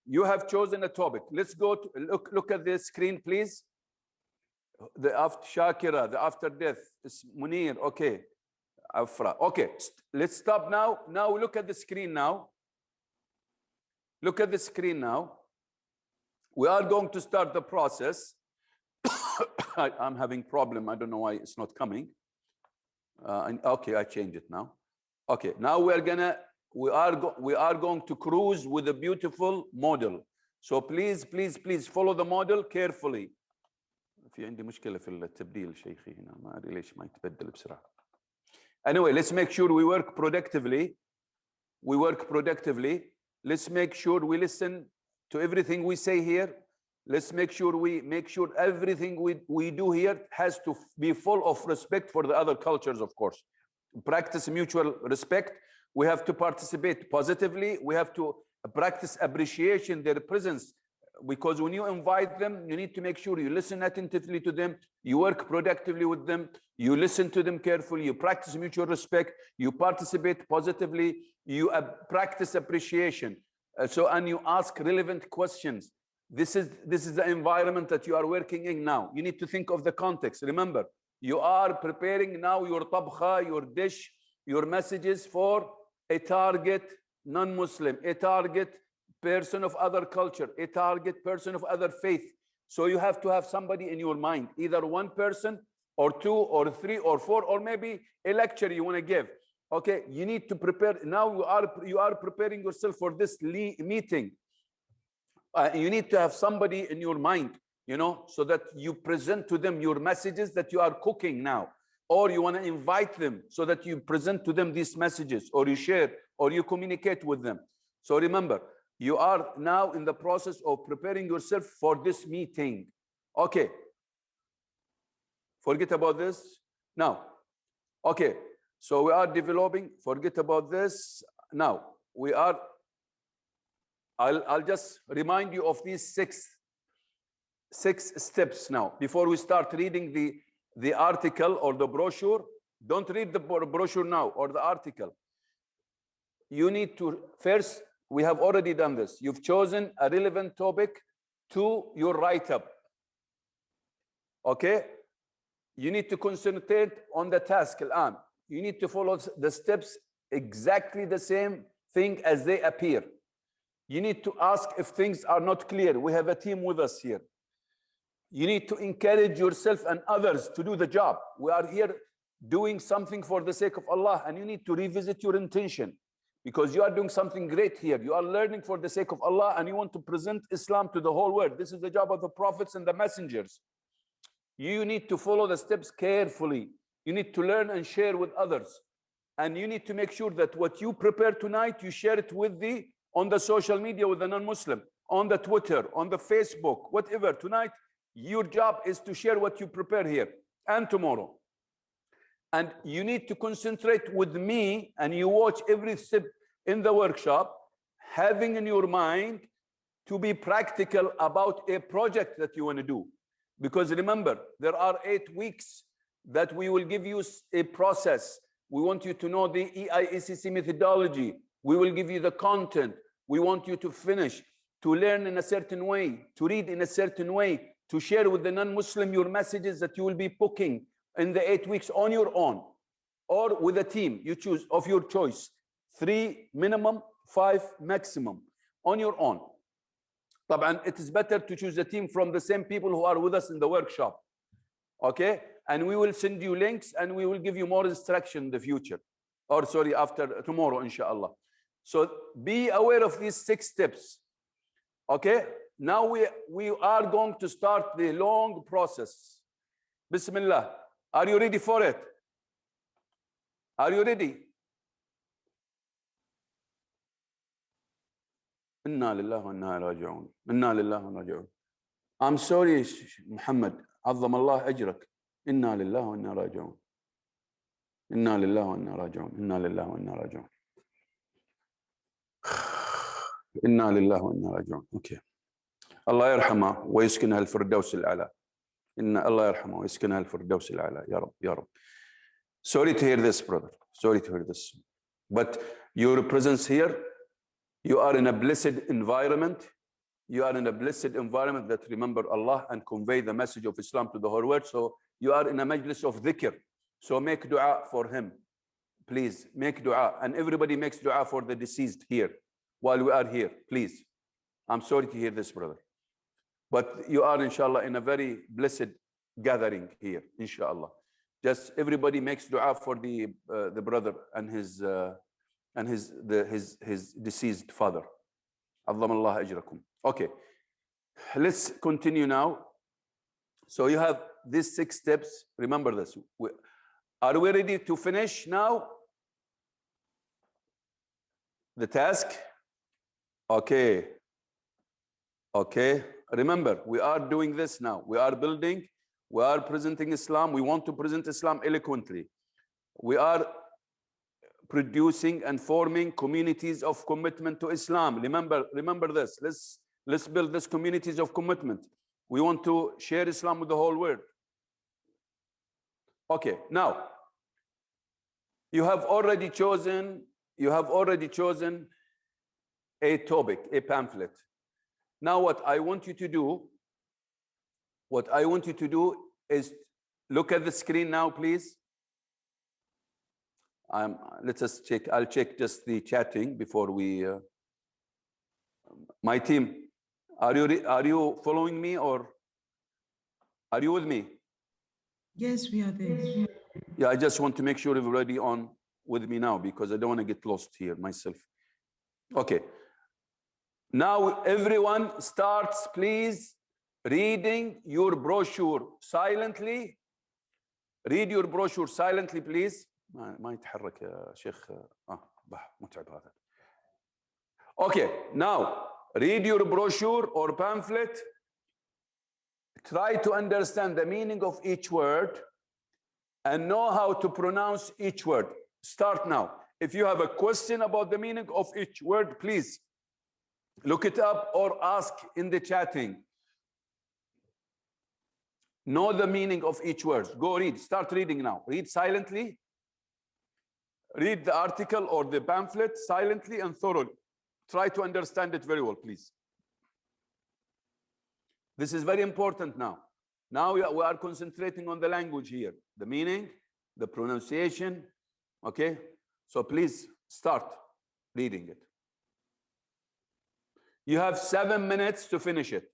C: you have chosen a topic. Let's go to look at the screen, please. The after Shakira, the after death, is Munir, okay. Afra, okay. Let's stop now. Now look at the screen now. Look at the screen now. We are going to start the process. I'm having problem. I don't know why it's not coming. Okay, I changed it now. Okay, now we are going to cruise with a beautiful model. So please follow the model carefully. في عندي مشكلة في التبديل شيخي هنا ما أدري ليش ما يتبدل بسرعة. Anyway, let's make sure we work productively. Let's make sure we listen to everything we say here. Let's make sure everything we do here has to be full of respect for the other cultures, of course. Practice mutual respect. We have to participate positively. We have to practice appreciation, their presence. Because when you invite them, you need to make sure you listen attentively to them, you work productively with them, you listen to them carefully, you practice mutual respect, you participate positively, you practice appreciation. And you ask relevant questions. This is the environment that you are working in now. You need to think of the context. Remember, you are preparing now your tabkha, your dish, your messages for a target non-Muslim, a target person of other culture, a target person of other faith. So you have to have somebody in your mind, either one person or two or three or four, or maybe a lecture you want to give. Okay, you need to prepare. Now you are preparing yourself for this meeting. You need to have somebody in your mind, you know, so that you present to them your messages that you are cooking now, or you want to invite them so that you present to them these messages, or you share, or you communicate with them. So remember, you are now in the process of preparing yourself for this meeting. Okay. Forget about this now. Okay. So we are developing. Forget about this now. We are. I'll just remind you of these six steps now. Before we start reading the article or the brochure, don't read the brochure now or the article. You need to first. We have already done this. You've chosen a relevant topic to your write-up. Okay? You need to concentrate on the task. You need to follow the steps exactly the same thing as they appear. You need to ask if things are not clear. We have a team with us here. You need to encourage yourself and others to do the job. We are here doing something for the sake of Allah, and you need to revisit your intention. Because you are doing something great here. You are learning for the sake of Allah, and you want to present Islam to the whole world. This is the job of the prophets and the messengers. You need to follow the steps carefully. You need to learn and share with others. And you need to make sure that what you prepare tonight, you share it with on the social media with the non-Muslim, on the Twitter, on the Facebook, whatever. Tonight, your job is to share what you prepare here and tomorrow. And you need to concentrate with me, and you watch every step in the workshop, having in your mind to be practical about a project that you want to do. Because remember, there are 8 weeks that we will give you a process. We want you to know the EIECC methodology. We will give you the content. We want you to finish, to learn in a certain way, to read in a certain way, to share with the non-Muslim your messages that you will be booking in the 8 weeks on your own, or with a team you choose of your choice. 3 minimum, 5 maximum, on your own. And it is better to choose a team from the same people who are with us in the workshop. Okay? And we will send you links, and we will give you more instruction in the future. Or sorry, after tomorrow, inshallah. So be aware of these 6 steps. Okay? Now we are going to start the long process. Bismillah. Are you ready for it? Are you ready? Inna lillahi wa inna ilaihi raji'un. Inna lillahi wa inna raji'un. I'm sorry, Muhammad. Azzam Allah ajrak. Inna lillahi wa inna raji'un. Inna lillahi wa inna raji'un. Inna lillahi wa inna raji'un. Inna lillahi wa inna raji'un. Okay. Allah yarhamah wa yuskinha al-firdaws al-a'la. Inna Allah yarhamah wa yuskinha al-firdaws al-a'la. Ya Rabb, Ya Rabb. Sorry to hear this, brother. Sorry to hear this. But your presence here, you are in a blessed environment. You are in a blessed environment that remember Allah and convey the message of Islam to the whole world. So you are in a majlis of dhikr. So make dua for him. Please make dua. And everybody makes dua for the deceased here while we are here. Please. I'm sorry to hear this, brother. But you are, inshallah, in a very blessed gathering here, inshallah. Just everybody makes dua for the brother and his deceased father. Azzam Allah ajrakum. Okay, let's continue now. So you have these 6 steps. Remember this. Are we ready to finish now the task? Okay. Okay. Remember, we are doing this now. We are building. We are presenting Islam. We want to present Islam eloquently. We are producing and forming communities of commitment to Islam. Remember this. Let's build these communities of commitment. We want to share Islam with the whole world. Okay, now you have already chosen a topic, a pamphlet. Now what I want you to do is look at the screen now, please. Let us check. I'll check just the chatting before we. My team, are you following me or are you with me?
F: Yes, we are there.
C: Yeah, I just want to make sure everybody on with me now because I don't want to get lost here myself. Okay. Now everyone starts, please, reading your brochure silently. Read your brochure silently, please. ما يتحرك يا شيخ. متعب هذا. Okay, now read your brochure or pamphlet. Try to understand the meaning of each word and know how to pronounce each word. Start now. If you have a question about the meaning of each word, please look it up or ask in the chatting. Know the meaning of each word. Go read. Start reading now. Read silently. Read the article or the pamphlet silently and thoroughly. Try to understand it very well, please. This is very important now. Now we are concentrating on the language here. The meaning, the pronunciation. Okay? So please start reading it. You have 7 minutes to finish it.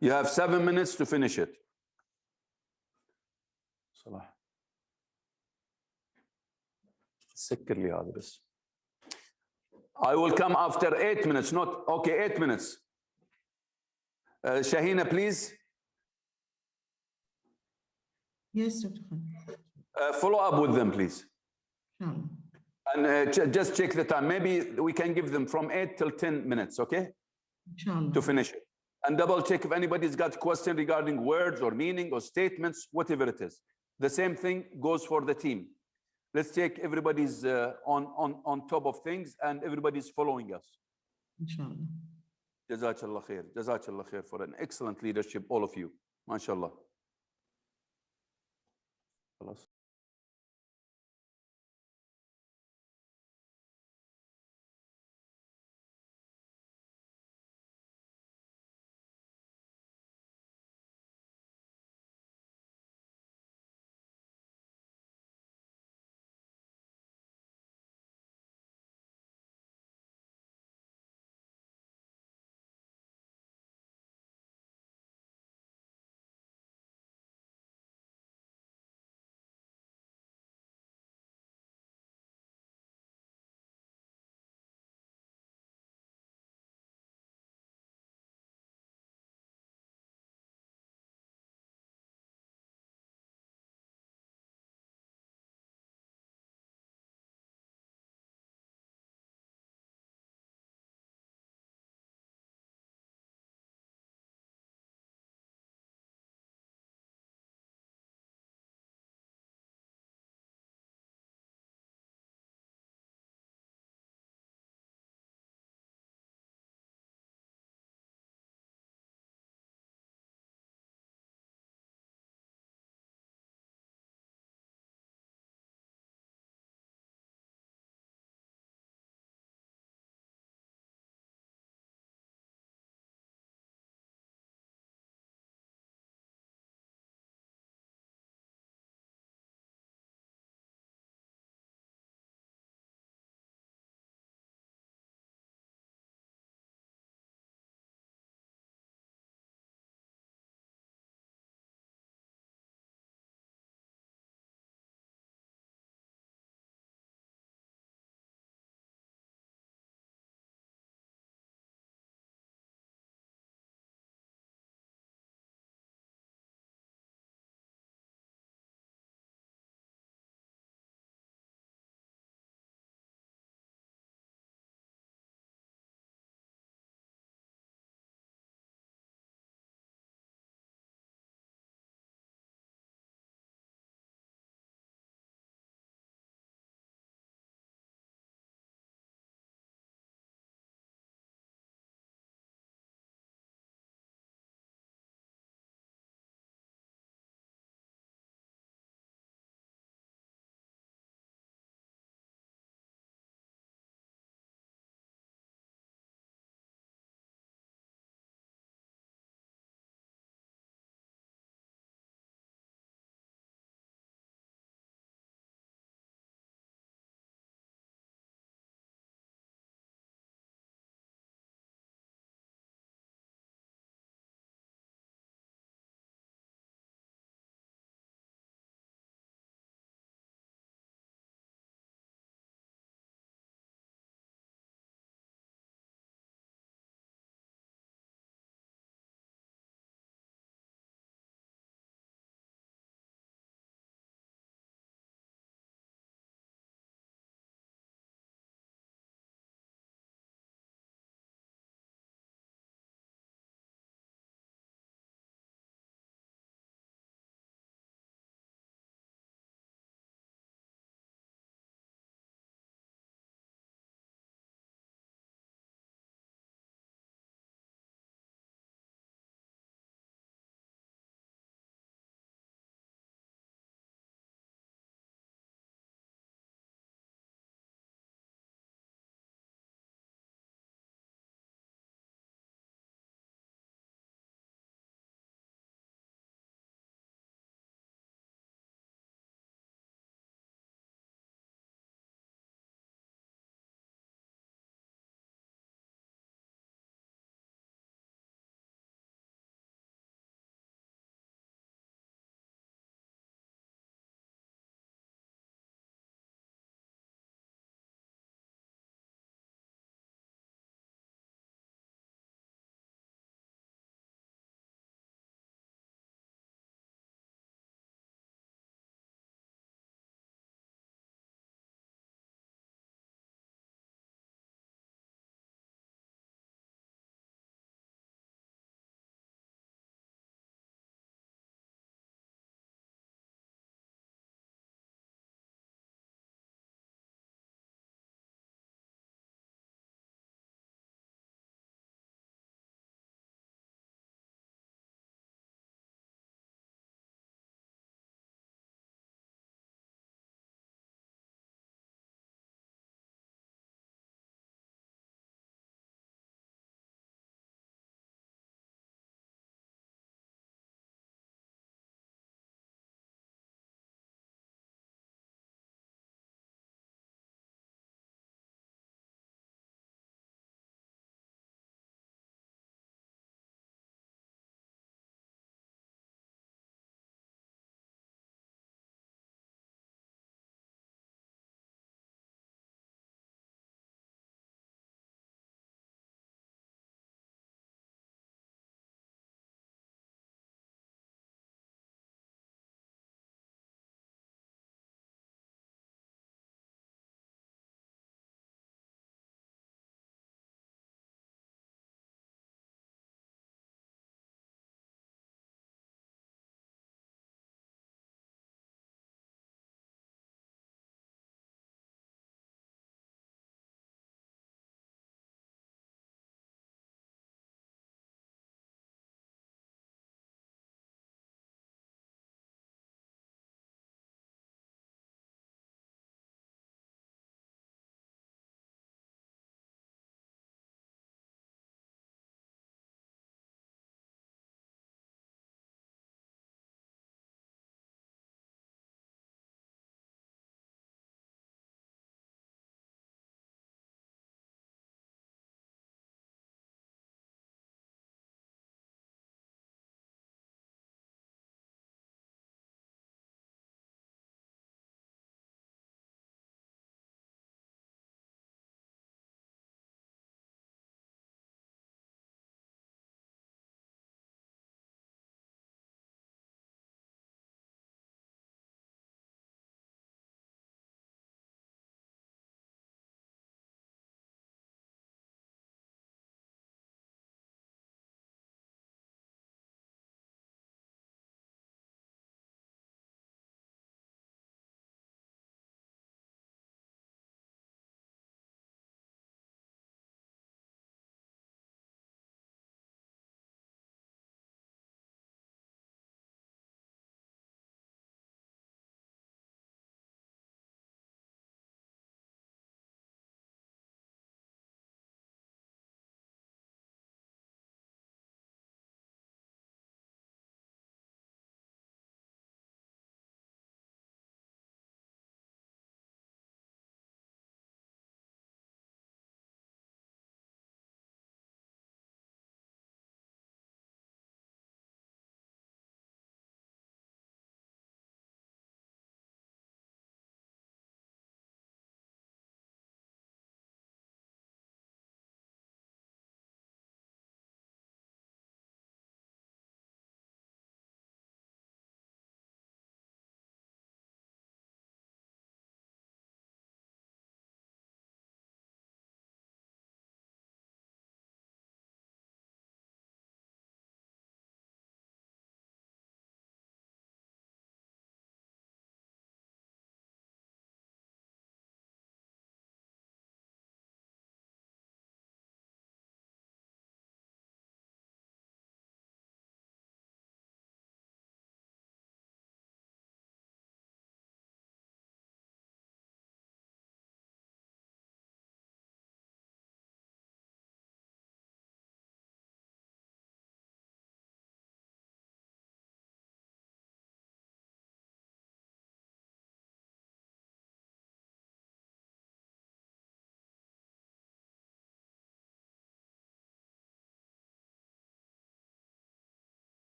C: You have 7 minutes to finish it. صلاح سكر لي هذا بس. I will come after 8 minutes, not okay, 8 minutes. Shahina, please.
F: Yes, Dr. Khan.
C: Follow up with them, please.
F: Sure.
C: And just check the time. Maybe we can give them from 8 till 10 minutes, okay?
F: Inshallah.
C: To finish it. And double check if anybody's got question regarding words or meaning or statements, whatever it is. The same thing goes for the team. Let's check everybody's on top of things and everybody's following us.
F: Inshallah.
C: Jazakallah khair. Jazakallah khair for an excellent leadership, all of you. MashaAllah.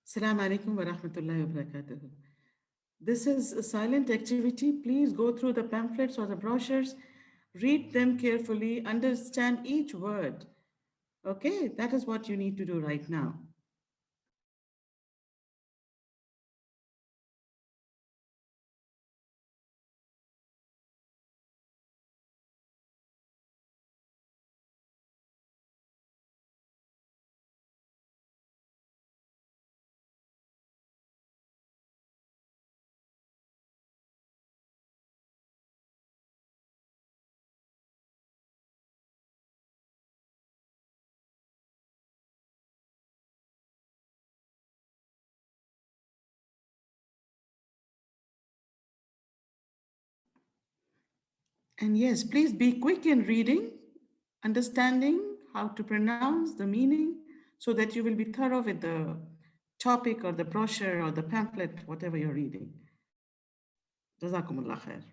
F: Assalamu alaikum wa rahmatullahi wa barakatuh. This is a silent activity. Please go through the pamphlets or the brochures, read them carefully, understand each word. Okay, that is what you need to do right now. And yes, please be quick in reading, understanding how to pronounce the meaning, so that you will be thorough with the topic or the brochure or the pamphlet, whatever you're reading. Jazakumullah khair.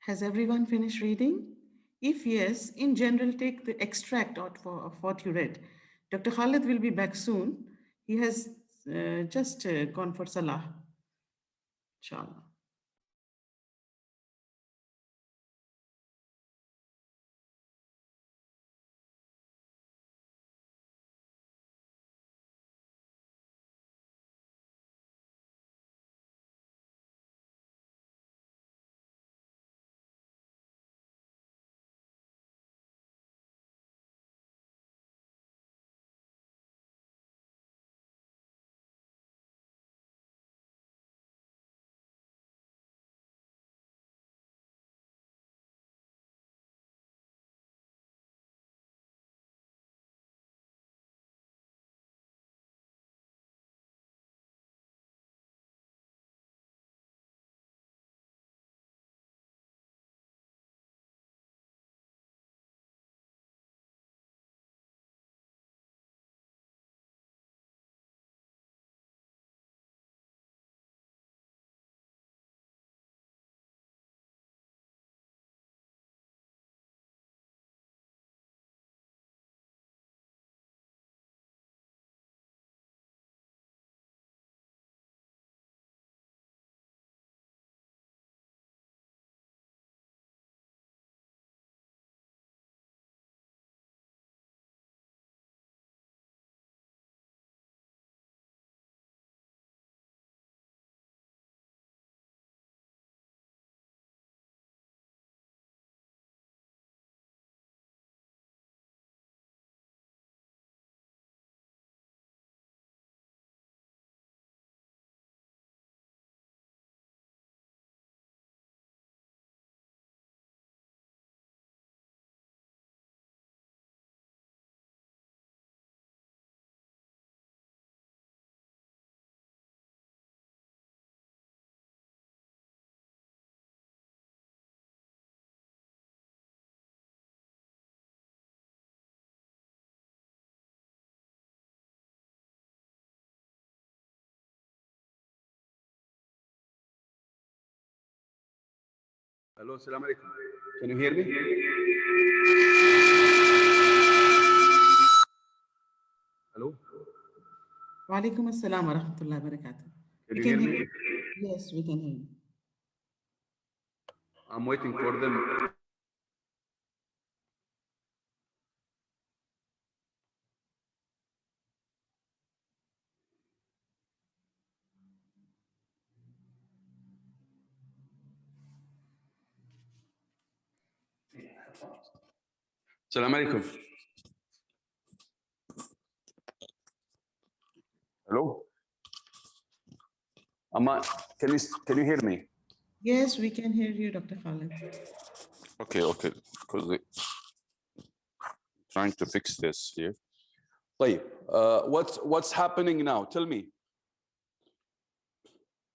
F: Has everyone finished reading? If yes, in general, take the extract of what you read. Dr. Khalid will be back soon. He has just gone for Salah. Inshallah.
C: Hello, Assalamu alaikum. Can you hear me? Hello?
F: Wa alaikum assalam wa rahmatullahi wa barakatuh.
C: Can you hear me?
F: Yes, we can hear you.
C: I'm waiting for them. Assalamu alaikum. Hello? Amma, can you hear me?
F: Yes, we can hear you, Dr. Khalid.
C: Okay, because they trying to fix this here. طيب, what's happening now? Tell me.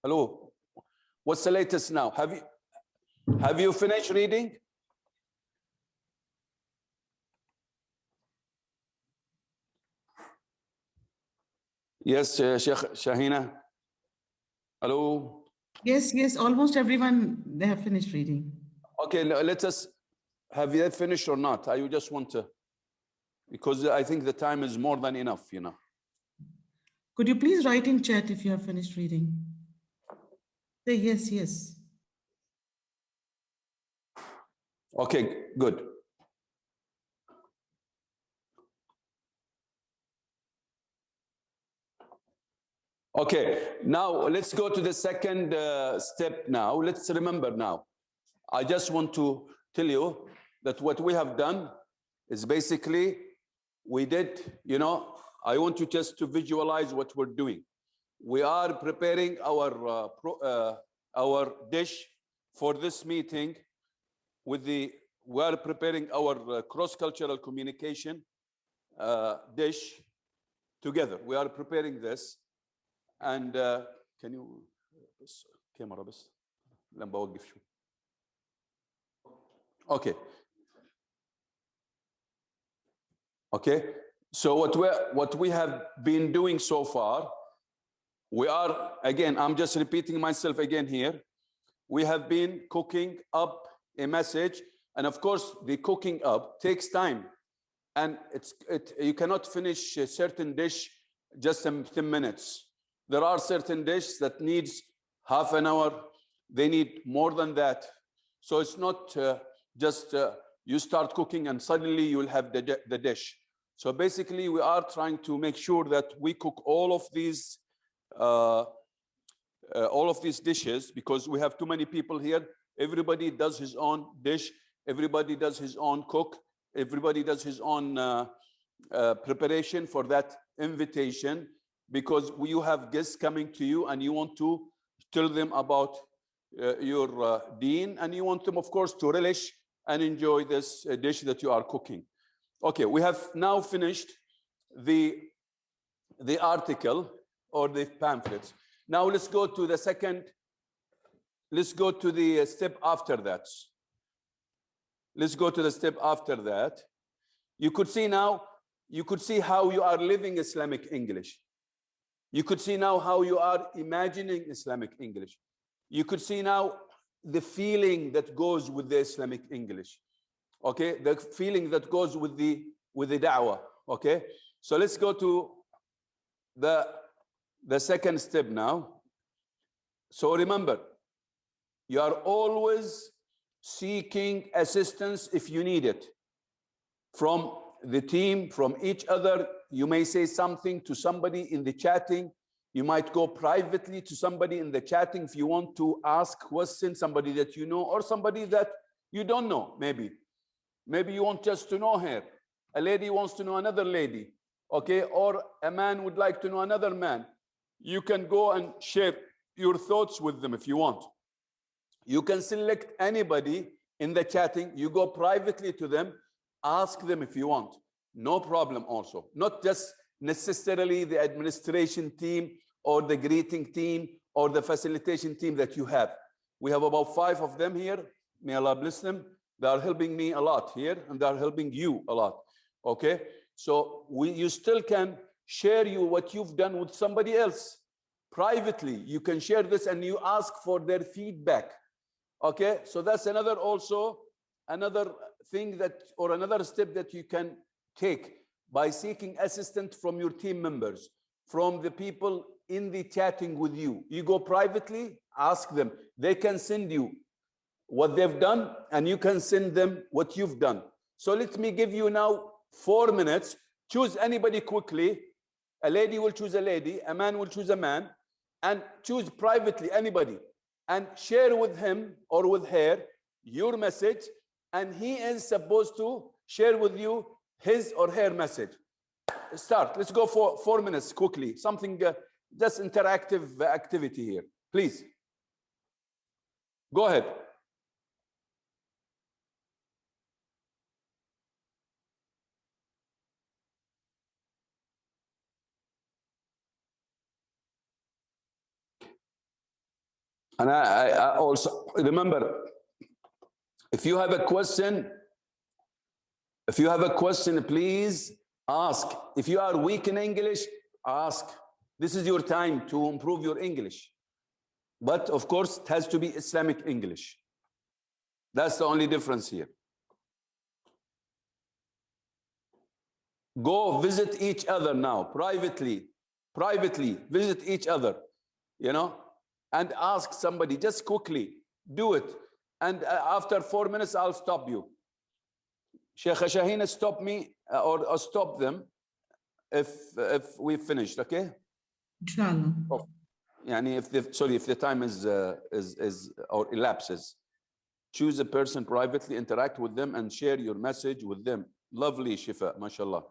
C: Hello. What's the latest now? Have you finished reading? Yes, Sheikh Shahina. Hello.
F: Yes, almost everyone, they have finished reading.
C: Okay, let us, have you finished or not? I just want to, because I think the time is more than enough, you know.
F: Could you please write in chat if you have finished reading? Say yes.
C: Okay, good. Okay, now let's go to the second step now. Let's remember now. I just want to tell you that what we have done is basically, we did, you know, I want you just to visualize what we're doing. We are preparing our dish for this meeting we are preparing our cross-cultural communication dish together. We are preparing this. And can you camera بس لما بوقف شو. Okay, so what we have been doing so far, we are, again, I'm just repeating myself again here, we have been cooking up a message, and of course the cooking up takes time, and you cannot finish a certain dish just in 10 minutes. There are certain dishes that needs half an hour, they need more than that. So it's not just you start cooking and suddenly you will have the dish. So basically we are trying to make sure that we cook all of these dishes, because we have too many people here. Everybody does his own dish, everybody does his own cook, everybody does his own preparation for that invitation, because you have guests coming to you and you want to tell them about your deen, and you want them, of course, to relish and enjoy this dish that you are cooking. Okay, we have now finished the article or the pamphlets. Now let's go to the second, let's go to the step after that. Let's go to the step after that. You could see now, you could see how you are living Islamic English. You could see now how you are imagining Islamic English. You could see now the feeling that goes with the Islamic English. Okay, the feeling that goes with the da'wah. Okay, so let's go to the second step now. So remember, you are always seeking assistance if you need it from the team, from each other. You may say something to somebody in the chatting. You might go privately to somebody in the chatting if you want to ask questions, somebody that you know or somebody that you don't know. Maybe you want just to know her. A lady wants to know another lady, okay? Or a man would like to know another man. You can go and share your thoughts with them if you want. You can select anybody in the chatting. You go privately to them, ask them if you want. No problem also. Not just necessarily the administration team or the greeting team or the facilitation team that you have. We have about 5 of them here. May Allah bless them. They are helping me a lot here, and they are helping you a lot. Okay, so you still can share what you've done with somebody else privately. You can share this and you ask for their feedback. Okay, so that's another thing that, or another step that you can take by seeking assistance from your team members, from the people in the chatting with you. You go privately, ask them. They can send you what they've done, and you can send them what you've done. So let me give you now 4 minutes. Choose anybody quickly. A lady will choose a lady, a man will choose a man, and choose privately anybody, and share with him or with her your message, and he is supposed to share with you his or her message. Start. Let's go for 4 minutes quickly. Something just interactive activity here. Please. Go ahead. And I also remember, if you have a question, please ask. If you are weak in English, ask. This is your time to improve your English. But of course, it has to be Islamic English. That's the only difference here. Go visit each other now, privately. Privately, visit each other, you know, and ask somebody, just quickly, do it. And after 4 minutes, I'll stop you. Sheikh Shahina, stop me or stop them if we finished, okay?
F: Inshallah.
C: Oh. Yani if the time is or elapses, choose a person privately, interact with them, and share your message with them. Lovely, Shifa, mashallah.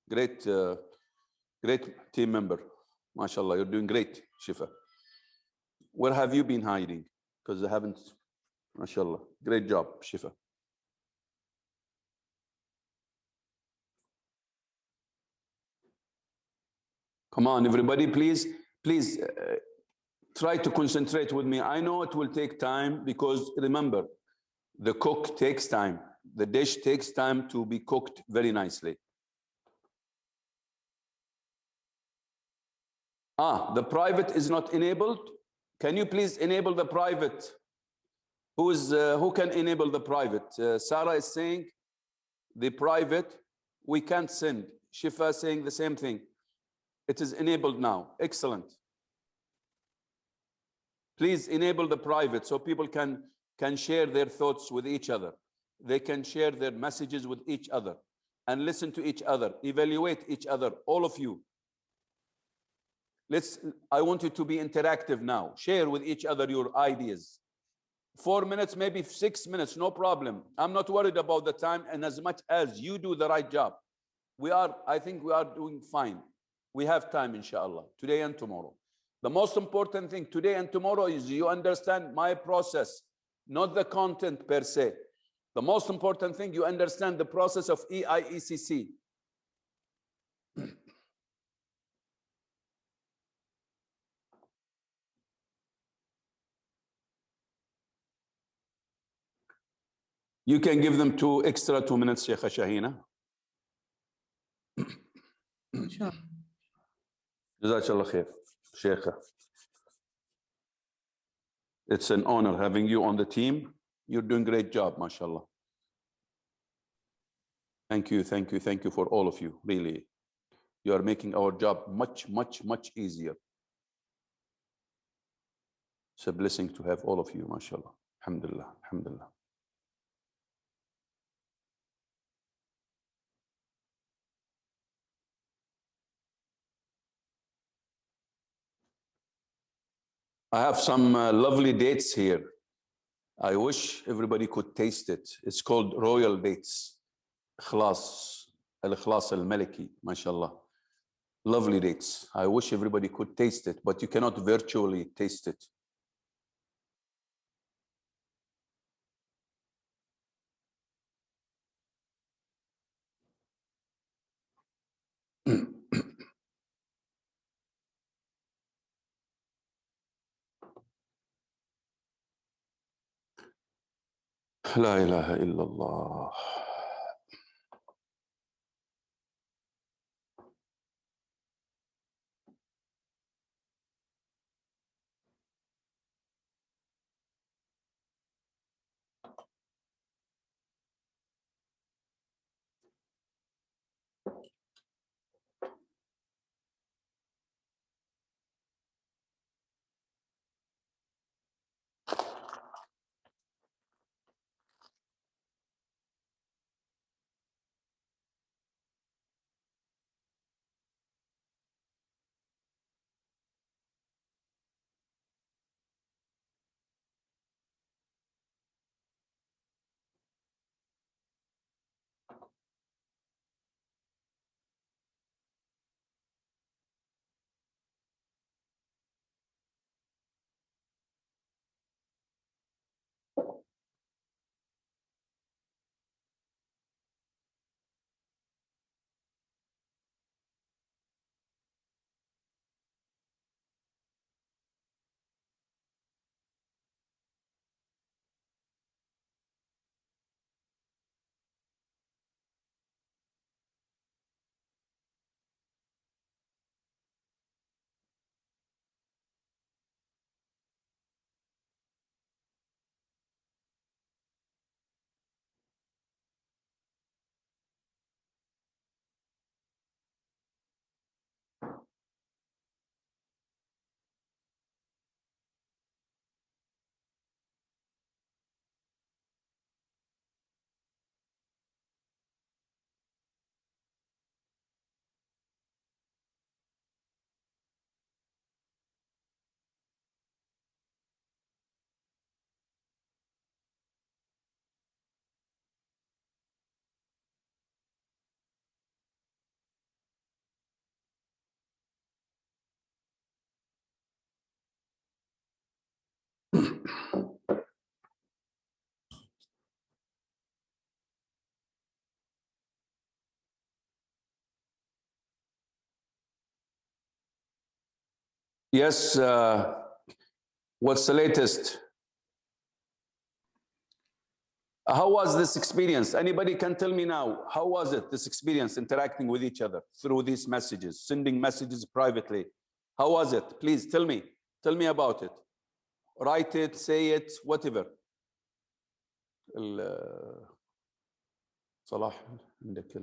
C: Great, great team member, mashallah. You're doing great, Shifa. Where have you been hiding? Because I haven't, mashallah. Great job, Shifa. Come on, everybody, please try to concentrate with me. I know it will take time because remember, the cook takes time. The dish takes time to be cooked very nicely. The private is not enabled. Can you please enable the private? Who can enable the private? Sarah is saying the private, we can't send. Shifa saying the same thing. It is enabled now. Excellent. Please enable the private so people can share their thoughts with each other. They can share their messages with each other and listen to each other, evaluate each other, all of you. I want you to be interactive now. Share with each other your ideas. 4 minutes, maybe 6 minutes, no problem. I'm not worried about the time, and as much as you do the right job, I think we are doing fine. We have time, inshallah, today and tomorrow. The most important thing today and tomorrow is you understand my process, not the content per se. The most important thing, you understand the process of EIECC. You can give them extra 2 minutes, Sheikh Shahina.
F: Sure.
C: Jazakallah khair, Sheikh. It's an honor having you on the team. You're doing a great job, mashallah. Thank you for all of you, really. You are making our job much, much, much easier. It's a blessing to have all of you, mashallah. Alhamdulillah, alhamdulillah. I have some lovely dates here. I wish everybody could taste it. It's called royal dates. Ikhlas, al-Ikhlas al-Maliki, mashallah. Lovely dates. I wish everybody could taste it, but you cannot virtually taste it. La ilaha illallah. Yes, what's the latest? How was this experience? Anybody can tell me now, how was it, this experience, interacting with each other through these messages, sending messages privately? How was it? Please tell me about it. Write it, say it, whatever. صلاح عندك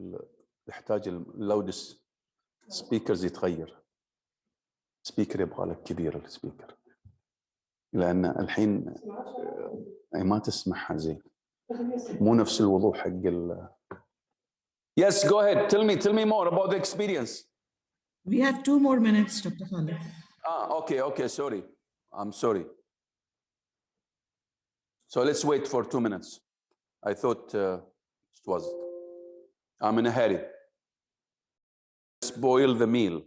C: يحتاج اللودس سبيكرز يتغير. سبيكر يبغى لك كبير السبيكر لأن الحين ما تسمعها زين مو نفس الوضوح حق ال. Yes, go ahead. Tell me more about the experience.
F: We have 2 more minutes, Dr. Khalid.
C: Okay, sorry. I'm sorry. So let's wait for 2 minutes. I thought it was. I'm in a hurry. Spoil the meal.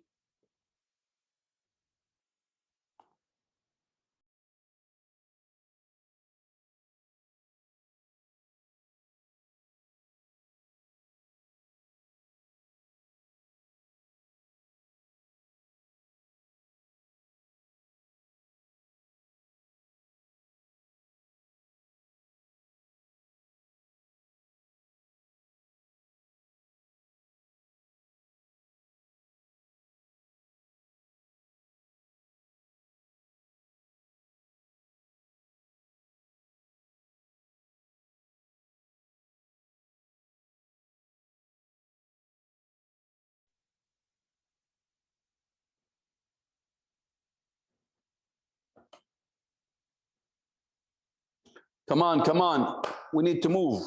C: Come on. We need to move.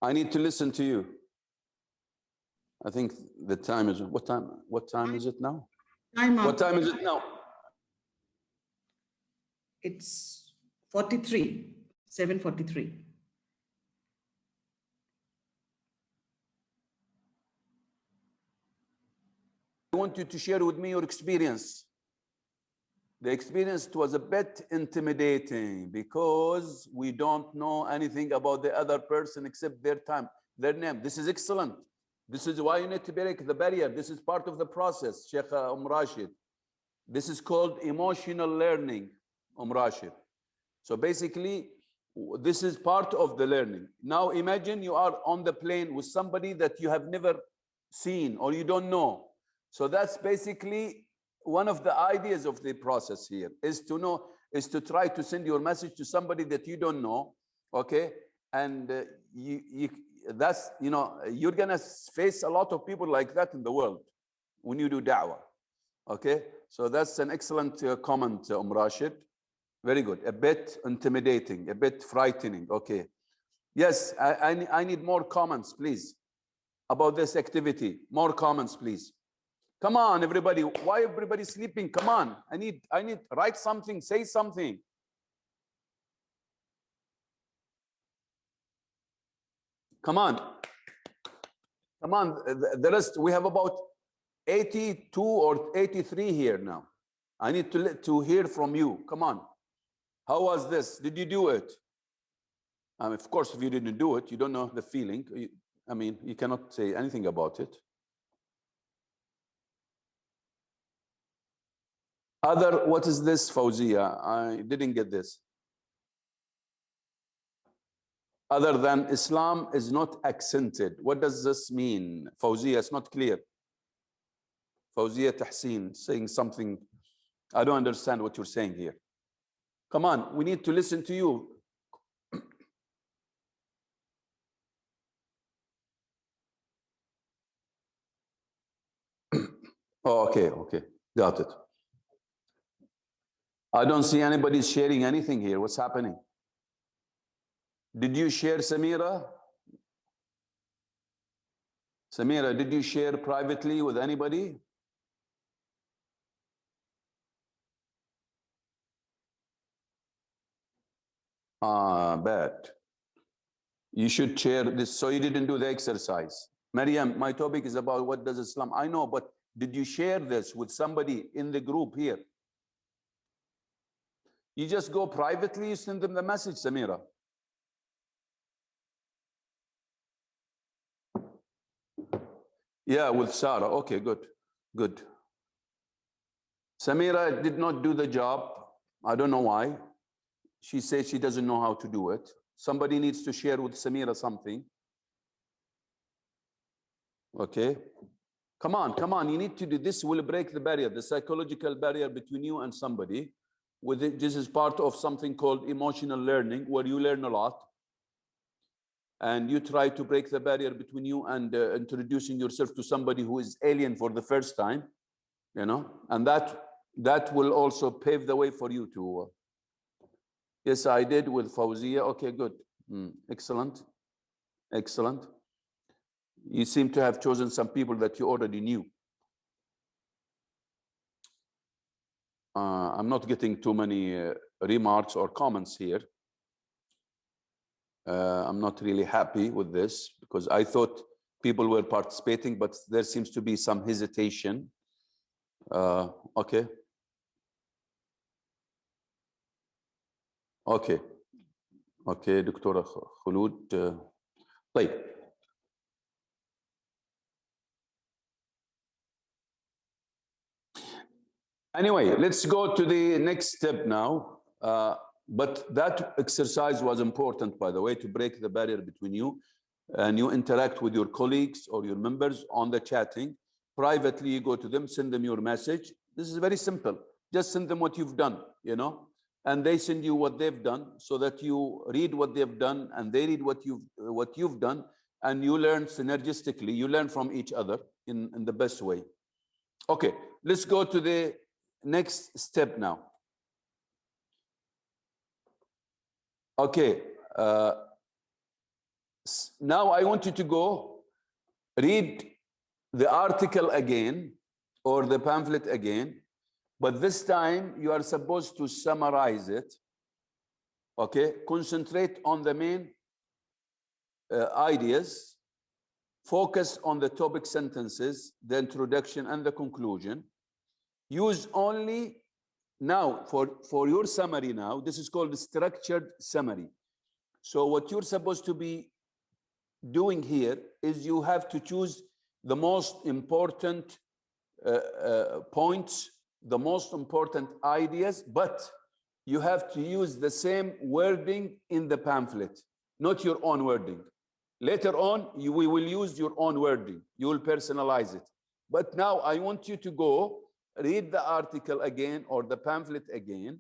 C: I need to listen to you. I think the time is, what time is it now?
F: Time up.
C: What time is it now?
F: It's 7:43.
C: I want you to share with me your experience. The experience was a bit intimidating because we don't know anything about the other person except their name. This is excellent. This is why you need to break the barrier. This is part of the process, Sheikh Rashid. This is called emotional learning, Rashid. So basically, this is part of the learning. Now imagine you are on the plane with somebody that you have never seen or you don't know. So that's basically one of the ideas of the process here is to try to send your message to somebody that you don't know, okay? And you're gonna face a lot of people like that in the world when you do da'wah, okay? So that's an excellent comment, Rashid. Very good. A bit intimidating, a bit frightening, okay. Yes, I need more comments, please, about this activity. More comments, please. Come on, everybody. Why everybody sleeping? Come on. I need, write something, say something. Come on. The rest, we have about 82 or 83 here now. I need to hear from you. Come on. How was this? Did you do it? Of course, if you didn't do it, you don't know the feeling. You cannot say anything about it. What is this, Fawzia? I didn't get this. Other than Islam is not accented. What does this mean? Fawzia, it's not clear. Fawzia Tahsin saying something. I don't understand what you're saying here. Come on, we need to listen to you. Oh, okay, got it. I don't see anybody sharing anything here. What's happening? Did you share, Samira? Samira, did you share privately with anybody? Bad. You should share this. So you didn't do the exercise. Maryam, my topic is about what does Islam. I know, but did you share this with somebody in the group here? You just go privately, you send them the message, Samira. Yeah, with Sarah. Okay, good. Good. Samira did not do the job. I don't know why. She says she doesn't know how to do it. Somebody needs to share with Samira something. Okay. Come on, come on. You need to do this. Will break the barrier, the psychological barrier between you and somebody. With it, this is part of something called emotional learning, where you learn a lot. And you try to break the barrier between you and introducing yourself to somebody who is alien for the first time, you know, and that will also pave the way for you to. Yes, I did with Fawzia. Okay, good. Excellent. Excellent. You seem to have chosen some people that you already knew. I'm not getting too many remarks or comments here. I'm not really happy with this because I thought people were participating, but there seems to be some hesitation. Okay. Okay. Okay, Dr. Khulud. طيب. Anyway, let's go to the next step now. But that exercise was important, by the way, to break the barrier between you. And you interact with your colleagues or your members on the chatting. Privately, you go to them, send them your message. This is very simple. Just send them what you've done, you know, and they send you what they've done, so that you read what they've done and they read what you've done, and you learn synergistically. You learn from each other in the best way. Okay, let's go to the next step now. Okay. Now I want you to go read the article again or the pamphlet again, but this time you are supposed to summarize it. Okay, concentrate on the main ideas, focus on the topic sentences, the introduction and the conclusion. Use only now for your summary now, this is called a structured summary. So what you're supposed to be doing here is you have to choose the most important points, the most important ideas, but you have to use the same wording in the pamphlet, not your own wording. Later on, we will use your own wording. You will personalize it. But now I want you to go read the article again or the pamphlet again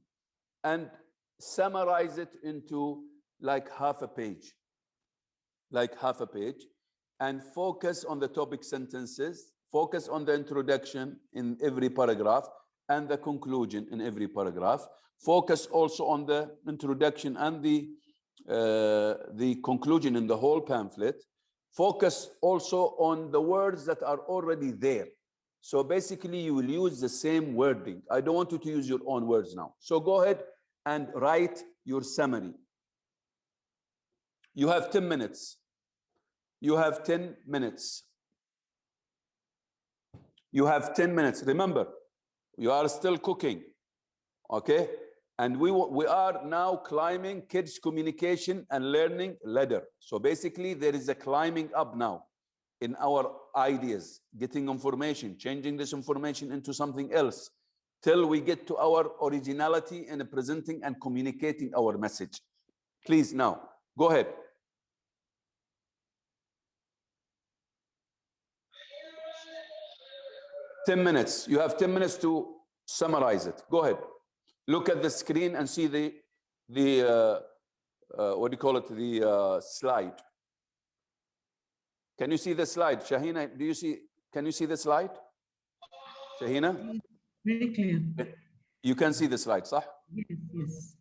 C: and summarize it into like half a page. And focus on the topic sentences, focus on the introduction in every paragraph and the conclusion in every paragraph. Focus also on the introduction and the conclusion in the whole pamphlet. Focus also on the words that are already there. So basically you will use the same wording. I don't want you to use your own words now. So go ahead and write your summary. You have 10 minutes. You have 10 minutes. You have 10 minutes. Remember, you are still cooking, okay? And we are now climbing kids' communication and learning ladder. So basically, there is a climbing up now in our ideas, getting information, changing this information into something else, till we get to our originality in presenting and communicating our message. Please now, go ahead. $10 minutes. You have 10 minutes to summarize it. Go ahead. Look at the screen and see the what do you call it? The slide. Can you see the slide? Shahina, can you see the slide? Shahina?
F: Very clear.
C: You can see the slide, صح?
F: Yes, yes.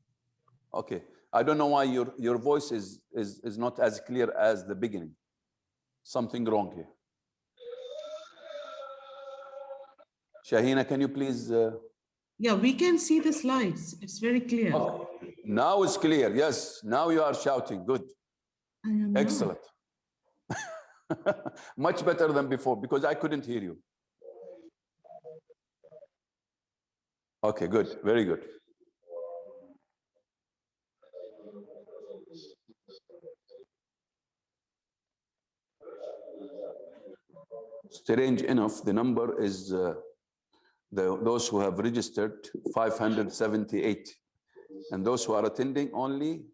C: Okay. I don't know why your voice is not as clear as the beginning. Something wrong here. Shahina, can you please?
F: Yeah, we can see the slides. It's very clear.
C: Okay. Now it's clear. Yes. Now you are shouting. Good. Excellent. Much better than before because I couldn't hear you. Okay, good. Very good. Strange enough, the number is those who have registered 578, and those who are attending only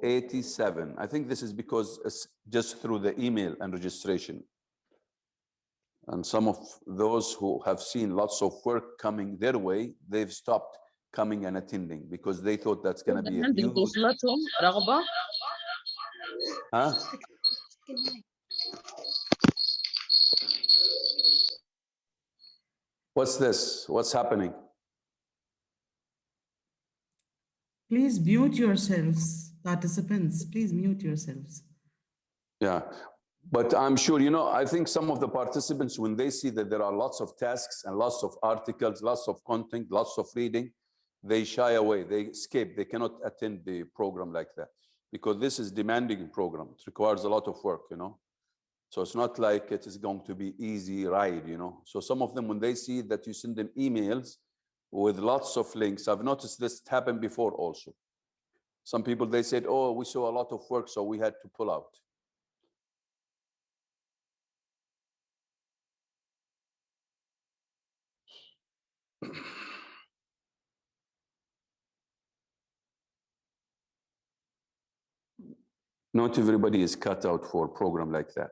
C: 87. I think this is because it's just through the email and registration. And some of those who have seen lots of work coming their way, they've stopped coming and attending because they thought that's going to be a huge... Huh? What's this? What's happening?
F: Please mute yourselves, participants. Please mute yourselves.
C: Yeah, but I'm sure, you know, I think some of the participants, when they see that there are lots of tasks and lots of articles, lots of content, lots of reading, they shy away, they escape, they cannot attend the program like that because this is demanding program. It requires a lot of work, you know. So it's not like it is going to be easy ride, you know. So some of them, when they see that you send them emails with lots of links, I've noticed this happened before also. Some people, they said, oh, we saw a lot of work, so we had to pull out. Not everybody is cut out for a program like that.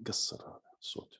C: قصر هذا الصوت.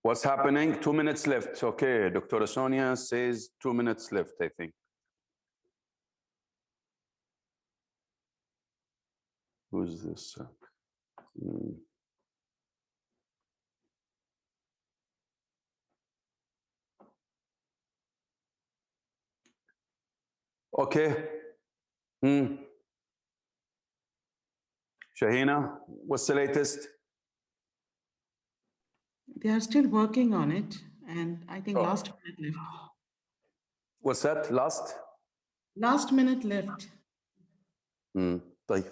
C: What's happening? 2 minutes left. Okay, Dr. Sonia says 2 minutes left, I think. Who's this? Okay. Shahina, what's the latest?
F: They are still working on it, and I think last minute left.
C: What's that? Last?
F: Last minute left.
C: طيب.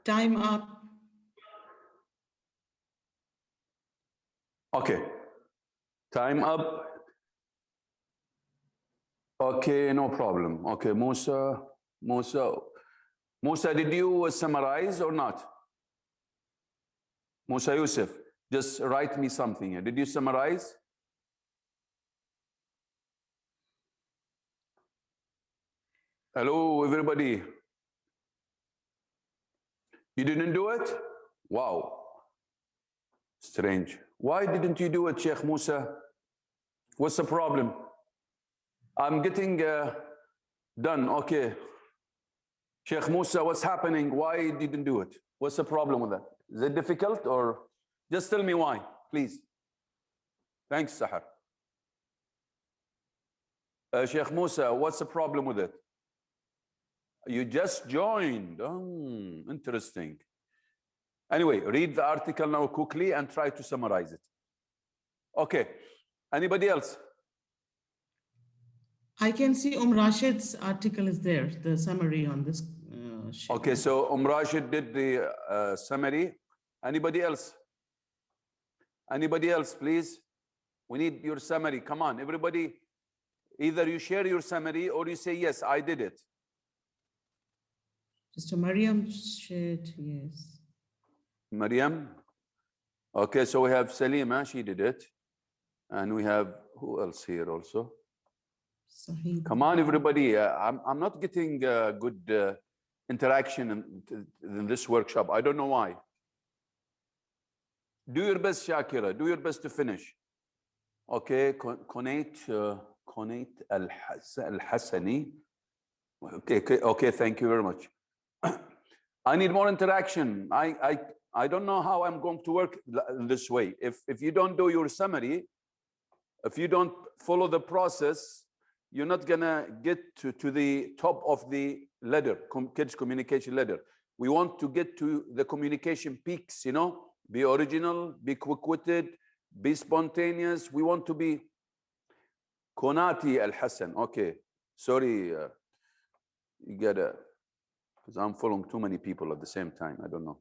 F: Time up.
C: Okay. Time up. Okay, no problem. Okay, Musa, did you summarize or not? Musa Yusuf, just write me something here. Did you summarize? Hello, everybody. You didn't do it? Wow. Strange. Why didn't you do it, Sheikh Musa? What's the problem? I'm getting done. Okay. Sheikh Musa, what's happening? Why didn't do it? What's the problem with that? Is it difficult or just tell me why, please? Thanks, Sahar. Sheikh Musa, what's the problem with it? You just joined. Oh, interesting. Anyway, read the article now quickly and try to summarize it. Okay. Anybody else?
F: I can see Rashid's article is there, the summary on this.
C: Okay, so Rashid did the summary. Anybody else? Anybody else, please? We need your summary. Come on, everybody. Either you share your summary or you say, yes, I did it.
F: Mr. Mariam shared, yes.
C: Mariam? Okay, so we have Salima, she did it. And we have, who else here also?
F: Sahid.
C: Come on, everybody. I'm not getting good interaction in this workshop. I don't know why. Do your best, Shakira. Do your best to finish. Okay, Konate Al-Hassani. Okay, thank you very much. I need more interaction. I don't know how I'm going to work this way. If you don't do your summary, if you don't follow the process, you're not gonna get to the top of the ladder, kids communication ladder. We want to get to the communication peaks, you know, be original, be quick-witted, be spontaneous. We want to be Konati Al-Hassan. Okay, sorry, you gotta, because I'm following too many people at the same time. I don't know.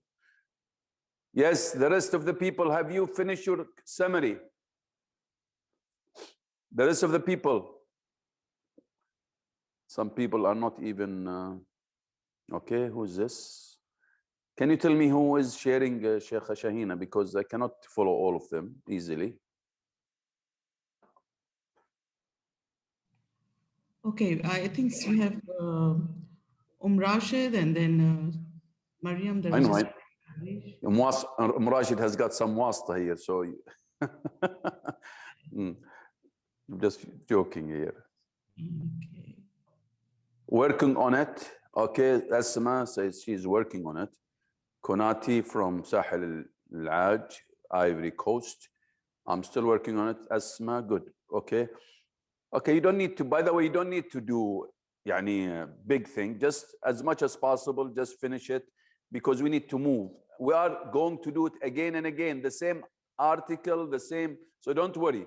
C: Yes, the rest of the people, have you finished your summary? The rest of the people. Some people are not even, okay, who's this? Can you tell me who is sharing Sheikh Shahina? Because I cannot follow all of them easily.
F: Okay, I think we have Rashid and then Mariam.
C: I know, Rashid has got some wasta here, so I'm just joking here. Working on it. Okay, Asma says she's working on it. Konati from Sahel Al-Aj, Ivory Coast. I'm still working on it. Asma, good. Okay. Okay, you don't need to, by the way, you don't need to do a big thing. Just as much as possible, just finish it because we need to move. We are going to do it again and again. The same article, the same. So don't worry.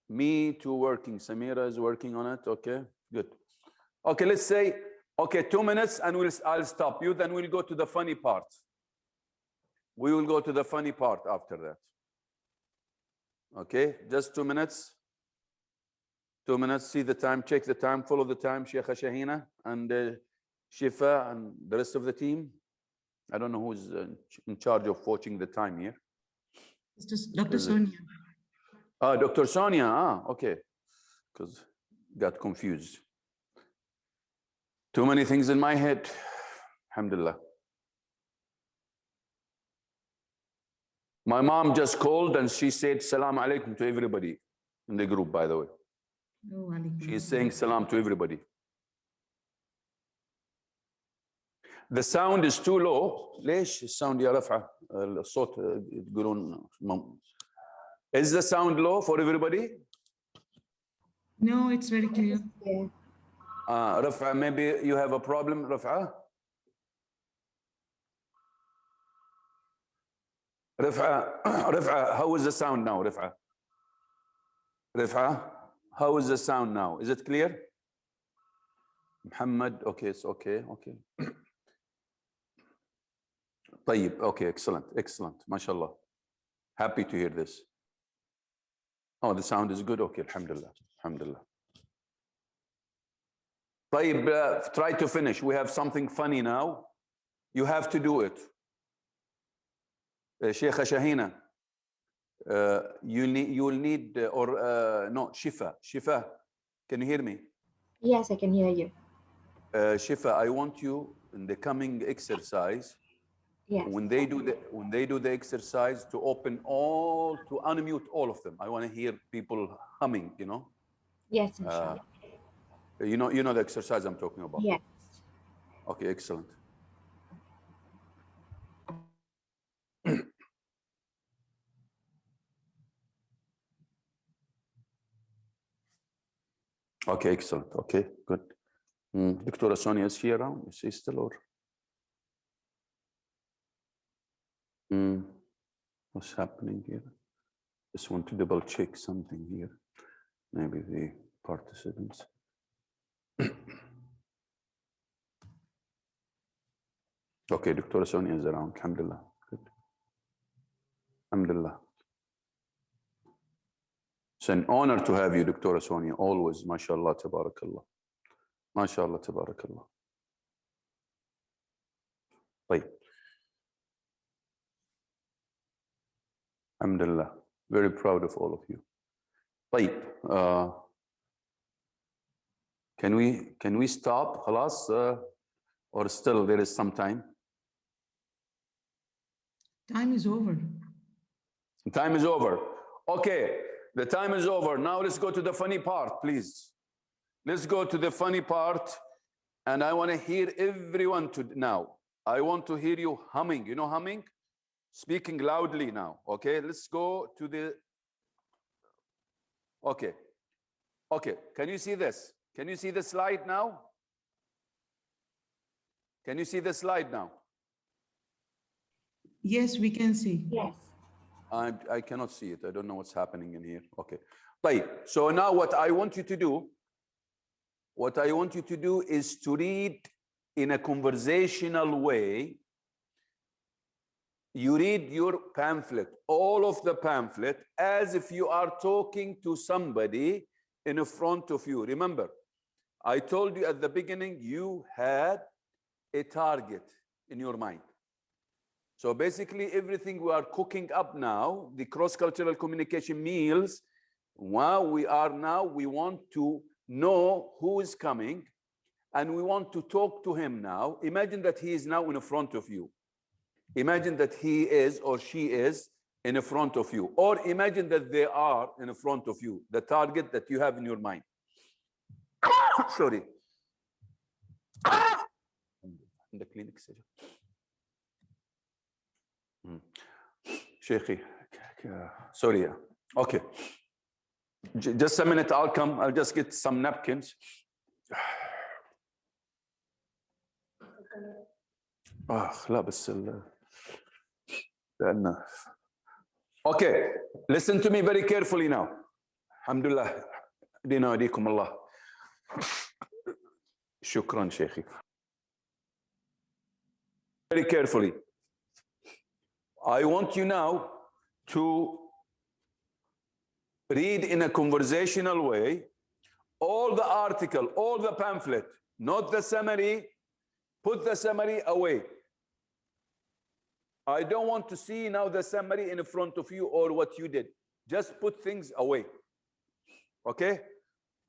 C: Me too working. Samira is working on it. Okay, good. Okay, let's say, okay, 2 minutes and I'll stop you. Then we'll go to the funny part. We will go to the funny part after that. Okay, just 2 minutes. 2 minutes, see the time, check the time, follow the time, Sheikha Shahina and Shifa and the rest of the team. I don't know who's in charge of watching the time here.
F: It's just Dr. Sonia.
C: Dr. Sonia, okay. Because got confused. Too many things in my head. Alhamdulillah. My mom just called and she said salam alaikum to everybody in the group, by the way.
F: Oh,
C: she is saying salam to everybody. The sound is too low. ليش الساوند يا رفعة الصوت تقولون Is the sound low for everybody?
F: No, it's very clear.
C: رفعة, maybe you have a problem, رفعة? رفعة, how is the sound now, رفعة? رفعة, how is the sound now? Is it clear? Muhammad, okay, it's okay, okay. طيب, okay, excellent, excellent, mashallah. Happy to hear this. Oh, the sound is good, okay, alhamdulillah, alhamdulillah. طيب, try to finish. We have something funny now. You have to do it. Sheikha Shahina, you will need, no, Shifa, can you hear me?
H: Yes, I can hear you.
C: Shifa, I want you in the coming exercise,
H: yes,
C: when they do the exercise, to unmute all of them. I want to hear people humming, you know.
H: Yes, inshallah.
C: You know the exercise I'm talking about.
H: Yes.
C: Okay, excellent. Okay, excellent. Okay, good. Dr. Sonia is here around. Is she still or? What's happening here? Just want to double check something here. Maybe the participants. Okay, Dr. Sonia is around. Alhamdulillah. Good. Alhamdulillah. It's an honor to have you, Dr. Sonia. Always, mashallah, tabarakallah. MashaAllah, tabarakallah. Right. Alhamdulillah. Very proud of all of you. Right. Can we stop, khalas, or still there is some time?
F: Time is over.
C: Time is over. Okay, the time is over. Now let's go to the funny part, please. Let's go to the funny part, and I want to hear everyone now. I want to hear you humming. You know humming? Speaking loudly now. Okay, let's go to the. Okay. Okay, can you see this? Can you see the slide now? Can you see the slide now?
F: Yes, we can see.
H: Yes.
C: I cannot see it. I don't know what's happening in here. Okay. Right. So now what I want you to do is to read in a conversational way. You read your pamphlet, all of the pamphlet, as if you are talking to somebody in front of you. Remember, I told you at the beginning, you had a target in your mind. So basically everything we are cooking up now, the cross-cultural communication meals, while we want to know who is coming and we want to talk to him now. Imagine that he is now in front of you. Imagine that he is or she is in front of you, or imagine that they are in front of you, the target that you have in your mind. sorry. In the clinic. Sheikhi, sorry. Okay. Just a minute, I'll come. I'll just get some napkins. لا بس لأن Okay, listen to me very carefully now. Alhamdulillah. دينا وديكم الله. شكرا شيخي. Very carefully. I want you now to read in a conversational way all the article, all the pamphlet, not the summary. Put the summary away. I don't want to see now the summary in front of you or what you did. Just put things away. Okay?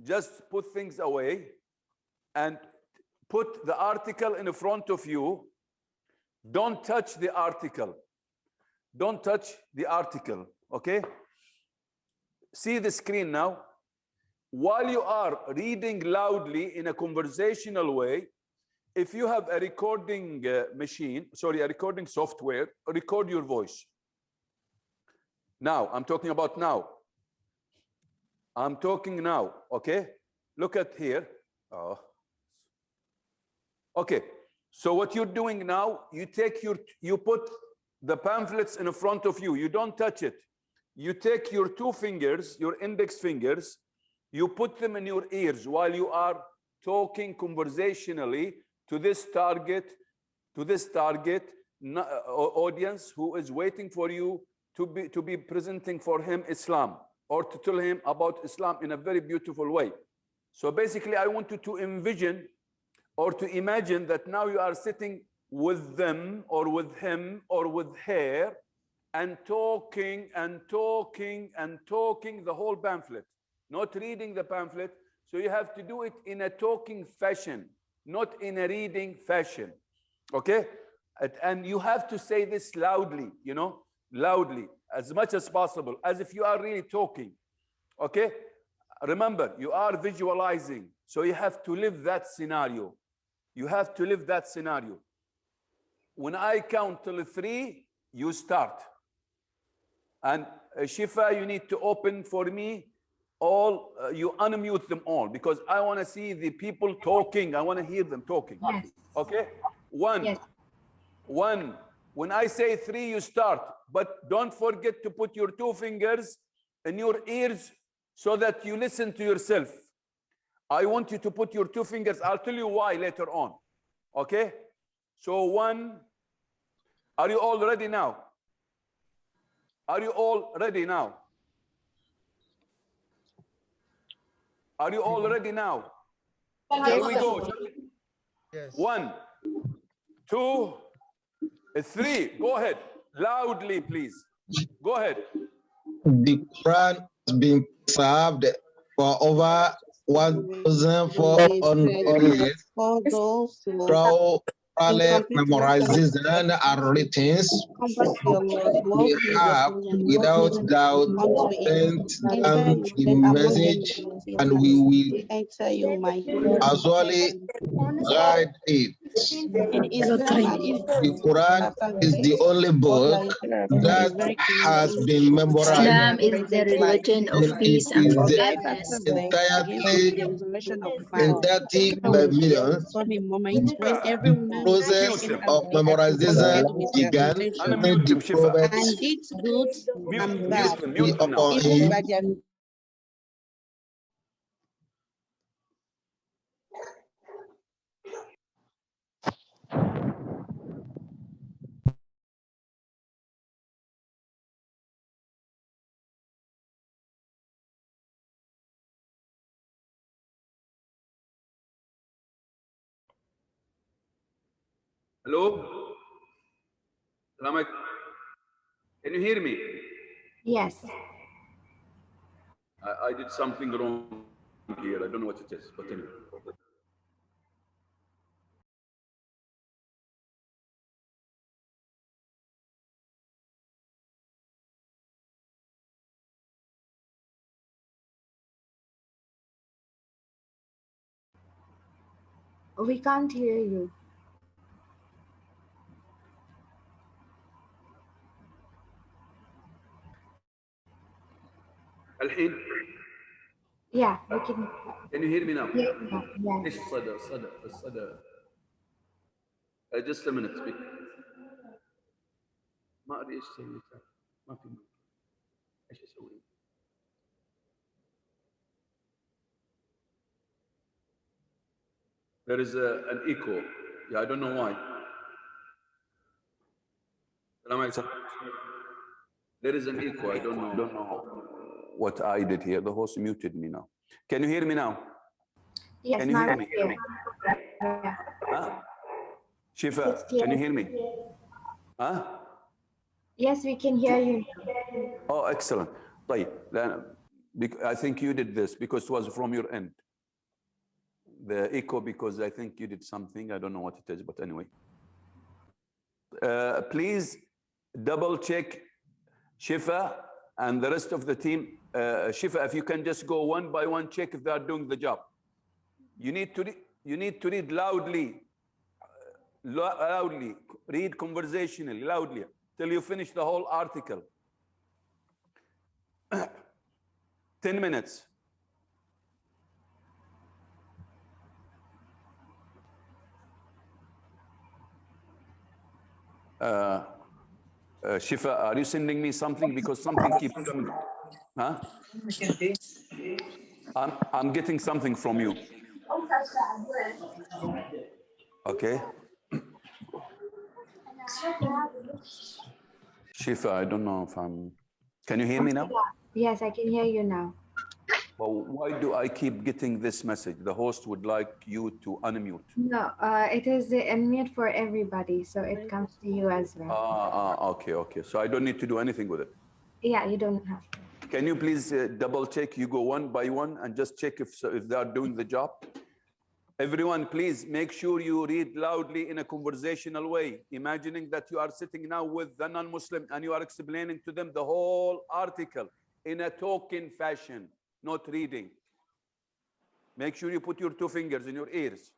C: Just put things away and put the article in front of you. Don't touch the article. Don't touch the article. Okay? See the screen now. While you are reading loudly in a conversational way, if you have a recording machine, sorry, a recording software, record your voice. Now, I'm talking about now. I'm talking now, okay? Look at here. Oh. Okay, so what you're doing now, you put the pamphlets in front of you. You don't touch it. You take your two fingers, your index fingers, you put them in your ears while you are talking conversationally to this target audience who is waiting for you to be presenting for him Islam, or to tell him about Islam in a very beautiful way. So basically, I want you to envision or to imagine that now you are sitting with them or with him or with her and talking and talking and talking the whole pamphlet, not reading the pamphlet. So you have to do it in a talking fashion, not in a reading fashion, okay? And you have to say this loudly, you know, loudly, as much as possible, as if you are really talking, okay? Remember, you are visualizing, so you have to live that scenario. You have to live that scenario. When I count till 3, you start. And Shifa, you need to open for me all, you unmute them all, because I want to see the people talking. I want to hear them talking.
H: Yes.
C: Okay? One.
H: Yes.
C: One. When I say 3, you start. But don't forget to put your two fingers in your ears so that you listen to yourself. I want you to put your two fingers. I'll tell you why later on. Okay? So 1. Are you all ready now? Are you all ready now? Are you all ready now? Shall we go?
O: Yes.
C: 1, 2, 3. Go ahead. Loudly, please. Go ahead.
D: The Quran has been preserved for over 1,400 years.
T: For those who
D: Parallel memorization and writings, we have without doubt sent down the message, and we will usually guide it. The Quran is the only book that has been memorized.
H: Islam is the religion of peace and forgiveness.
D: Entirety by millions. The process of memorization began when the Prophet be upon him.
C: Hello? Islamic. Can you hear me?
H: Yes.
C: I did something wrong here. I don't know what it is, but anyway.
T: We can't hear you.
C: الحين
T: Yeah, we can.
C: Can you hear me now?
T: Yeah.
C: ايش الصدى just a minute speak. ما ادري ايش سويت ما في ايش اسوي. There is an echo. Yeah, I don't know why. There is an echo. I don't know what I did here. The host muted me now. Can you hear me now?
T: Yes,
C: can you hear me?
T: Yeah.
C: Huh? Shifa, can you hear me? Huh?
T: Yes, we can hear you.
C: Oh, excellent. طيب, I think you did this because it was from your end. The echo, because I think you did something. I don't know what it is, but anyway. Please double check Shifa and the rest of the team. Shifa, if you can just go one by one, check if they are doing the job. You need to read loudly. Read conversationally, loudly, till you finish the whole article. 10 minutes. Shifa, are you sending me something? Because something keeps coming. Huh? I'm getting something from you. Okay. Shifa, I don't know if I'm... Can you hear me now?
T: Yes, I can hear you now.
C: Well, why do I keep getting this message? The host would like you to unmute.
T: No, it is the unmute for everybody, so it comes to you as well.
C: Okay. So I don't need to do anything with it.
T: Yeah, you don't have to.
C: Can you please double check? You go one by one and just check if they are doing the job. Everyone, please make sure you read loudly in a conversational way, imagining that you are sitting now with the non-Muslim and you are explaining to them the whole article in a talking fashion, not reading. Make sure you put your 2 fingers in your ears.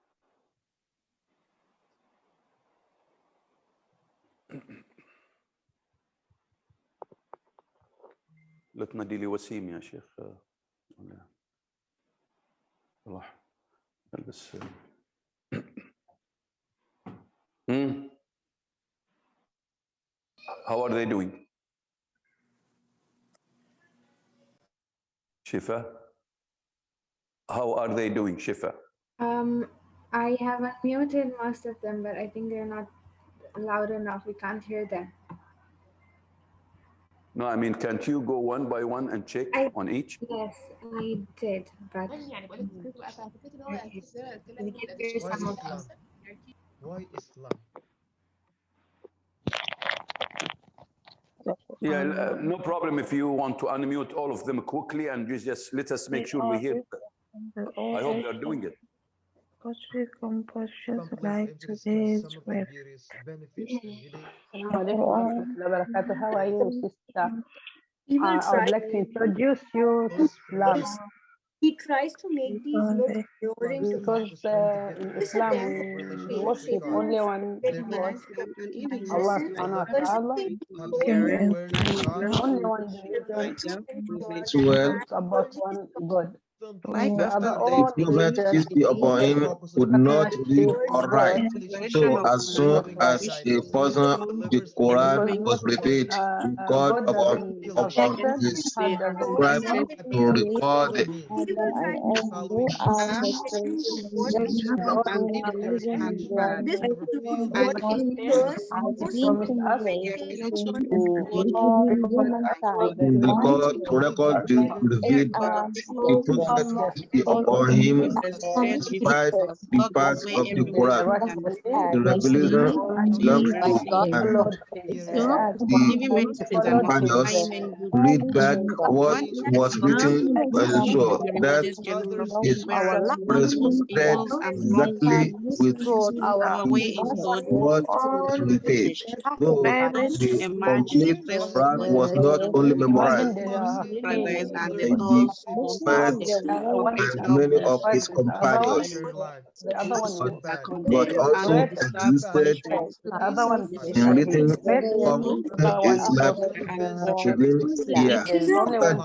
C: لطنا دي لي وسيم يا شيخ. الله بس. How are they doing? Shifa? How are they doing, Shifa?
T: I have unmuted most of them, but I think they're not loud enough. We can't hear them.
C: No, I mean, can't you go one by one and check on each?
T: Yes, I did, but
O: Why Islam?
C: Yeah, no problem if you want to unmute all of them quickly and you just let us make sure we hear. I hope they're doing it.
U: Compositions like today's web.
V: How are you, sister? I would like to introduce you to Islam.
W: He tries to make these look boring
V: because in Islam we worship only one God, Allah subhanahu wa ta'ala. Only one religion about one God.
D: The Prophet, peace be upon him, would not read or write. So as soon as a person, the Quran was revealed, God upon his scribe to record to record the revealed. The Prophet be upon him despite the parts of the Quran. The revelation belongs to the companions. Read back what was written so that is corresponded exactly with what is written. Though the complete Quran was not only memorized, the Prophet and many of his companions.
V: The other one is
D: But also
V: great.
D: existed
V: The other one
D: in written
V: is great.
D: form
V: The other one
D: Islam
V: also
D: even here.
V: there's only one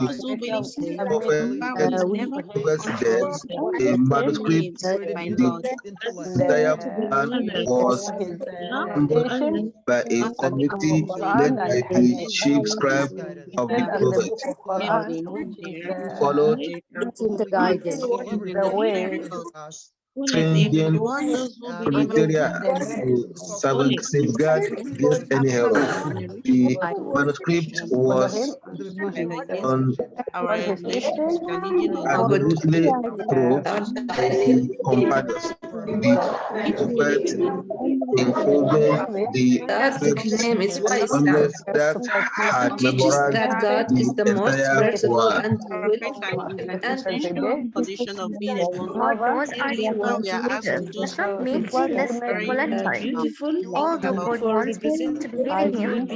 D: After the Prophet's death, a manuscript of the entire Quran was assembled by a committee led by the chief scribe of the Prophet, who followed
V: the way
D: stringent criteria to safeguard against any error. The manuscript was unambiguously proved by the companions of the Prophet, including the hundreds that had memorized the entire Quran.
A: God knows our true nature, does not make you less volatile. All the good wants to believe in Him.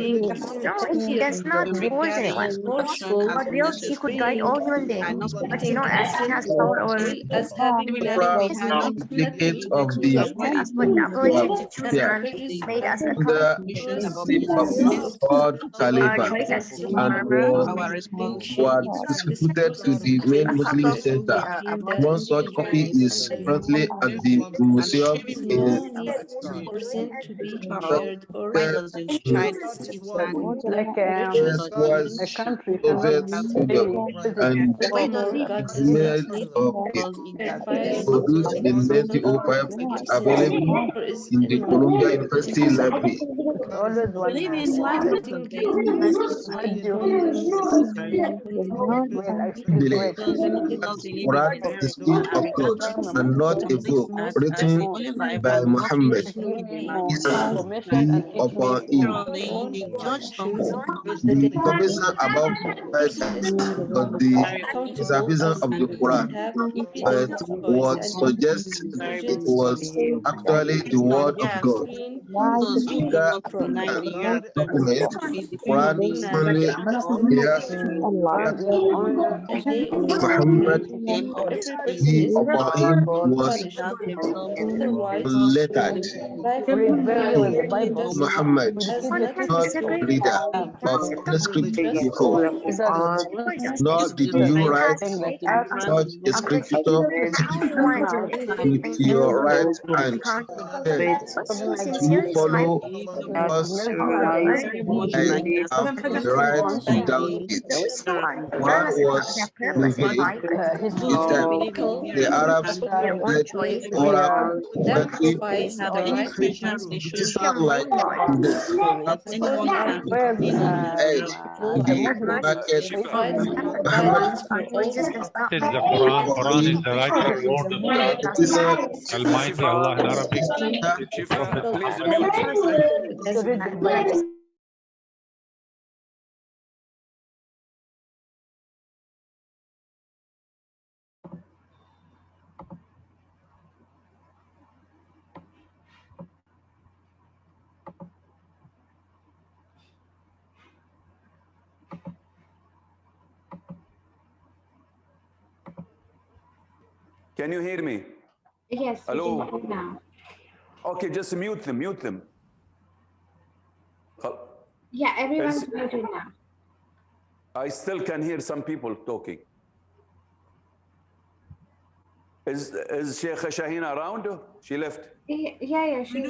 A: No, He does not force anyone. God wills He could guide all human beings, but as He has power over
D: Several duplicates of the
A: us with the ability to choose
D: appeared
A: and made us
D: under the third caliphate and were distributed to the main Muslim center. One such copy is currently at the museum in was
V: a country
D: Soviet Union and made of it. Produced in 1905, available in the Columbia University Library.
V: always one
D: Believe Quran is speech of God and not a book written by Muhammad. Peace and be upon him. The information above but the interpretation of the Quran, but what suggests it was actually the word of God. Speaker and document Quran only appears that Muhammad, be upon him, was unlettered. Muhammad, not reader of manuscript before, nor did you write such a scripture with your right hand. Then you follow us I have the right to doubt it. Quran was revealed the time the Arabs read oral poetry. It is not like today that age in the market. Muhammad
Q: It is the Quran. Quran is the rightful word of God. Almighty Allah in Arabic. Prophet Muhammad.
C: Can you hear me?
T: Yes.
C: Hello.
T: We can hear now.
C: Okay, just mute them. Mute them.
T: Yeah, everyone's muted now.
C: I still can hear some people talking. Is Sheikh Shahina around? She left.
T: Yeah, she's.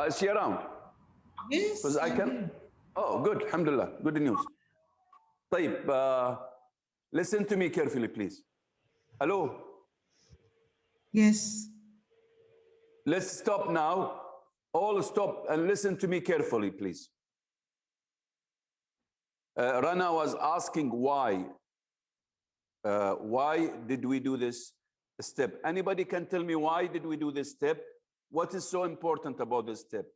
C: Is she around?
F: Yes.
C: Because I can. Oh, good. Alhamdulillah. Good news. طيب, listen to me carefully, please. Hello.
F: Yes.
C: Let's stop now. All stop and listen to me carefully, please. Rana was asking why. Why did we do this step? Anybody can tell me why did we do this step? What is so important about this step?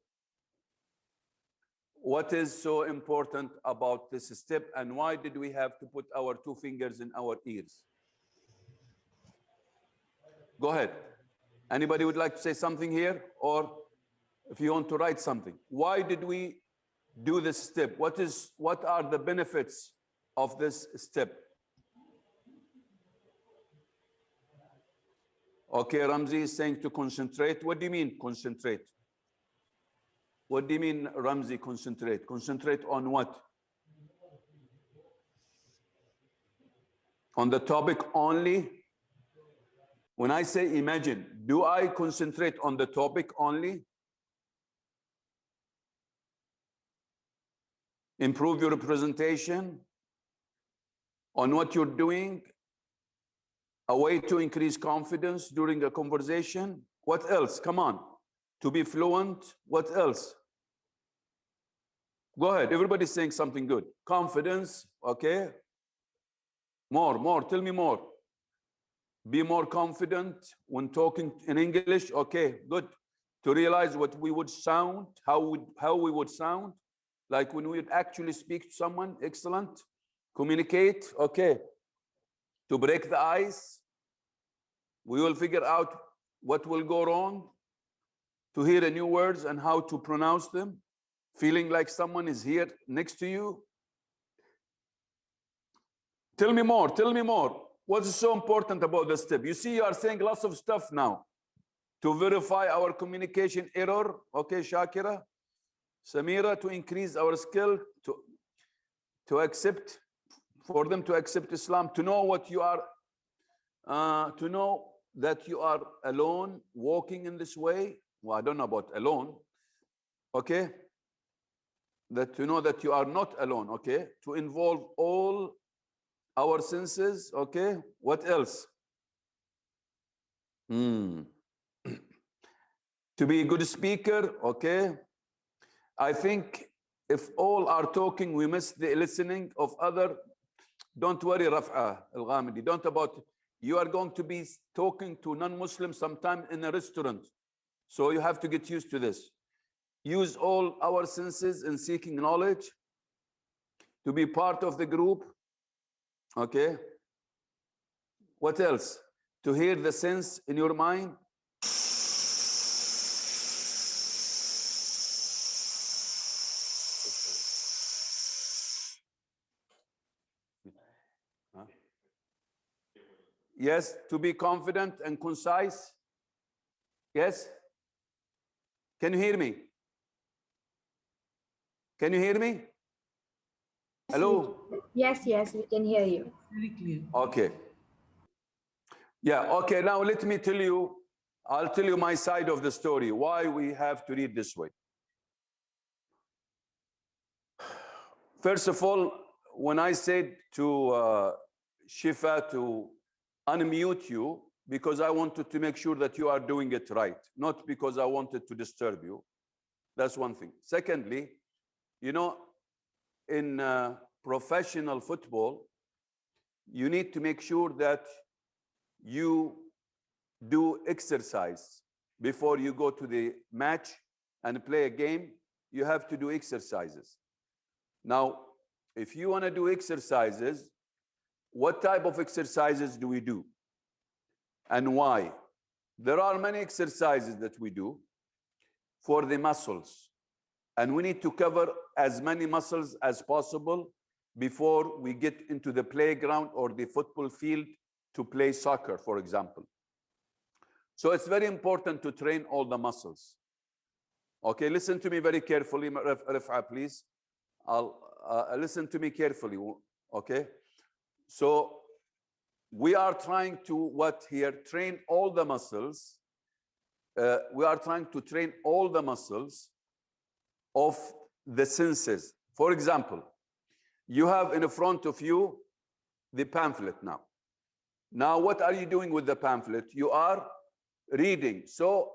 C: What is so important about this step, and why did we have to put our two fingers in our ears? Go ahead. Anybody would like to say something here, or if you want to write something? Why did we do this step? What are the benefits of this step? Okay, Ramzi is saying to concentrate. What do you mean concentrate? What do you mean, Ramzi, concentrate? Concentrate on what? On the topic only? When I say imagine, do I concentrate on the topic only? Improve your presentation on what you're doing? A way to increase confidence during a conversation? What else? Come on. To be fluent? What else? Go ahead. Everybody's saying something good. Confidence, okay? More. Tell me more. Be more confident when talking in English. Okay, good. To realize what we would sound, how we would sound, like when we would actually speak to someone. Excellent. Communicate. Okay. To break the ice. We will figure out what will go wrong. To hear the new words and how to pronounce them. Feeling like someone is here next to you. Tell me more. Tell me more. What is so important about this step? You see, you are saying lots of stuff now to verify our communication error. Okay, Shakira, Samira, to increase our skill, to accept, for them to accept Islam, to know what you are, to know that you are alone walking in this way. Well, I don't know about alone. Okay. That to know that you are not alone. Okay. To involve all our senses. Okay. What else? To be a good speaker. Okay. I think if all are talking, we miss the listening of other. Don't worry, Raf'a Al-Ghamidi. Don't about, you are going to be talking to non-Muslims sometime in a restaurant. So you have to get used to this. Use all our senses in seeking knowledge, to be part of the group. Okay. What else? To hear the sense in your mind. Huh? Yes, to be confident and concise. Yes. Can you hear me? Can you hear me? Hello?
T: Yes, we can hear you.
F: Very clear.
C: Okay. Yeah, okay, now let me tell you, I'll tell you my side of the story, why we have to read this way. First of all, when I said to Shifa to unmute you, because I wanted to make sure that you are doing it right, not because I wanted to disturb you. That's one thing. Secondly, you know, in professional football, you need to make sure that you do exercise before you go to the match and play a game. You have to do exercises. Now, if you want to do exercises, what type of exercises do we do and why? There are many exercises that we do for the muscles, and we need to cover as many muscles as possible before we get into the playground or the football field to play soccer, for example. So it's very important to train all the muscles. Okay, listen to me very carefully, Rif'a, please. Listen to me carefully, okay? So we are trying to, what here? Train all the muscles. We are trying to train all the muscles of the senses. For example, you have in front of you the pamphlet now. Now, what are you doing with the pamphlet? You are reading. So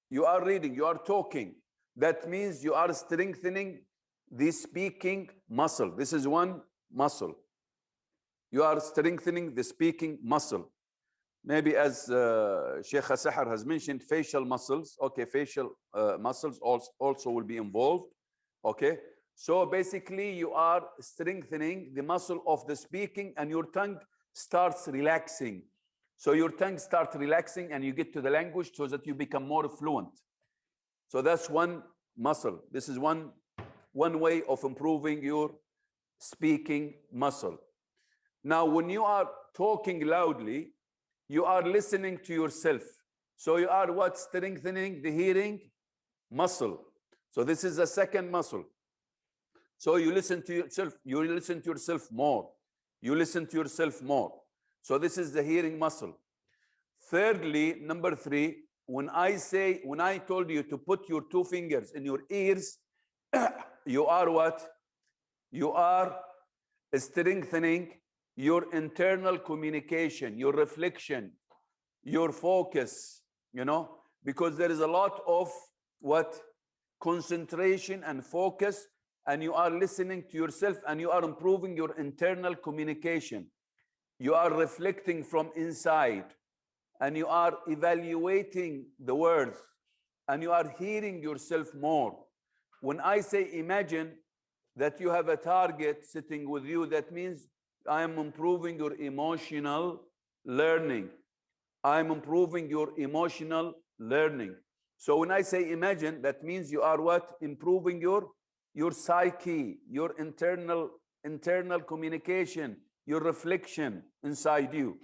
C: you are reading, you are talking. That means you are strengthening the speaking muscle. This is one muscle. You are strengthening the speaking muscle. Maybe as Sheikh Sahar has mentioned, facial muscles. Okay, facial muscles also will be involved. Okay, so basically you are strengthening the muscle of the speaking, and your tongue starts relaxing. So your tongue starts relaxing and you get to the language so that you become more fluent. So that's one muscle. This is one way of improving your speaking muscle. Now, when you are talking loudly, you are listening to yourself. So you are what? Strengthening the hearing muscle. So this is the second muscle. So you listen to yourself, you listen to yourself more. You listen to yourself more. So this is the hearing muscle. Thirdly, number 3, when I told you to put your 2 fingers in your ears, you are what? You are strengthening your internal communication, your reflection, your focus, you know, because there is a lot of what? Concentration and focus, and you are listening to yourself and you are improving your internal communication. You are reflecting from inside and you are evaluating the words and you are hearing yourself more. When I say imagine that you have a target sitting with you, that means I am improving your emotional learning. I'm improving your emotional learning. So when I say imagine, that means you are what? Improving your psyche, your internal communication, your reflection inside you.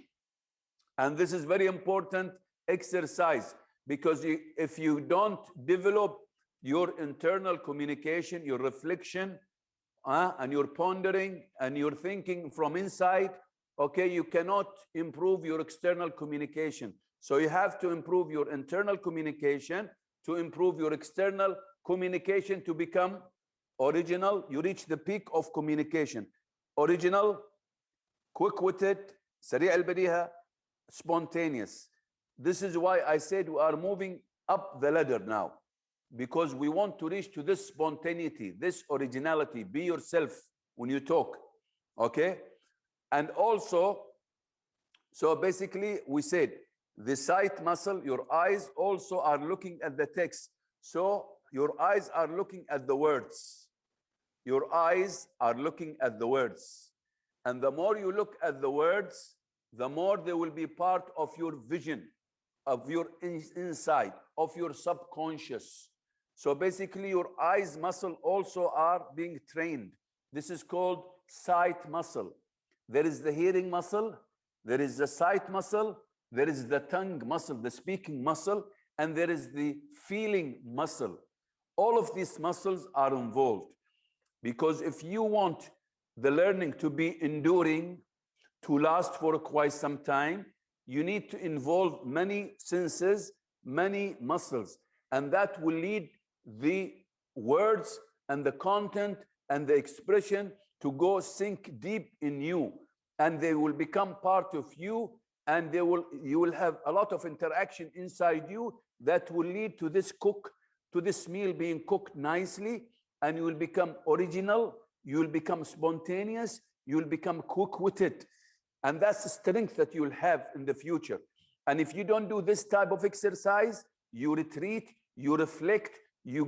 C: And this is very important exercise, because if you don't develop your internal communication, your reflection, and your pondering and your thinking from inside, okay, you cannot improve your external communication. So you have to improve your internal communication to improve your external communication to become original. You reach the peak of communication. Original, quick-witted, سريع البديهة, spontaneous. This is why I said we are moving up the ladder now, because we want to reach to this spontaneity, this originality. Be yourself when you talk, okay? And also, so basically we said the sight muscle, your eyes also are looking at the text. So your eyes are looking at the words. Your eyes are looking at the words. And the more you look at the words, the more they will be part of your vision, of your inside, of your subconscious. So basically your eyes muscle also are being trained. This is called sight muscle. There is the hearing muscle, there is the sight muscle, there is the tongue muscle, the speaking muscle, and there is the feeling muscle. All of these muscles are involved, because if you want the learning to be enduring, to last for quite some time, you need to involve many senses, many muscles, and that will lead the words and the content and the expression to go sink deep in you, and they will become part of you, and you will have a lot of interaction inside you that will lead to this meal being cooked nicely, and you will become original, you will become spontaneous, you will become quick-witted. And that's the strength that you'll have in the future. And if you don't do this type of exercise, you retreat, you reflect, you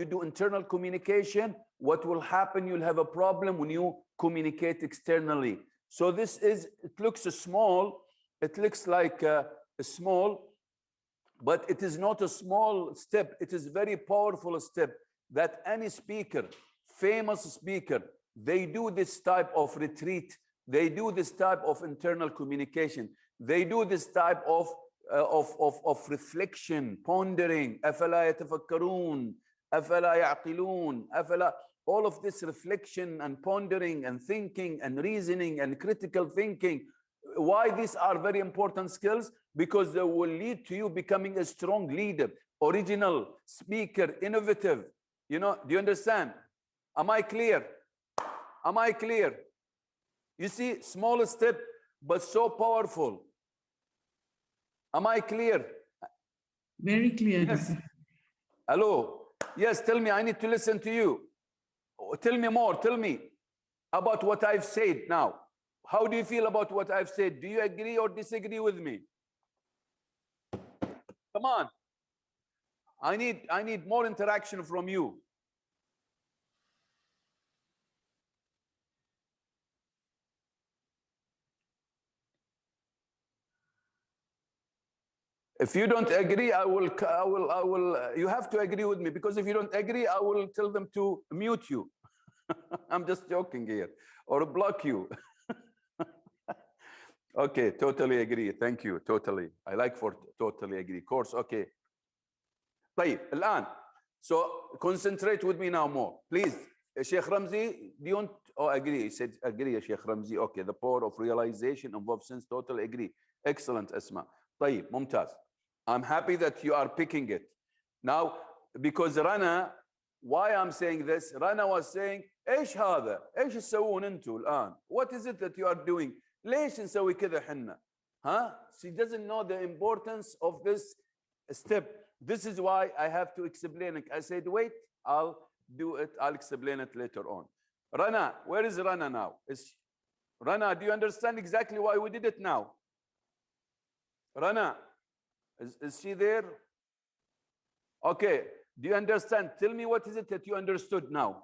C: do internal communication, what will happen? You'll have a problem when you communicate externally. So this is, it looks small, it looks like a small, but it is not a small step. It is a very powerful step that any speaker, famous speaker, they do this type of retreat. They do this type of internal communication. They do this type of reflection, pondering. أفلا يتفكرون, أفلا يعقلون, أفلا. All of this reflection and pondering and thinking and reasoning and critical thinking. Why these are very important skills? Because they will lead to you becoming a strong leader, original, speaker, innovative. You know, do you understand? Am I clear? Am I clear? You see, small step, but so powerful. Am I clear?
F: Very clear.
C: Yes. Hello. Yes, tell me, I need to listen to you. Tell me more, tell me about what I've said now. How do you feel about what I've said? Do you agree or disagree with me? Come on. I need more interaction from you. If you don't agree, you have to agree with me, because if you don't agree, I will tell them to mute you. I'm just joking here, or block you. Okay, totally agree. Thank you. Totally. I like for totally agree. Course. Okay. طيب الآن. So concentrate with me now more. Please. Sheikh Ramzi, do you want? Oh, agree. He said agree, Sheikh Ramzi. Okay. The power of realization involves sense. Totally agree. Excellent, Asma. طيب ممتاز. I'm happy that you are picking it. Now, because Rana, why I'm saying this? Rana was saying, إيش هذا؟ إيش تسوون أنتوا الآن? What is it that you are doing? ليش نسوي كذا حنا؟ Huh? She doesn't know the importance of this step. This is why I have to explain it. I said, wait, I'll do it. I'll explain it later on. Rana, where is Rana now? Rana, do you understand exactly why we did it now? Rana, is she there? Okay. Do you understand? Tell me what is it that you understood now?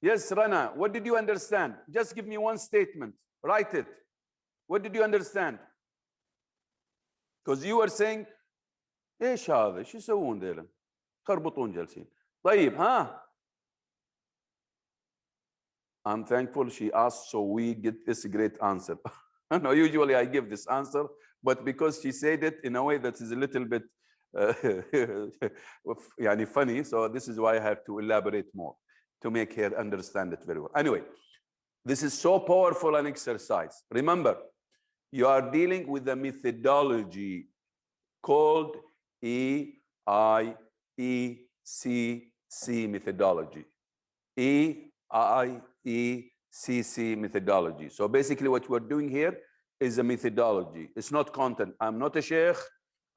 C: Yes, Rana, what did you understand? Just give me one statement. Write it. What did you understand? Because you were saying, ايش هذا؟ شو يسوون ذيلا؟ خربطون جالسين. طيب ها؟ I'm thankful she asked so we get this great answer. No, usually I give this answer, but because she said it in a way that is a little bit يعني funny, so this is why I have to elaborate more to make her understand it very well. Anyway, this is so powerful an exercise. Remember, you are dealing with a methodology called EIECC methodology. EIECC methodology. So basically what we're doing here is a methodology. It's not content. I'm not a sheikh.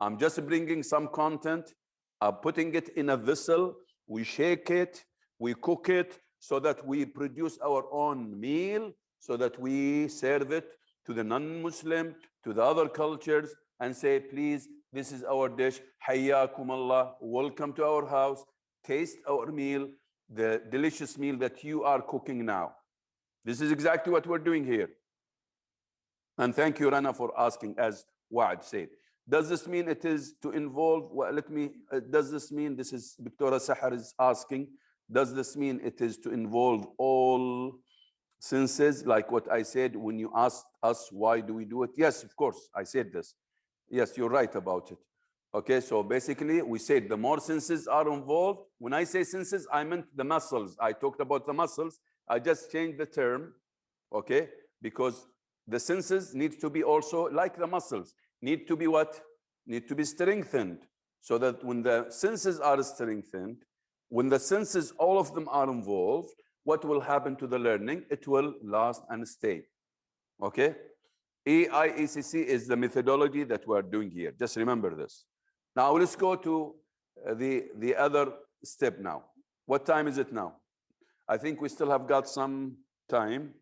C: I'm just bringing some content. I'm putting it in a vessel. We shake it. We cook it so that we produce our own meal, so that we serve it to the non-Muslim, to the other cultures, and say, please, this is our dish. Hayyakum Allah. Welcome to our house. Taste our meal, the delicious meal that you are cooking now. This is exactly what we're doing here. And thank you, Rana, for asking, as Wa'ad said. Does this mean it is to involve, well, does this mean, this is Victoria Sahar is asking, does this mean it is to involve all senses, like what I said when you asked us, why do we do it? Yes, of course, I said this. Yes, you're right about it. Okay, so basically we said the more senses are involved. When I say senses, I meant the muscles. I talked about the muscles. I just changed the term, okay? Because the senses need to be also, like the muscles, need to be what? Need to be strengthened. So that when the senses are strengthened, when the senses, all of them are involved, what will happen to the learning? It will last and stay, okay? EIECC is the methodology that we're doing here. Just remember this. Now let's go to the other step now. What time is it now? I think we still have got some time.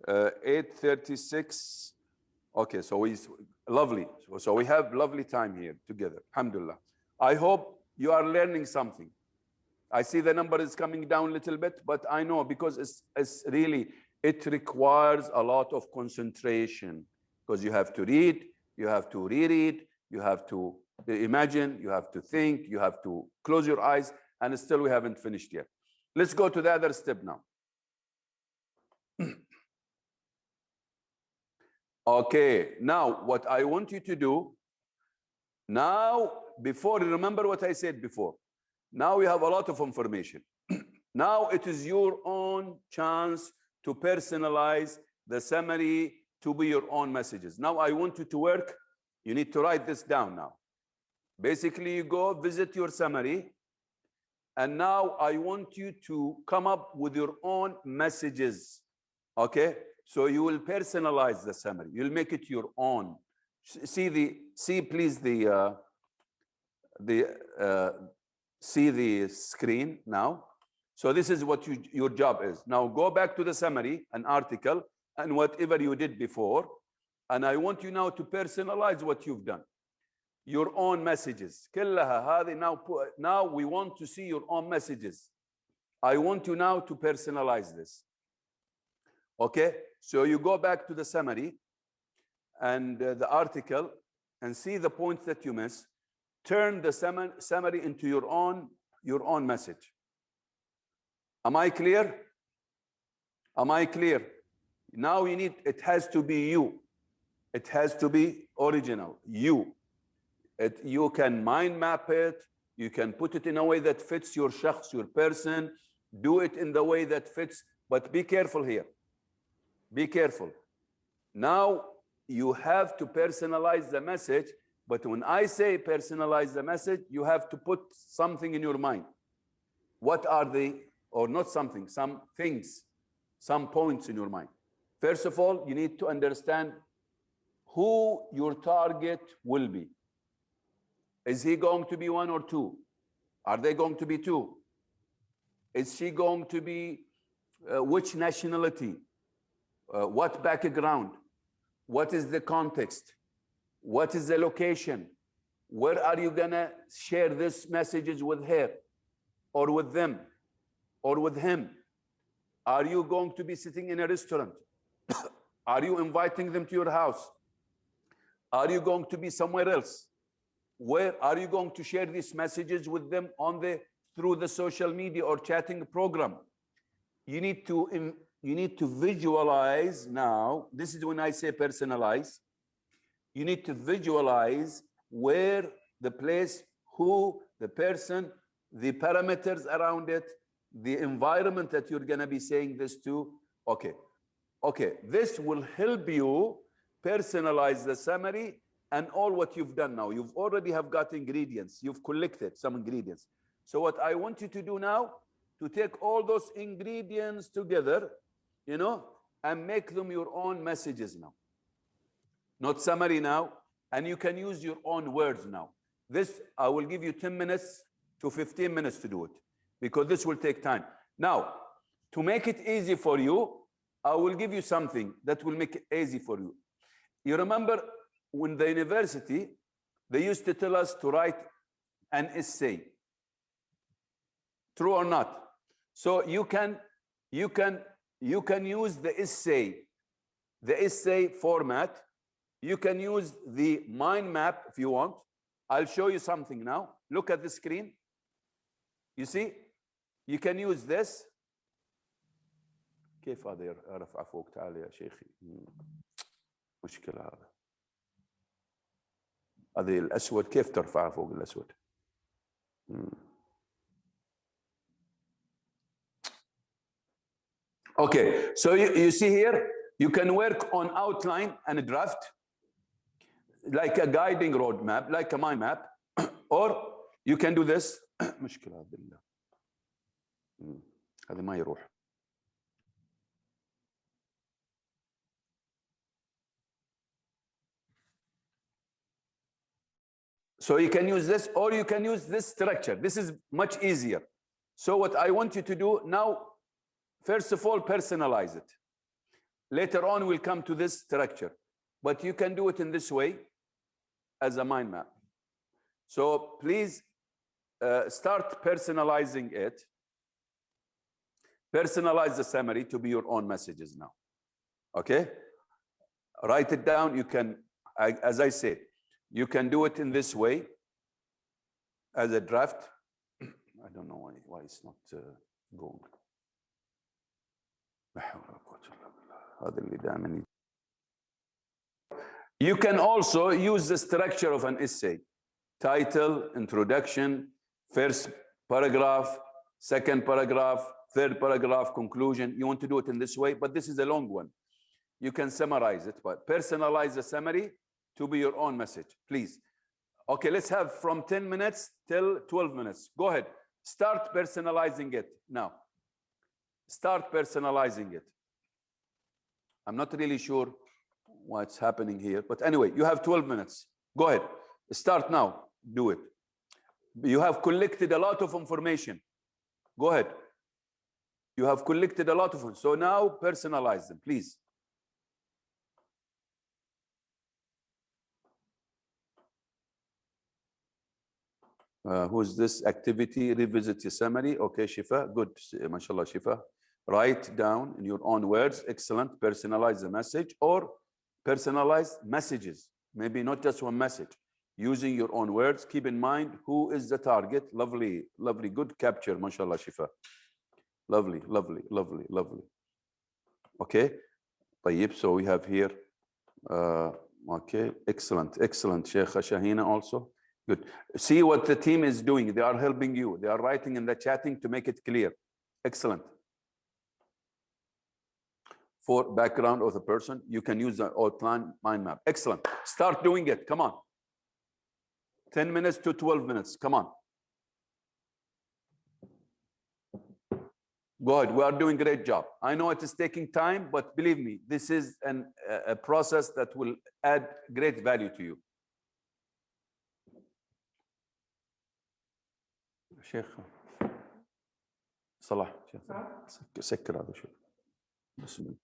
C: 8:36. Okay, so lovely. So we have lovely time here together. Alhamdulillah. I hope you are learning something. I see the number is coming down a little bit, but I know because it's really, it requires a lot of concentration because you have to read, you have to reread, you have to imagine, you have to think, you have to close your eyes, and still we haven't finished yet. Let's go to the other step now. Okay, now what I want you to do, now, before, remember what I said before. Now we have a lot of information. Now it is your own chance to personalize the summary to be your own messages. Now I want you to work. You need to write this down now. Basically, you go visit your summary. And now I want you to come up with your own messages. Okay? So you will personalize the summary. You'll make it your own. See please see the screen now. So this is what your job is. Now go back to the summary, an article, and whatever you did before. And I want you now to personalize what you've done. Your own messages. Now we want to see your own messages. I want you now to personalize this. Okay? So you go back to the summary and the article and see the points that you miss. Turn the summary into your own message. Am I clear? Am I clear? Now you need, it has to be you. It has to be original, you. You can mind map it. You can put it in a way that fits your shakhs, your person. Do it in the way that fits, but be careful here. Be careful. Now you have to personalize the message, but when I say personalize the message, you have to put something in your mind. What are they, or not something, some things, some points in your mind. First of all, you need to understand who your target will be. Is he going to be one or two? Are they going to be two? Is she going to be which nationality? What background? What is the context? What is the location? Where are you gonna share these messages with her or with them or with him? Are you going to be sitting in a restaurant? Are you inviting them to your house? Are you going to be somewhere else? Where are you going to share these messages with them on through the social media or chatting program? You need to visualize now. This is when I say personalize. You need to visualize where the place, who, the person, the parameters around it, the environment that you're going to be saying this to. Okay, this will help you personalize the summary and all what you've done now. You've already have got ingredients. You've collected some ingredients. So what I want you to do now, to take all those ingredients together, and make them your own messages now. Not summary now, and you can use your own words now. This, I will give you 10 minutes to 15 minutes to do it, because this will take time. Now, to make it easy for you, I will give you something that will make it easy for you. You remember when the university, they used to tell us to write an essay. True or not? So you can use the essay format. You can use the mind map if you want. I'll show you something now. Look at the screen. You see? You can use this. كيف هذا ارفع فوق؟ تعال يا شيخي. مشكلة هذا. هذه الأسود كيف ترفعها فوق الأسود؟ Okay, so you see here, you can work on outline and a draft, like a guiding roadmap, like a mind map, or you can do this. مشكلة بالله. هذا ما يروح. So you can use this, or you can use this structure. This is much easier. So what I want you to do now, first of all, personalize it. Later on, we'll come to this structure. But you can do it in this way as a mind map. So please start personalizing it. Personalize the summary to be your own messages now. Okay? Write it down. You can, as I said, you can do it in this way as a draft. I don't know why it's not going. You can also use the structure of an essay. Title, introduction, first paragraph, second paragraph, third paragraph, conclusion. You want to do it in this way, but this is a long one. You can summarize it, but personalize the summary to be your own message, please. Okay, let's have from 10 minutes till 12 minutes. Go ahead. Start personalizing it now. Start personalizing it. I'm not really sure what's happening here, but anyway, you have 12 minutes. Go ahead. Start now. Do it. You have collected a lot of information. Go ahead. You have collected a lot of them. So now personalize them, please. Who's this activity? Revisit your summary. Okay, Shifa. Good. MashaAllah, Shifa. Write down in your own words. Excellent. Personalize the message or personalize messages. Maybe not just one message. Using your own words. Keep in mind who is the target. Lovely, lovely. Good capture. MashaAllah, Shifa. Lovely, lovely, lovely, lovely. Okay. طيب, so we have here, okay, excellent, Sheikh Shahina also. Good. See what the team is doing. They are helping you. They are writing in the chatting to make it clear. Excellent. For background of the person, you can use the outline mind map. Excellent. Start doing it. Come on. 10 minutes to 12 minutes. Come on. Go ahead. We are doing a great job. I know it is taking time, but believe me, this is a process that will add great value to you. شيخ صلاح سكر هذا شوي بسم الله.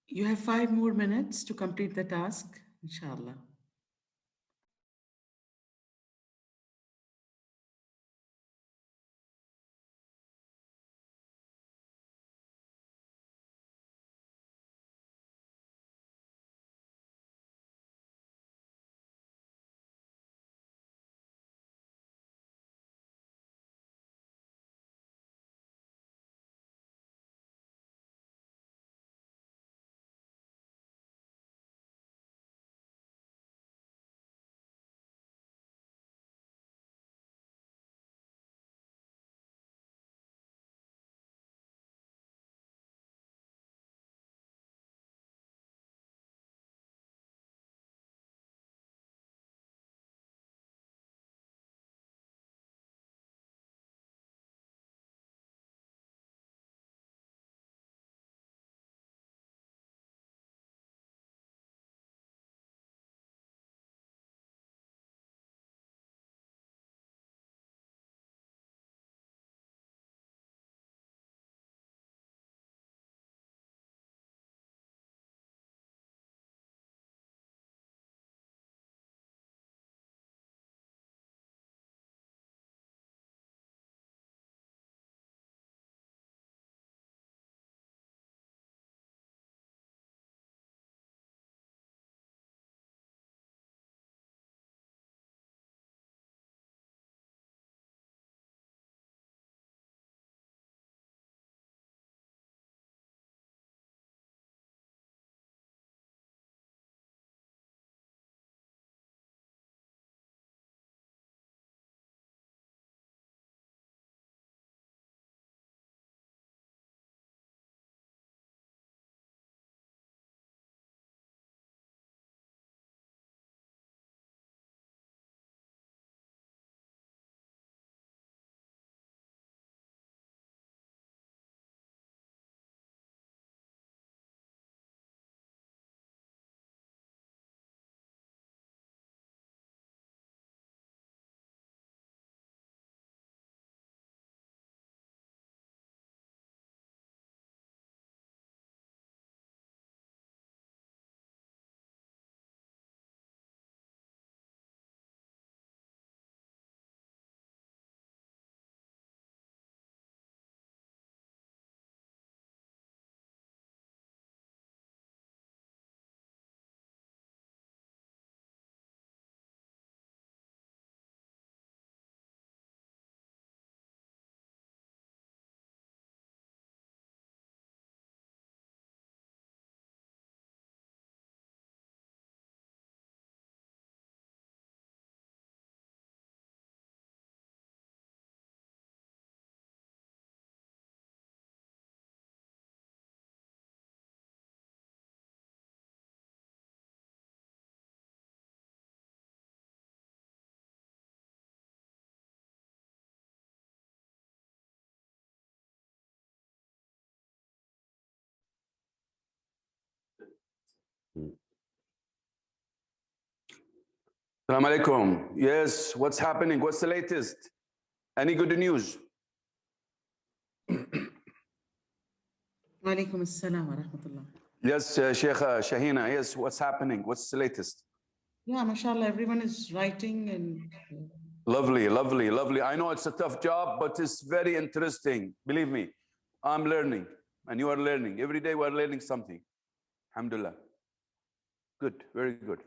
F: You have 5 more minutes to complete the task, inshallah.
C: Assalamu alaikum. Yes, what's happening? What's the latest? Any good news?
F: Walaikum assalam wa rahmatullah.
C: Yes, Sheikh Shahina, yes, what's happening? What's the latest?
F: Yeah, mashallah, everyone is writing and...
C: Lovely, lovely, lovely. I know it's a tough job, but it's very interesting. Believe me, I'm learning and you are learning. Every day we're learning something. Alhamdulillah. Good, very good.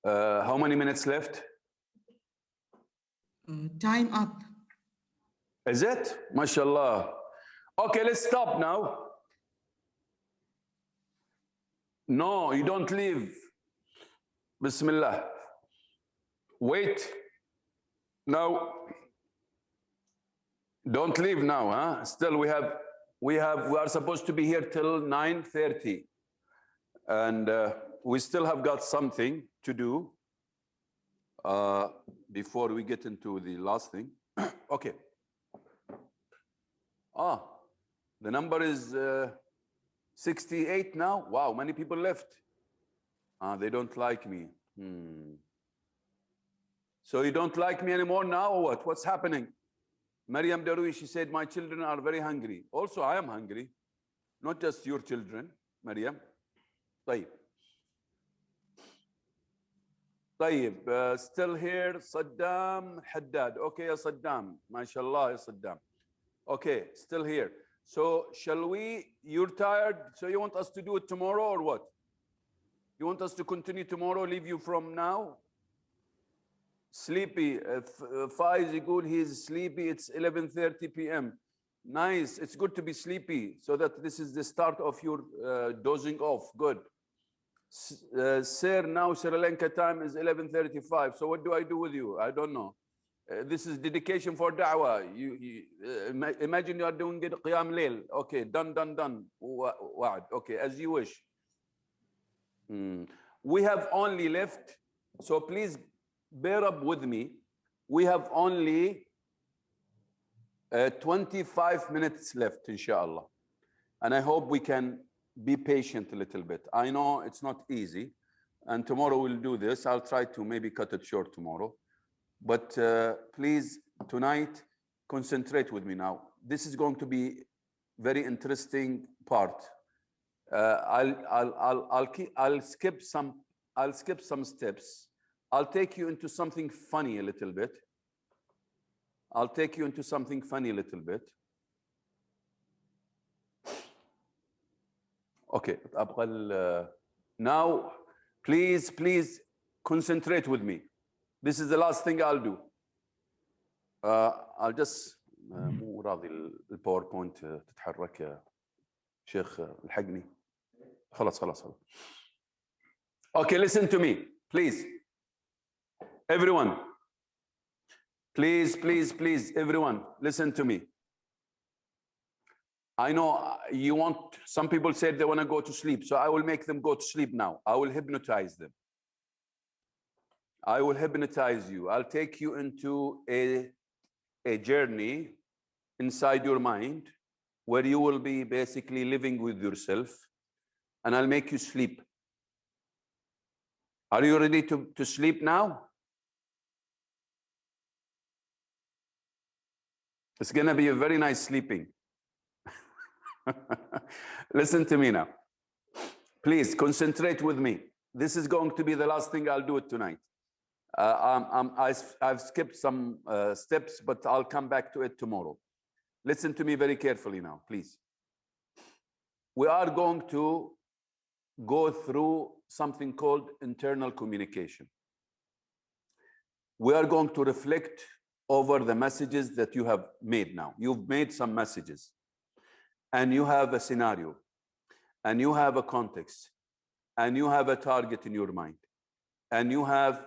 C: How many minutes left?
F: Time up.
C: Is it? MashaAllah. Okay, let's stop now. No, you don't leave. Bismillah. Wait. No. Don't leave now, huh? Still we are supposed to be here till 9:30. And we still have got something to do before we get into the last thing. Okay. The number is 68 now. Wow, many people left. They don't like me. So you don't like me anymore now or what? What's happening? Maryam Darui, she said, my children are very hungry. Also, I am hungry. Not just your children, Maryam. طيب. طيب, still here, Saddam Haddad. Okay, ya Saddam. MashaAllah, ya Saddam. Okay, still here. So, shall we, you're tired, so you want us to do it tomorrow or what? You want us to continue tomorrow, leave you from now? Sleepy. Faiz يقول he's sleepy. It's 11:30 p.m. Nice. It's good to be sleepy so that this is the start of your dozing off. Good. Sir, now Sri Lanka time is 11:35. So what do I do with you? I don't know. This is dedication for da'wah. Imagine you are doing it qiyam layl. Okay, done. Wa'ad. Okay, as you wish. We have only left, so please bear up with me. We have only 25 minutes left, inshallah. And I hope we can be patient a little bit. I know it's not easy. And tomorrow we'll do this. I'll try to maybe cut it short tomorrow. But please, tonight, concentrate with me now. This is going to be very interesting part. I'll skip some steps. I'll take you into something funny a little bit. Okay. Now, please concentrate with me. This is the last thing I'll do. I'll just مو راضي الباوربوينت تتحرك يا شيخ الحقني. خلاص. Okay, listen to me, please. Everyone. Please, everyone, listen to me. I know you want, some people said they want to go to sleep, so I will make them go to sleep now. I will hypnotize them. I will hypnotize you. I'll take you into a journey inside your mind where you will be basically living with yourself, and I'll make you sleep. Are you ready to sleep now? It's going to be a very nice sleeping. Listen to me now. Please concentrate with me. This is going to be the last thing I'll do it tonight. I've skipped some steps, but I'll come back to it tomorrow. Listen to me very carefully now, please. We are going to go through something called internal communication. We are going to reflect over the messages that you have made now. You've made some messages, and you have a scenario, and you have a context, and you have a target in your mind, and you have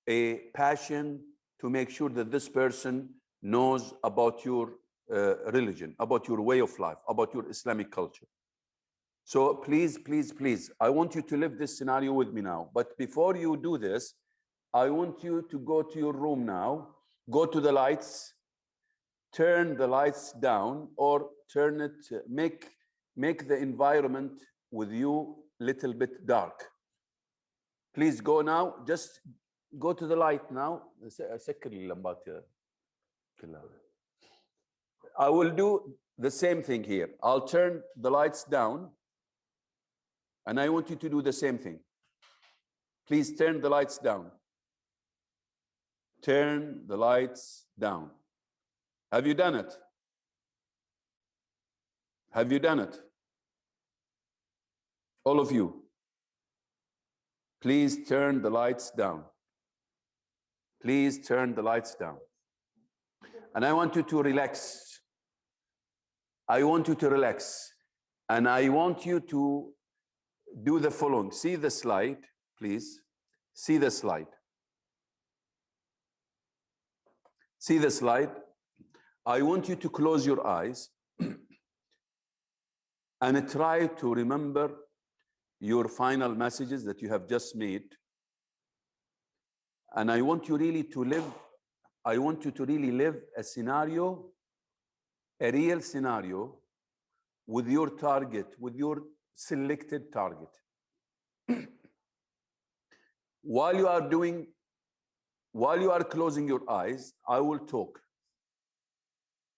C: a passion to make sure that this person knows about your religion, about your way of life, about your Islamic culture. So please, I want you to live this scenario with me now. But before you do this, I want you to go to your room now, go to the lights, turn the lights down, or turn it, make the environment with you a little bit dark. Please go now, just go to the light now. I will do the same thing here. I'll turn the lights down, and I want you to do the same thing. Please turn the lights down. Turn the lights down. Have you done it? Have you done it? All of you. Please turn the lights down. Please turn the lights down. And I want you to relax. I want you to relax. And I want you to do the following. See the slide, please. See the slide. See the slide. I want you to close your eyes and try to remember your final messages that you have just made. And I want you really to live, I want you to really live a scenario, a real scenario with your target, with your selected target. While you are closing your eyes, I will talk.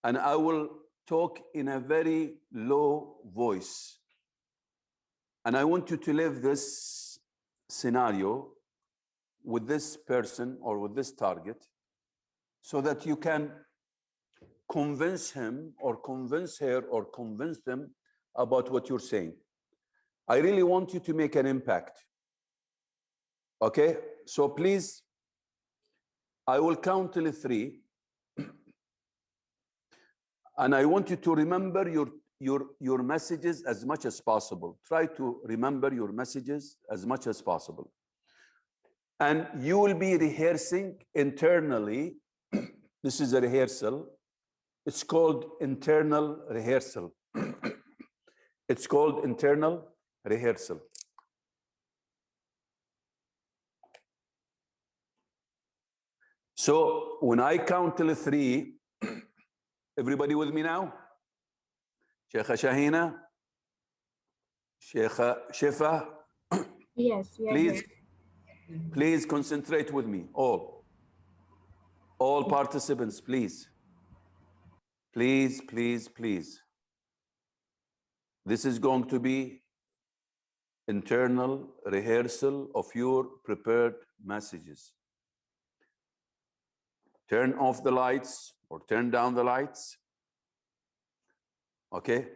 C: and I will talk in a very low voice. And I want you to live this scenario with this person or with this target so that you can convince him or convince her or convince them about what you're saying. I really want you to make an impact. Okay? So please, I will count till 3. And I want you to remember your messages as much as possible. Try to remember your messages as much as possible. And you will be rehearsing internally. This is a rehearsal. It's called internal rehearsal. It's called internal rehearsal. So when I count till 3, everybody with me now? Sheikha Shahina? Sheikha Shifa?
T: Yes, we are
C: Please,
T: here.
C: please concentrate with me, all participants, please. Please, please, please. This is going to be internal rehearsal of your prepared messages. Turn off the lights or turn down the lights. Okay?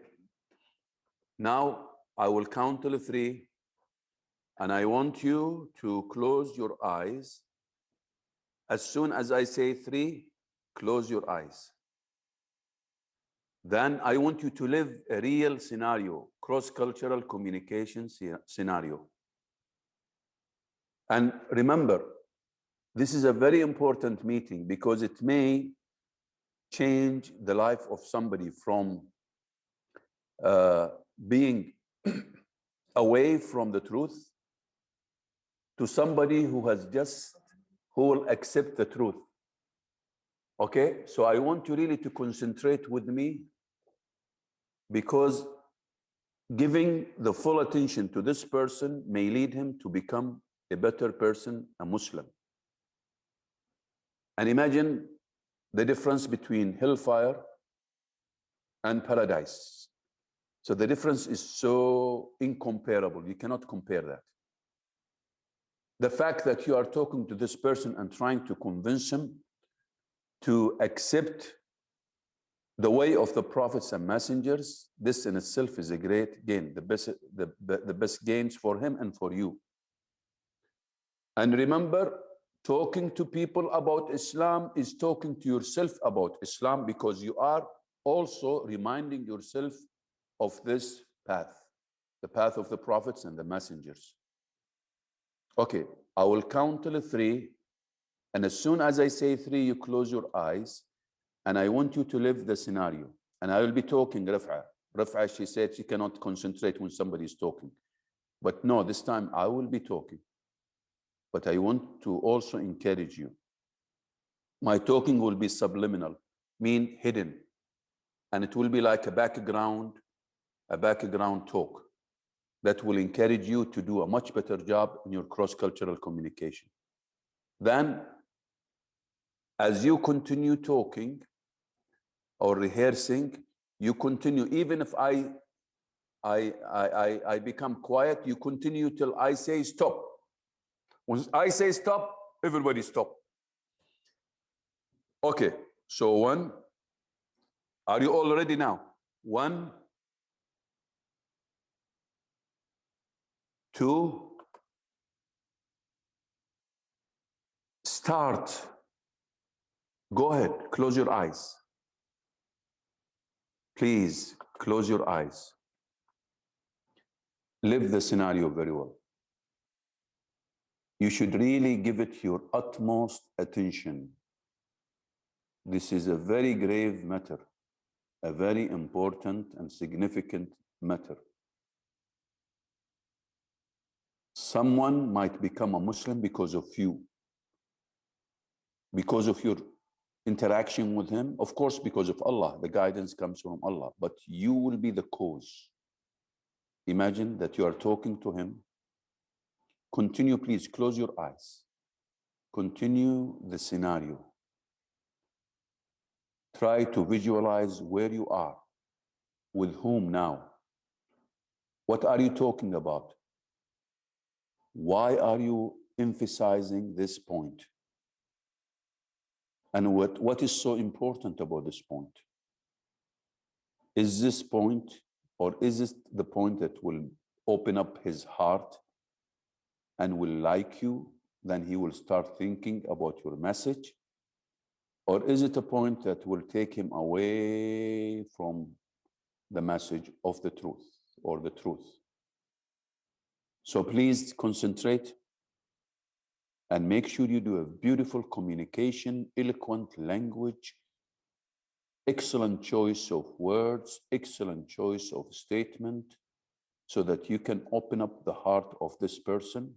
C: Now I will count till 3, and I want you to close your eyes. As soon as I say 3, close your eyes. Then I want you to live a real scenario, cross-cultural communication scenario. And remember, this is a very important meeting because it may change the life of somebody from being away from the truth to somebody who will accept the truth. Okay, so I want you really to concentrate with me, because giving the full attention to this person may lead him to become a better person, a Muslim. And imagine the difference between hellfire and paradise. So the difference is so incomparable. You cannot compare that. The fact that you are talking to this person and trying to convince him to accept the way of the prophets and messengers, this in itself is a great gain, the best gains for him and for you. And remember, talking to people about Islam is talking to yourself about Islam, because you are also reminding yourself of this path, the path of the prophets and the messengers. Okay, I will count till 3, and as soon as I say 3, you close your eyes, and I want you to live the scenario. And I will be talking, Raf'a. Raf'a, she said she cannot concentrate when somebody is talking. But no, this time I will be talking. But I want to also encourage you. My talking will be subliminal, mean hidden. And it will be like a background talk that will encourage you to do a much better job in your cross-cultural communication. Then, as you continue talking or rehearsing, you continue, even if I become quiet, you continue till I say stop. When I say stop, everybody stop. Okay, so 1, are you all ready now? 1, 2, start. Go ahead, close your eyes. Please, close your eyes. Live the scenario very well. You should really give it your utmost attention. This is a very grave matter, a very important and significant matter. Someone might become a Muslim because of you, because of your interaction with him, of course, because of Allah. The guidance comes from Allah, but you will be the cause. Imagine that you are talking to him. Continue, please, close your eyes. Continue the scenario. Try to visualize where you are, with whom now. What are you talking about? Why are you emphasizing this point? And what is so important about this point? Is this point, or is this the point that will open up his heart and will like you? Then he will start thinking about your message. Or is it a point that will take him away from the message of the truth or the truth? So please concentrate and make sure you do a beautiful communication, eloquent language, excellent choice of words, excellent choice of statement, so that you can open up the heart of this person.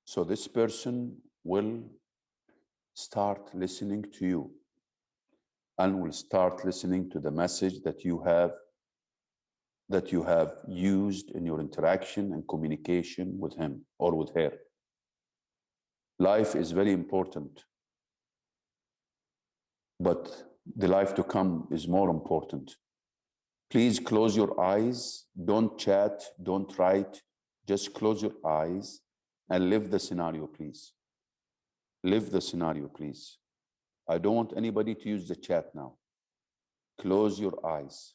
C: So this person will start listening to you and will start listening to the message that you have used in your interaction and communication with him or with her. Life is very important, but the life to come is more important. Please close your eyes. Don't chat, don't write. Just close your eyes and live the scenario, please. Live the scenario, please. I don't want anybody to use the chat now. Close your eyes.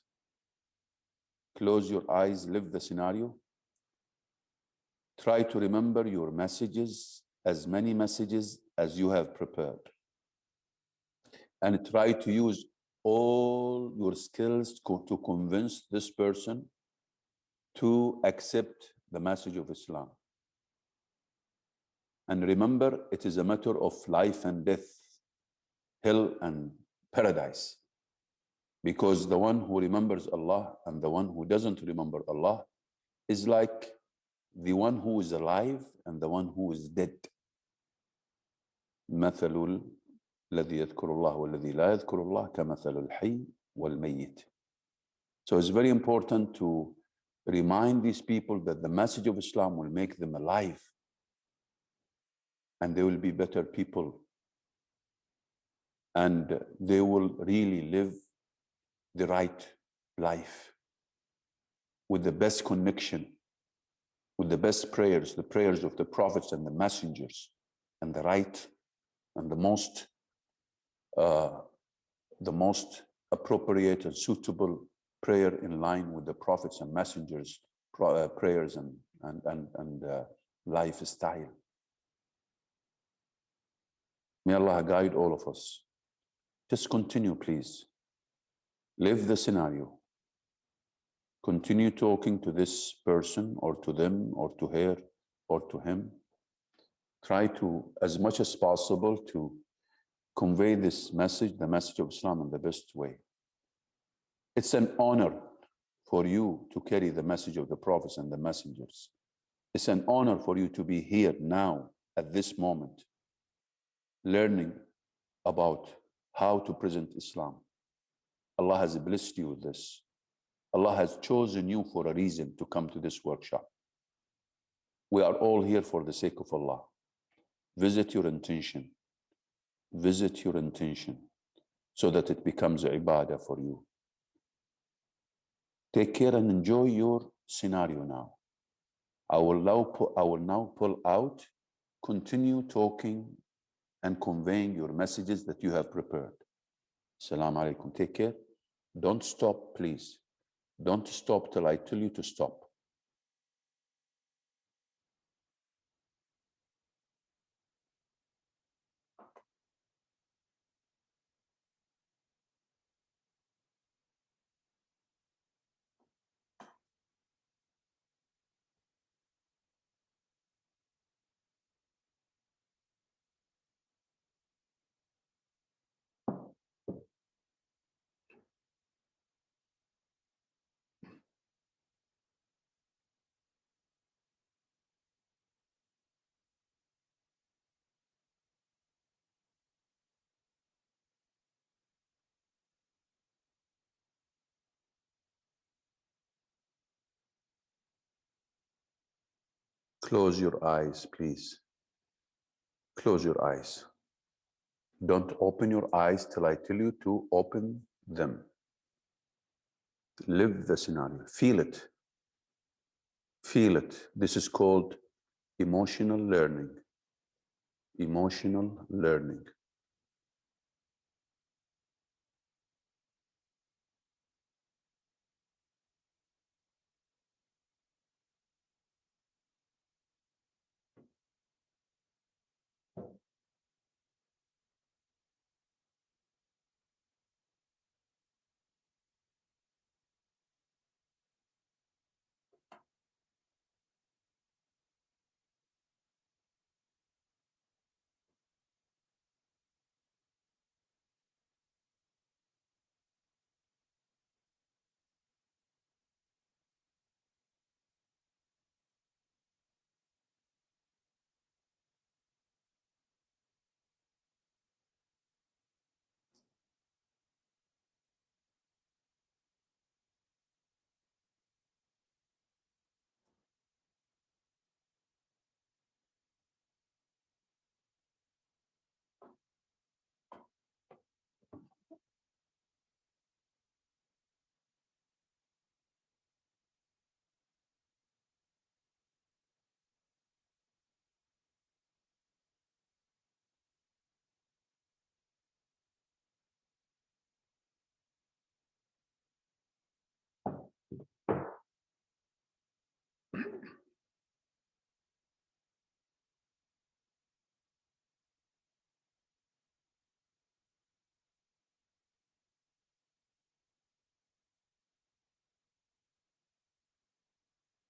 C: Close your eyes, live the scenario. Try to remember your messages, as many messages as you have prepared. And try to use all your skills to convince this person to accept the message of Islam. And remember, it is a matter of life and death, hell and paradise. Because the one who remembers Allah and the one who doesn't remember Allah is like the one who is alive and the one who is dead. مثل الذي يذكر الله والذي لا يذكر الله كمثل الحي والميت. So it's very important to remind these people that the message of Islam will make them alive and they will be better people and they will really live the right life with the best connection, with the best prayers, the prayers of the prophets and the messengers, and the right and the most appropriate and suitable prayer in line with the prophets and messengers' prayers and lifestyle. May Allah guide all of us. Just continue, please. Live the scenario. Continue talking to this person or to them or to her or to him. Try to, as much as possible, to convey this message, the message of Islam, in the best way. It's an honor for you to carry the message of the prophets and the messengers. It's an honor for you to be here now, at this moment, learning about how to present Islam. Allah has blessed you with this. Allah has chosen you for a reason to come to this workshop. We are all here for the sake of Allah. Visit your intention. Visit your intention so that it becomes a ibadah for you. Take care and enjoy your scenario now. I will now pull out. Continue talking and conveying your messages that you have prepared. Assalamu alaikum. Take care. Don't stop, please. Don't stop till I tell you to stop. Close your eyes, please. Close your eyes. Don't open your eyes till I tell you to open them. Live the scenario. Feel it. Feel it. This is called emotional learning. Emotional learning.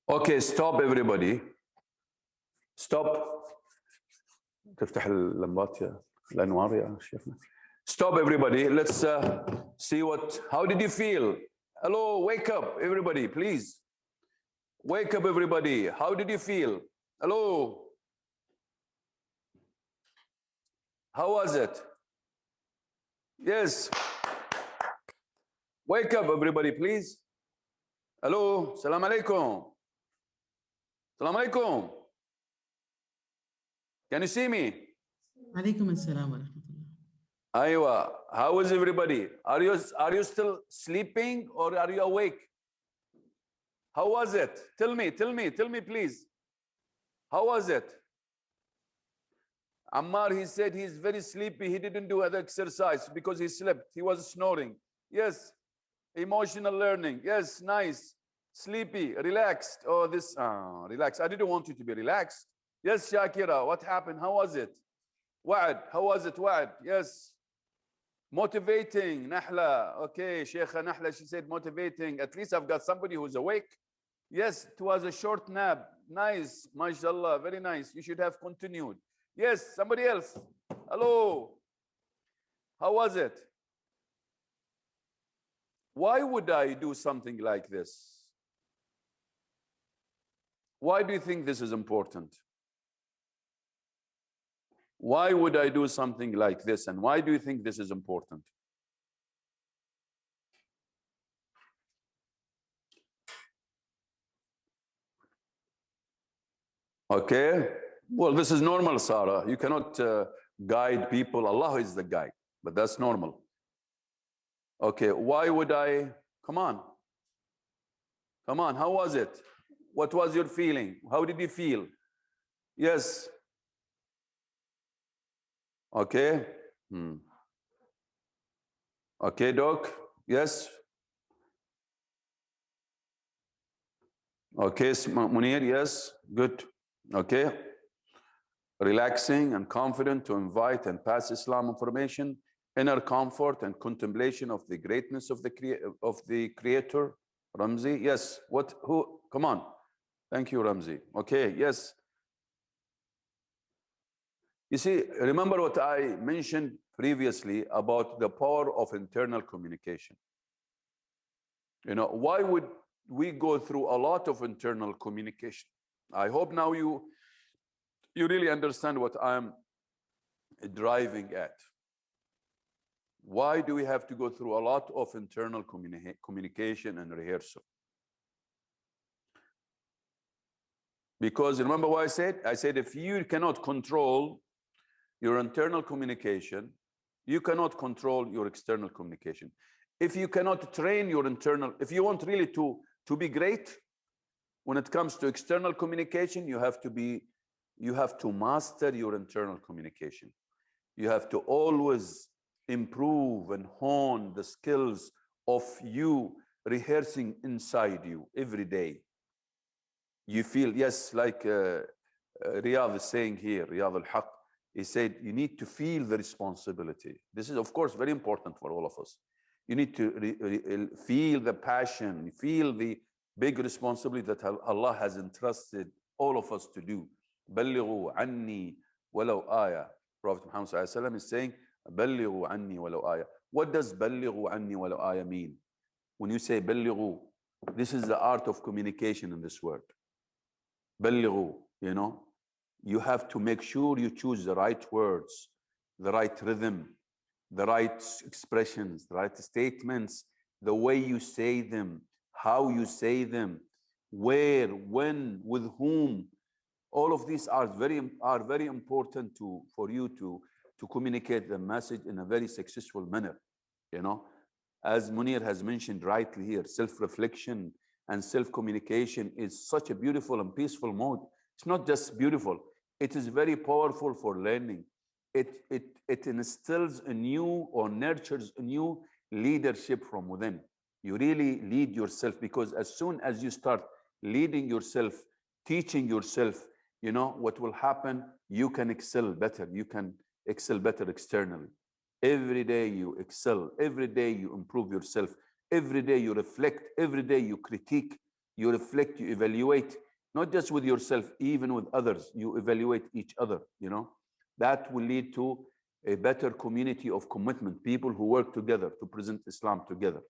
C: Okay, stop everybody. Stop. تفتح اللمبات يا الأنوار يا شيخنا. Stop everybody. Let's see how did you feel? Hello, wake up everybody, please. Wake up everybody. How did you feel? Hello. How was it? Yes. Wake up everybody, please. Hello. Salam alaikum. Salam alaikum. Can you see me?
F: Alaikum assalam wa rahmatullah.
C: Aywa. How is everybody? Are you still sleeping or are you awake? How was it? Tell me please. How was it? Ammar, he said he's very sleepy. He didn't do other exercise because he slept. He was snoring. Yes. Emotional learning. Yes, nice. Sleepy, relaxed. Oh, relaxed. I didn't want you to be relaxed. Yes, Shakira, what happened? How was it? Wa'ad, how was it? Wa'ad, yes. Motivating, Nahla. Okay, Sheikha Nahla, she said motivating. At least I've got somebody who's awake. Yes, it was a short nap. Nice, mashallah, very nice. You should have continued. Yes, somebody else. Hello. How was it? Why would I do something like this? Why do you think this is important? Why would I do something like this? And why do you think this is important? Okay. Well, this is normal, Sarah. You cannot guide people. Allah is the guide, but that's normal. Okay. Why would I? Come on. Come on. How was it? What was your feeling? How did you feel? Yes. Okay. Okay, Doc. Yes. Okay, Munir. Yes. Good. Okay. Relaxing and confident to invite and pass Islam information, inner comfort and contemplation of the greatness of the Creator. Ramzi, yes. Who? Come on. Thank you, Ramzi. Okay, yes. You see, remember what I mentioned previously about the power of internal communication. You know, why would we go through a lot of internal communication? I hope now you really understand what I'm driving at. Why do we have to go through a lot of internal communication and rehearsal? Because remember what I said? I said if you cannot control your internal communication, You cannot control your external communication. If you cannot train your internal, if you want really to be great when it comes to external communication, you have to master your internal communication. You have to always improve and hone the skills of you rehearsing inside you every day. You feel, yes, like Riyadh is saying here, Riyadh al-Haq, he said, you need to feel the responsibility. This is, of course, very important for all of us. You need to feel the passion, feel the big responsibility that Allah has entrusted all of us to do. بَلِّغُوا عَنِّي وَلَوْ آيَةً. Prophet Muhammad ﷺ is saying, بَلِّغُوا عَنِّي وَلَوْ آيَةً. What does بَلِّغُوا عَنِّي وَلَوْ آيَةً mean? When you say بَلِّغُوا, this is the art of communication in this word. بَلِّغُوا, you have to make sure you choose the right words, the right rhythm, the right expressions, the right statements, the way you say them, how you say them, where, when, with whom. All of these are very important for you to communicate the message in a very successful manner. As Munir has mentioned rightly here, self-reflection and self-communication is such a beautiful and peaceful mode. It's not just beautiful, it is very powerful for learning. It instills a new or nurtures a new leadership from within. You really lead yourself, because as soon as you start leading yourself, teaching yourself, what will happen? You can excel better. You can excel better externally. Every day you excel. Every day you improve yourself. Every day you reflect. Every day you critique. You reflect, you evaluate, not just with yourself, even with others. You evaluate each other, That will lead to a better community of commitment, people who work together to present Islam together.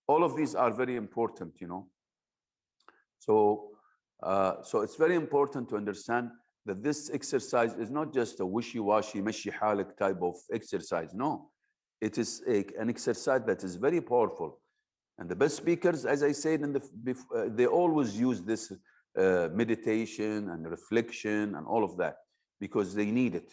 C: All of these are very important, So it's very important to understand that this exercise is not just a wishy-washy, meshi-halik type of exercise. No, it is an exercise that is very powerful. And the best speakers, as I said, they always use this meditation and reflection and all of that, because they need it,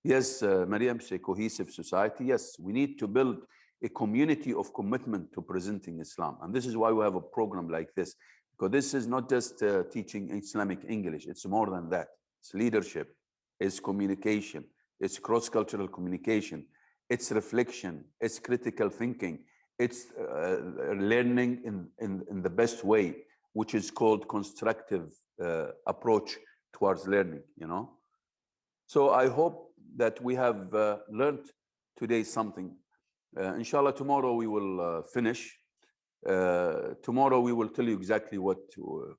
C: Yes, Mariam, say cohesive society. Yes, we need to build a community of commitment to presenting Islam. And this is why we have a program like this, because this is not just teaching Islamic English. It's more than that. It's leadership, it's communication, it's cross-cultural communication, it's reflection, it's critical thinking, it's learning in the best way, which is called constructive approach towards learning, So I hope that we have learned today something. Inshallah, tomorrow we will finish. Tomorrow we will tell you exactly what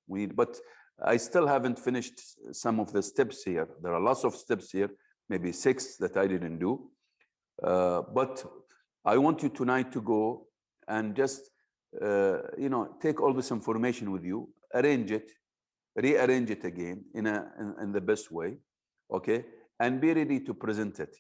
C: we need, but I still haven't finished some of the steps here. There are lots of steps here, maybe 6 that I didn't do. But I want you tonight to go and just, take all this information with you, arrange it, rearrange it again in the best way, okay? And be ready to present it,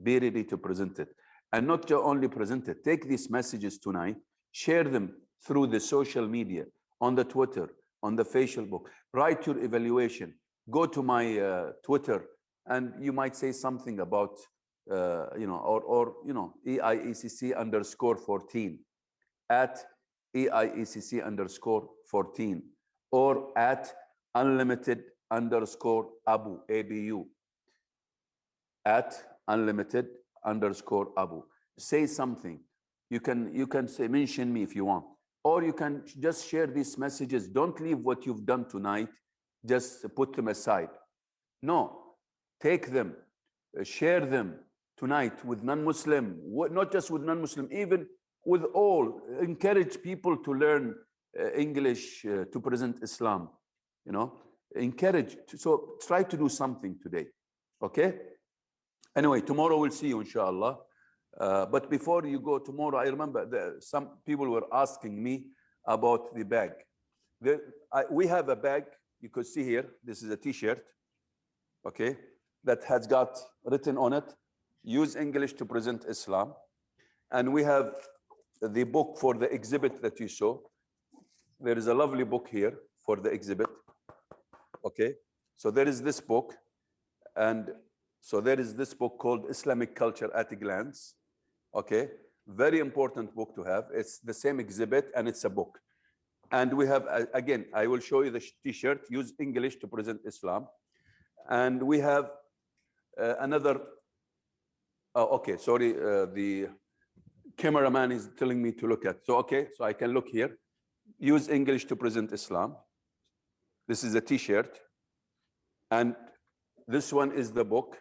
C: be ready to present it. And not only present it, take these messages tonight, share them through the social media, on the Twitter, on the Facebook, write your evaluation, go to my Twitter, and you might say something about, EIECC_14, at EIECC_14, or at unlimited_Abu, ABU, at unlimited_Abu. Say something. You can say, mention me if you want, or you can just share these messages. Don't leave what you've done tonight, just put them aside. No, take them, share them tonight with non-Muslim, not just with non-Muslim, even with all. Encourage people to learn English to present Islam, encourage. So try to do something today, okay? Anyway, tomorrow we'll see you, inshallah. But before you go tomorrow, I remember some people were asking me about the bag. We have a bag, you could see here, this is a t-shirt, okay, that has got written on it, use English to present Islam. And we have the book for the exhibit that you saw. There is a lovely book here for the exhibit, okay? So there is this book, and So there is this book called Islamic Culture at a Glance. Okay, very important book to have. It's the same exhibit and it's a book. And we have, again, I will show you the t-shirt, use English to present Islam. And we have another, okay, sorry, the cameraman is telling me to look at. So, okay, so I can look here. Use English to present Islam. This is a t-shirt. And this one is the book,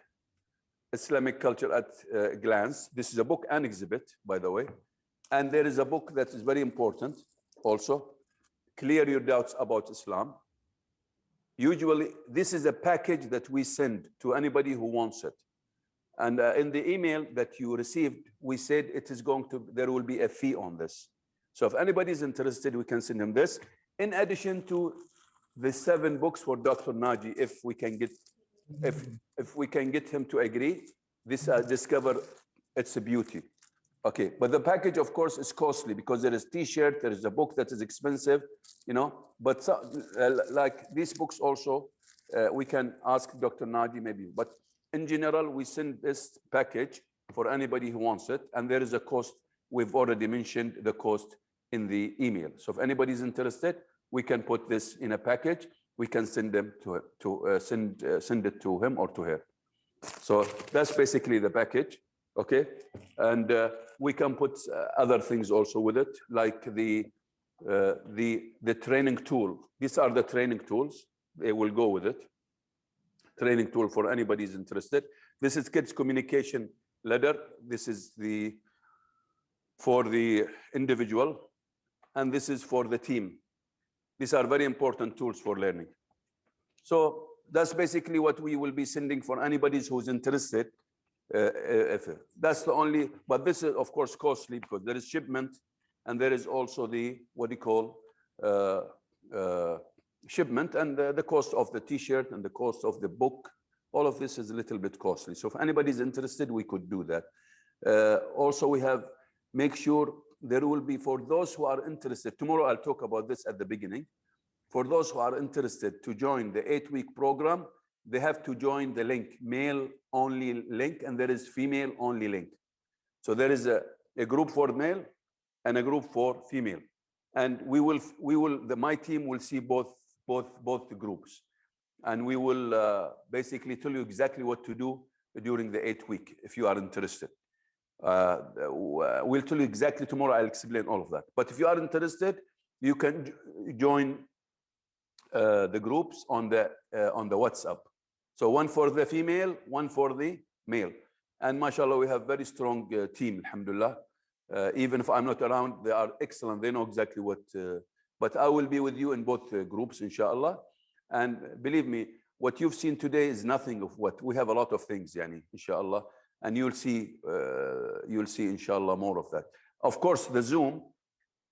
C: Islamic Culture at a Glance. This is a book and exhibit, by the way. And there is a book that is very important also, Clear Your Doubts About Islam. Usually, this is a package that we send to anybody who wants it. And in the email that you received, we said it is going to, there will be a fee on this. So if anybody is interested, we can send them this. In addition to the 7 books for Dr. Naji, if we can get, if we can get him to agree, this discover its beauty. Okay, but the package, of course, is costly because there is t-shirt, there is a book that is expensive, you know. But like these books also, we can ask Dr. Naji maybe. But in general, we send this package for anybody who wants it, and there is a cost. We've already mentioned the cost in the email. So if anybody is interested, we can put this in a package. We can send them send it to him or to her. So that's basically the package. Okay, and we can put other things also with it, like the training tool. These are the training tools. They will go with it. Training tool for anybody who's interested. This is kids communication ladder. This is for the individual, and this is for the team. These are very important tools for learning. So that's basically what we will be sending for anybody who's interested. That's the only, but this is of course costly because there is shipment and there is also the, what do you call, shipment and the cost of the t-shirt and the cost of the book. All of this is a little bit costly. So if anybody is interested, we could do that. Also, we have, make sure there will be, for those who are interested, tomorrow I'll talk about this at the beginning. For those who are interested to join the 8-week program, they have to join the link, male only link, and there is female only link. So there is a group for male and a group for female. And my team will see both the groups. And we will basically tell you exactly what to do during the 8-week if you are interested. We'll tell you exactly tomorrow. I'll explain all of that. But if you are interested, you can join the groups on the WhatsApp. So one for the female, one for the male. And mashallah, we have very strong team, alhamdulillah. Even if I'm not around, they are excellent. They know exactly what, but I will be with you in both groups, inshallah. And believe me, what you've seen today is nothing of what, we have a lot of things, yani, inshallah. And you'll see, inshallah, more of that. Of course, the Zoom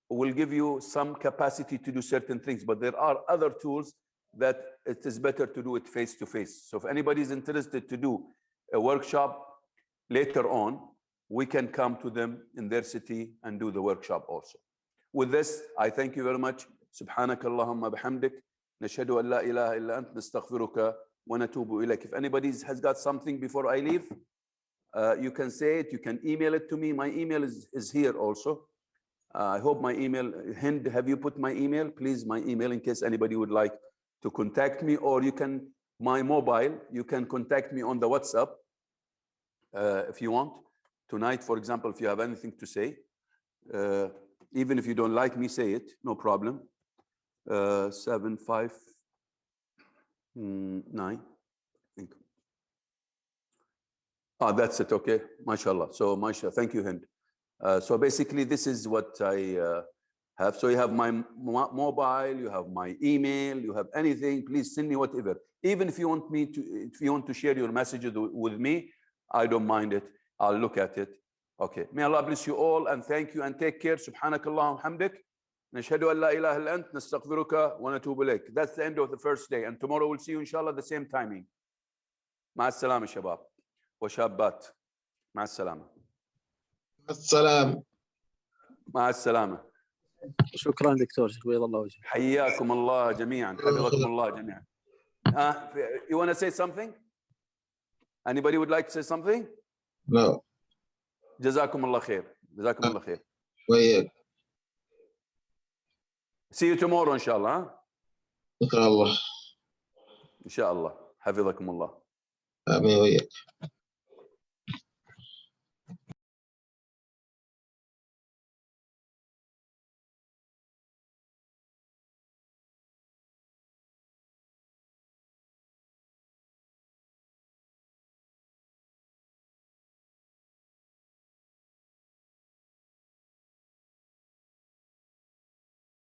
C: will give you some capacity to do certain things, but there are other tools that it is better to do it face-to-face. So if anybody is interested to do a workshop later on, we can come to them in their city and do the workshop also. With this, I thank you very much. Subhanaka Allahumma bihamdik. Nashhadu an la ilaha illa ant nastaghfiruka wa natubu ilayk. If anybody has got something before I leave, you can say it, you can email it to me. My email is here also. I hope my email, Hind, have you put my email? Please, my email in case anybody would like to contact me, or you can, my mobile, you can contact me on the WhatsApp if you want. Tonight, for example, if you have anything to say, even if you don't like me, say it, no problem. 759, I think. Ah, that's it, okay, mashallah. So, mashallah, thank you, Hind. So basically, this is what I have. So you have my mobile, you have my email, you have anything, please send me whatever. Even if you want me to, if you want to share your messages with me, I don't mind it. I'll look at it. Okay. May Allah bless you all and thank you and take care. Subhanakallah wa hamdik. Nashhadu an la ilaha illa ant nastaghfiruka wa natubu ilayk. That's the end of the first day. And tomorrow we'll see you inshallah the same timing. مع السلامة شباب وشابات. مع السلامة.
D: السلام.
C: مع السلامة.
B: شكرا دكتور بيض الله وجهك.
C: حياكم الله جميعا. حفظكم الله جميعا. You want to say something? Anybody would like to say something?
D: No.
C: جزاكم الله خير. جزاكم الله خير.
D: وإياك.
C: See you tomorrow إن شاء الله.
D: إن شاء الله.
C: إن شاء الله. حفظكم الله.
D: آمين وإياك.